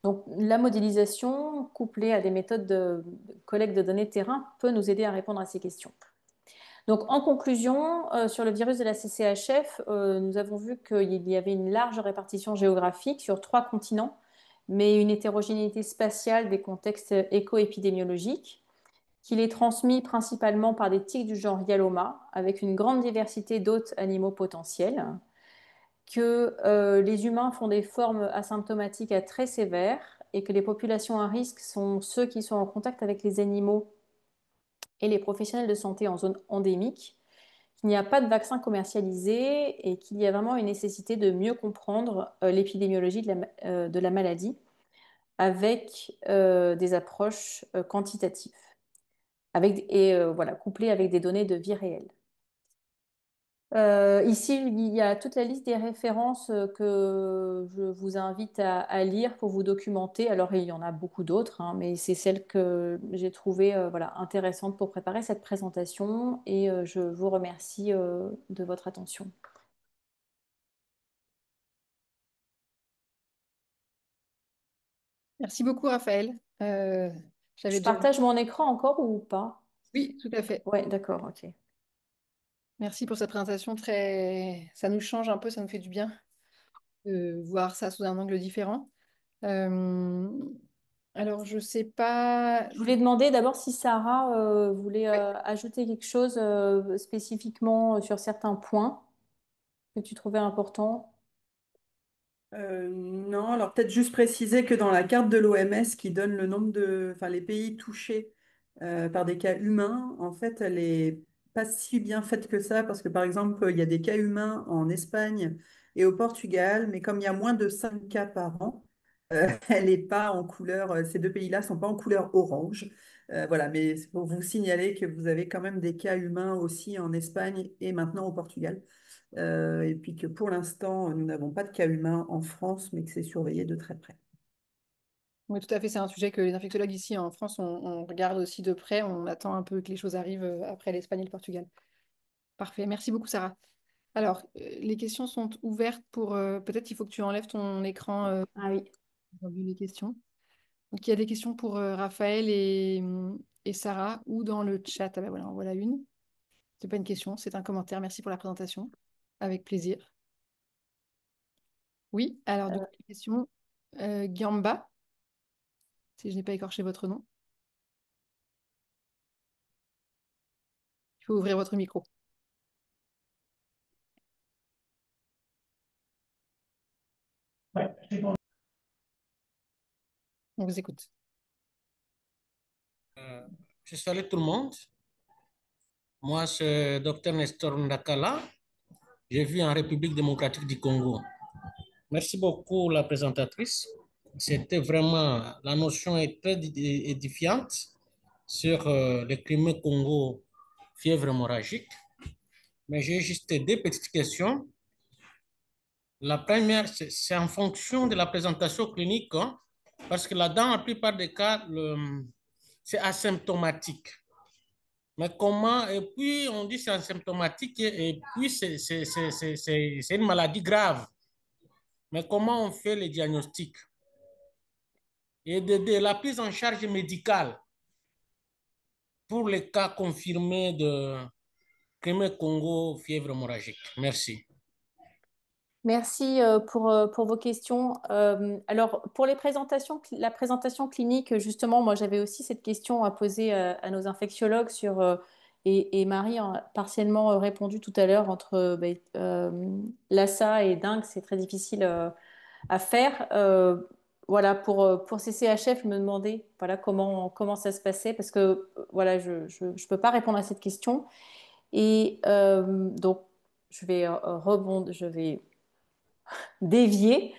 Donc, la modélisation, couplée à des méthodes de collecte de données de terrain, peut nous aider à répondre à ces questions. Donc, en conclusion, sur le virus de la CCHF, nous avons vu qu'il y avait une large répartition géographique sur 3 continents, mais une hétérogénéité spatiale des contextes éco-épidémiologiques, qu'il est transmis principalement par des tiques du genre Yaloma, avec une grande diversité d'hôtes animaux potentiels, que les humains font des formes asymptomatiques à très sévères et que les populations à risque sont ceux qui sont en contact avec les animaux et les professionnels de santé en zone endémique, qu'il n'y a pas de vaccin commercialisé et qu'il y a vraiment une nécessité de mieux comprendre l'épidémiologie de la maladie avec des approches quantitatives et voilà, couplées avec des données de vie réelle. Ici, il y a toute la liste des références que je vous invite à lire pour vous documenter. Alors, il y en a beaucoup d'autres, hein, mais c'est celles que j'ai trouvées voilà, intéressantes pour préparer cette présentation et je vous remercie de votre attention. Merci beaucoup, Raphaël. Je partage mon écran encore ou pas? Oui, tout à fait. Ouais, d'accord, ok. Merci pour cette présentation Ça nous change un peu, ça nous fait du bien de voir ça sous un angle différent. Alors, je sais pas... Je voulais demander d'abord si Sarah voulait ajouter quelque chose spécifiquement sur certains points que tu trouvais importants. Non, alors peut-être juste préciser que dans la carte de l'OMS qui donne le nombre enfin, les pays touchés par des cas humains, en fait, elle est pas si bien faite que ça parce que par exemple, il y a des cas humains en Espagne et au Portugal, mais comme il y a moins de 5 cas par an, elle n'est pas en couleur, ces deux pays-là sont pas en couleur orange. Voilà, mais c'est pour vous signaler que vous avez quand même des cas humains aussi en Espagne et maintenant au Portugal. Et puis que pour l'instant, nous n'avons pas de cas humains en France, mais que c'est surveillé de très près. Oui, tout à fait, c'est un sujet que les infectologues ici en France, on regarde aussi de près. On attend un peu que les choses arrivent après l'Espagne et le Portugal. Parfait, merci beaucoup, Sarah. Alors, les questions sont ouvertes pour... peut-être il faut que tu enlèves ton écran Ah oui. pour vu les questions. Donc, il y a des questions pour Raphaël et Sarah ou dans le chat. Ah ben voilà, en voilà une. C'est pas une question, c'est un commentaire. Merci pour la présentation. Avec plaisir. Oui, alors du coup, la question, Gamba, si je n'ai pas écorché votre nom. Il faut ouvrir votre micro. Ouais, c'est bon. On vous écoute. Je salue tout le monde. Moi, c'est Dr Nestor Ndakala. Je vis en République démocratique du Congo. Merci beaucoup, la présentatrice. C'était vraiment, la notion est très édifiante sur le climat Congo, fièvre hémorragique. Mais j'ai juste 2 petites questions. La première, c'est en fonction de la présentation clinique, hein, parce que là, dans la plupart des cas, c'est asymptomatique. Mais comment, et puis on dit c'est asymptomatique, et puis c'est une maladie grave. Mais comment on fait le diagnostic? Et de la prise en charge médicale pour les cas confirmés de Crimée Congo, fièvre hémorragique. Merci. Merci pour vos questions. Alors, pour la présentation clinique, justement, moi, j'avais aussi cette question à poser à nos infectiologues et Marie a partiellement répondu tout à l'heure entre Lassa et dengue, c'est très difficile à faire. Voilà, pour CCHF, je me demandais voilà, comment ça se passait parce que voilà, je ne peux pas répondre à cette question. Et donc, je vais dévier.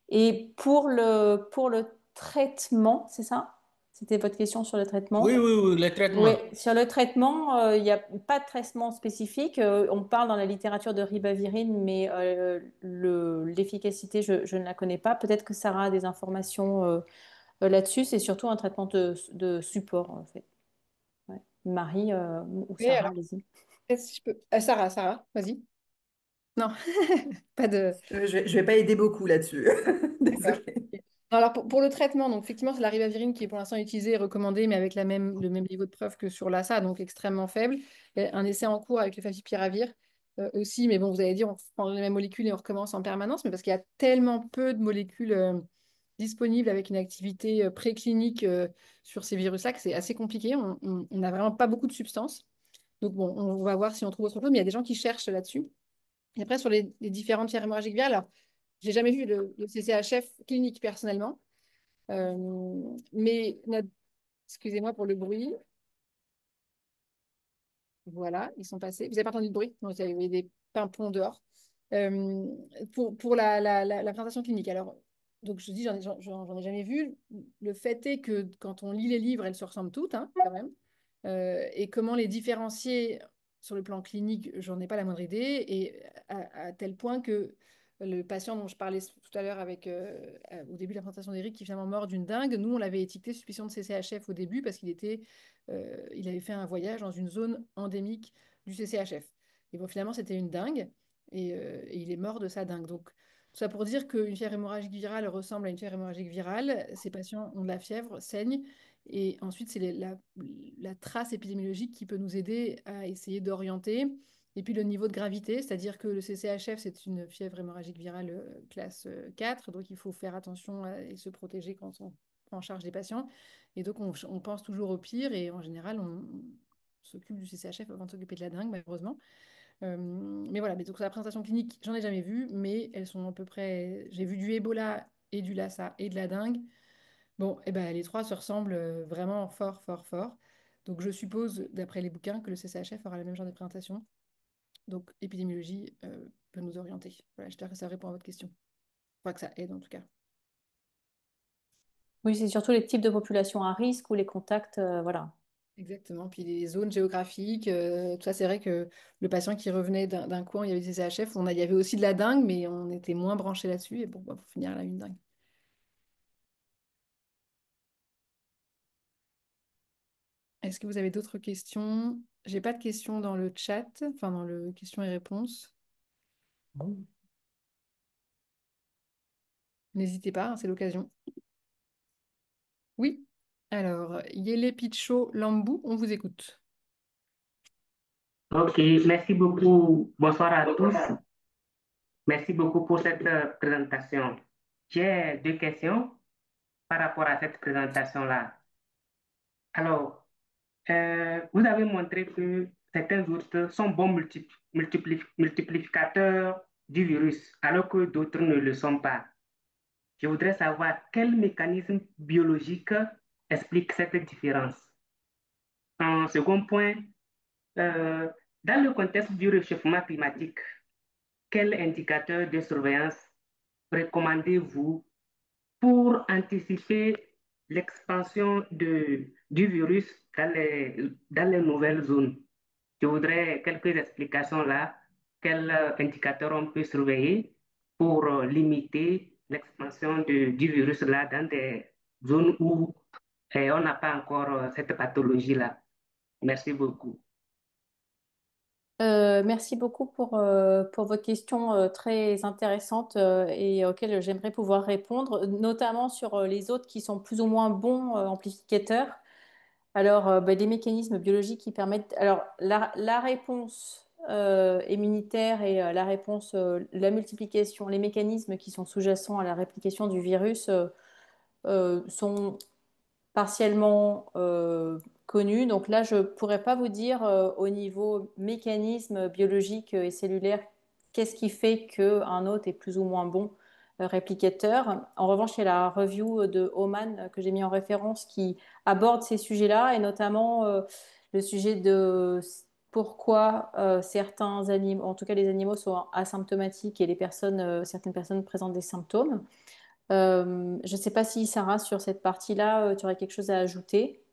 Et pour le traitement, c'est ça? C'était votre question sur le Oui, traitement? oui, oui, les Oui, traitements. sur le traitement, il n'y a pas de traitement spécifique. On parle dans la littérature de ribavirine, mais l'efficacité, je ne la connais pas. Peut-être que Sarah a des informations là-dessus. C'est surtout un traitement de support, en fait. Ouais. Marie ou Oui, Sarah, alors, allez-y. si je peux... Sarah, vas-y. Non, pas de... Je vais pas aider beaucoup là-dessus. D'accord. Désolée. Non, alors pour le traitement, donc effectivement, c'est la ribavirine qui est pour l'instant utilisée et recommandée, mais avec le même niveau de preuve que sur l'ASA, donc extrêmement faible. Il y a un essai en cours avec le favipiravir aussi, mais bon, vous allez dire, on prend les mêmes molécules et on recommence en permanence, mais parce qu'il y a tellement peu de molécules disponibles avec une activité préclinique sur ces virus-là que c'est assez compliqué. On n'a vraiment pas beaucoup de substances. Donc bon, on va voir si on trouve autre chose, mais il y a des gens qui cherchent là-dessus. Et après, sur les différentes fièvres hémorragiques virales, alors, j'ai jamais vu le CCHF clinique personnellement. Mais excusez-moi pour le bruit. Voilà, ils sont passés. Vous n'avez pas entendu de bruit? Non, il y avait des pimpons dehors. Euh, pour la présentation clinique. Alors, donc je dis, j'en ai jamais vu. Le fait est que quand on lit les livres, elles se ressemblent toutes, hein, quand même. Et comment les différencier sur le plan clinique, j'en ai pas la moindre idée. Et à tel point que le patient dont je parlais tout à l'heure au début de la présentation d'Éric, qui est finalement mort d'une dengue, nous, on l'avait étiqueté suspicion de CCHF au début parce il avait fait un voyage dans une zone endémique du CCHF. Et bon, finalement, c'était une dengue et il est mort de sa dengue. Donc, tout ça pour dire qu'une fièvre hémorragique virale ressemble à une fièvre hémorragique virale. Ces patients ont de la fièvre, saignent. Et ensuite, c'est la trace épidémiologique qui peut nous aider à essayer d'orienter. Et puis le niveau de gravité, c'est-à-dire que le CCHF, c'est une fièvre hémorragique virale classe 4, donc il faut faire attention et se protéger quand on prend en charge les patients. Et donc on pense toujours au pire et en général, on s'occupe du CCHF avant de s'occuper de la dengue, malheureusement. Mais voilà, mais donc la présentation clinique, j'en ai jamais vu, mais elles sont à peu près. J'ai vu du Ebola et du Lassa et de la dengue. Bon, et ben, les trois se ressemblent vraiment fort, fort, fort. Donc je suppose, d'après les bouquins, que le CCHF aura le même genre de présentation. Donc épidémiologie peut nous orienter. Voilà, j'espère que ça répond à votre question. Enfin, que ça aide en tout cas. Oui, c'est surtout les types de populations à risque ou les contacts, voilà. Exactement. Puis les zones géographiques, tout ça, c'est vrai que le patient qui revenait d'un coin, il y avait des CHF, il y avait aussi de la dengue, mais on était moins branché là-dessus. Et bon, bah, pour finir, là, une dengue. Est-ce que vous avez d'autres questions? J'ai pas de questions dans le chat, enfin dans le questions et réponses. N'hésitez pas, hein, c'est l'occasion. Oui. Alors, Yele Picho Lambou, on vous écoute. Ok, merci beaucoup. Bonsoir à tous. Merci beaucoup pour cette présentation. J'ai deux questions par rapport à cette présentation-là. Alors, vous avez montré que certains autres sont bons multiplicateurs du virus, alors que d'autres ne le sont pas. Je voudrais savoir quel mécanisme biologique explique cette différence. En second point, euh, dans le contexte du réchauffement climatique, quel indicateur de surveillance recommandez-vous pour anticiper l'expansion du virus dans les nouvelles zones? Je voudrais quelques explications là. Quels indicateurs on peut surveiller pour limiter l'expansion du virus là dans des zones où on n'a pas encore cette pathologie-là? Merci beaucoup. Merci beaucoup pour votre question très intéressante et auxquelles j'aimerais pouvoir répondre, notamment sur les autres qui sont plus ou moins bons amplificateurs. Alors, des mécanismes biologiques qui permettent. Alors, la réponse immunitaire et la réponse, la multiplication, les mécanismes qui sont sous-jacents à la réplication du virus sont partiellement connus. Donc là, je ne pourrais pas vous dire au niveau mécanisme biologique et cellulaire qu'est-ce qui fait qu'un hôte est plus ou moins bon réplicateur. En revanche, il y a la review de Oman que j'ai mis en référence qui aborde ces sujets-là et notamment le sujet de pourquoi certains animaux, en tout cas les animaux, sont asymptomatiques et certaines personnes présentent des symptômes. Je ne sais pas si Sarah, sur cette partie-là, tu aurais quelque chose à ajouter.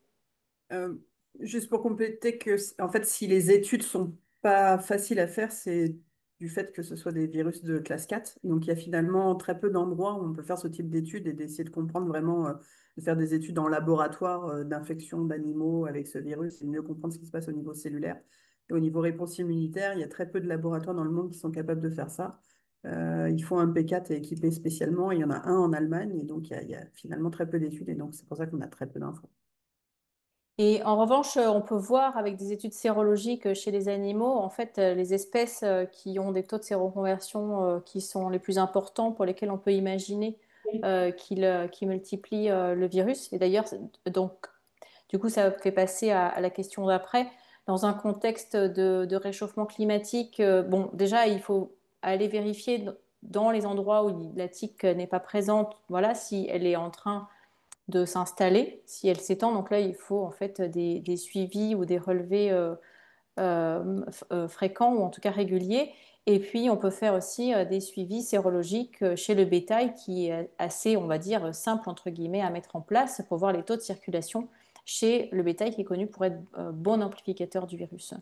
Euh, Juste pour compléter que, en fait, si les études sont pas faciles à faire, c'est du fait que ce soit des virus de classe 4. Donc, il y a finalement très peu d'endroits où on peut faire ce type d'études et d'essayer de comprendre vraiment, de faire des études en laboratoire d'infection d'animaux avec ce virus et de mieux comprendre ce qui se passe au niveau cellulaire. Et au niveau réponse immunitaire, il y a très peu de laboratoires dans le monde qui sont capables de faire ça. Il faut un P4 équipé spécialement. Il y en a un en Allemagne et donc il y a finalement très peu d'études et donc c'est pour ça qu'on a très peu d'infos. Et en revanche, on peut voir avec des études sérologiques chez les animaux, en fait, les espèces qui ont des taux de séroconversion qui sont les plus importants, pour lesquels on peut imaginer qu'ils multiplient le virus. Et d'ailleurs, donc, du coup, ça fait passer à la question d'après. Dans un contexte de réchauffement climatique, bon, déjà, il faut aller vérifier dans les endroits où la tique n'est pas présente, voilà, si elle est en train de s'installer, si elle s'étend. Donc là, il faut en fait des suivis ou des relevés fréquents ou en tout cas réguliers. Et puis, on peut faire aussi des suivis sérologiques chez le bétail qui est assez, on va dire, simple, entre guillemets, à mettre en place pour voir les taux de circulation chez le bétail qui est connu pour être bon amplificateur du virus.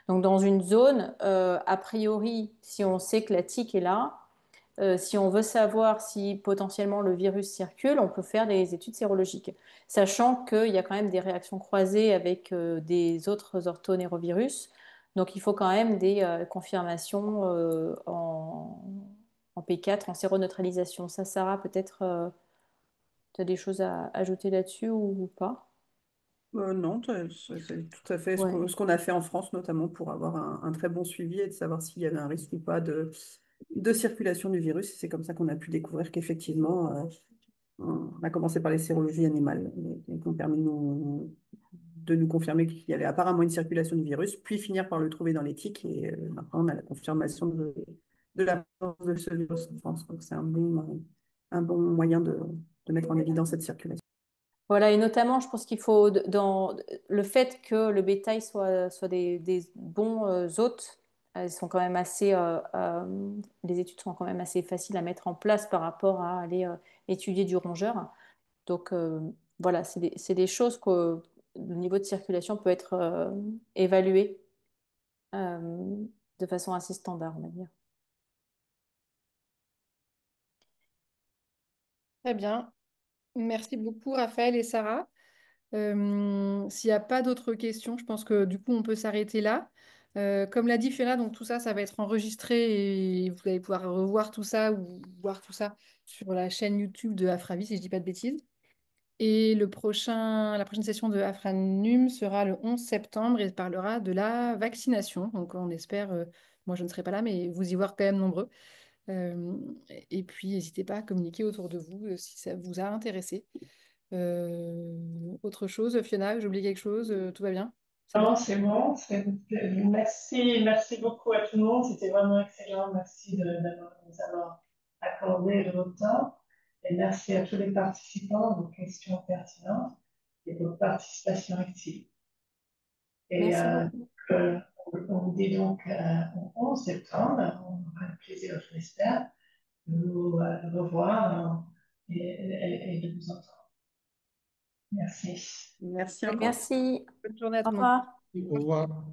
Donc, dans une zone, a priori, si on sait que la tique est là, si on veut savoir si potentiellement le virus circule, on peut faire des études sérologiques, sachant qu'il y a quand même des réactions croisées avec des autres orthonérovirus. Donc il faut quand même des confirmations en P4, en séroneutralisation. Ça, Sarah, peut-être tu as des choses à ajouter là-dessus ou pas? Non, c'est tout à fait Ouais. ce qu'on a fait en France, notamment pour avoir un très bon suivi et de savoir s'il y avait un risque ou pas de circulation du virus. Et c'est comme ça qu'on a pu découvrir qu'effectivement, on a commencé par les sérologies animales et qui ont permis de nous confirmer qu'il y avait apparemment une circulation du virus, puis finir par le trouver dans les tiques. Et maintenant, on a la confirmation de la présence de ce virus en France. Donc, c'est un bon moyen de mettre en évidence cette circulation. Voilà, et notamment, je pense qu'il faut, dans le fait que le bétail soit des bons hôtes, elles sont quand même assez, les études sont quand même assez faciles à mettre en place par rapport à aller étudier du rongeur. Donc, voilà, c'est des choses que le niveau de circulation peut être évalué de façon assez standard, on va dire. Très bien. Merci beaucoup, Raphaël et Sarah. S'il n'y a pas d'autres questions, je pense que du coup, on peut s'arrêter là. Comme l'a dit Fiona, donc tout ça, ça va être enregistré et vous allez pouvoir revoir tout ça ou voir tout ça sur la chaîne YouTube de Afravis, si je ne dis pas de bêtises. Et la prochaine session de Afranum sera le 11 septembre et parlera de la vaccination. Donc on espère, moi je ne serai pas là, mais vous y voir quand même nombreux. Euh, et puis n'hésitez pas à communiquer autour de vous si ça vous a intéressé. Autre chose, Fiona, j'ai oublié quelque chose, tout va bien? C'est Non, bon? c'est bon. Merci beaucoup à tout le monde. C'était vraiment excellent. Merci de nous avoir accordé le temps. Et merci à tous les participants, vos questions pertinentes et votre participation active. Et Merci beaucoup. on vous dit donc au 11 septembre, on aura le plaisir, je l'espère, de vous revoir et de vous entendre. Merci. Merci encore. Merci. Bonne journée à Au tout le monde. revoir. Au revoir.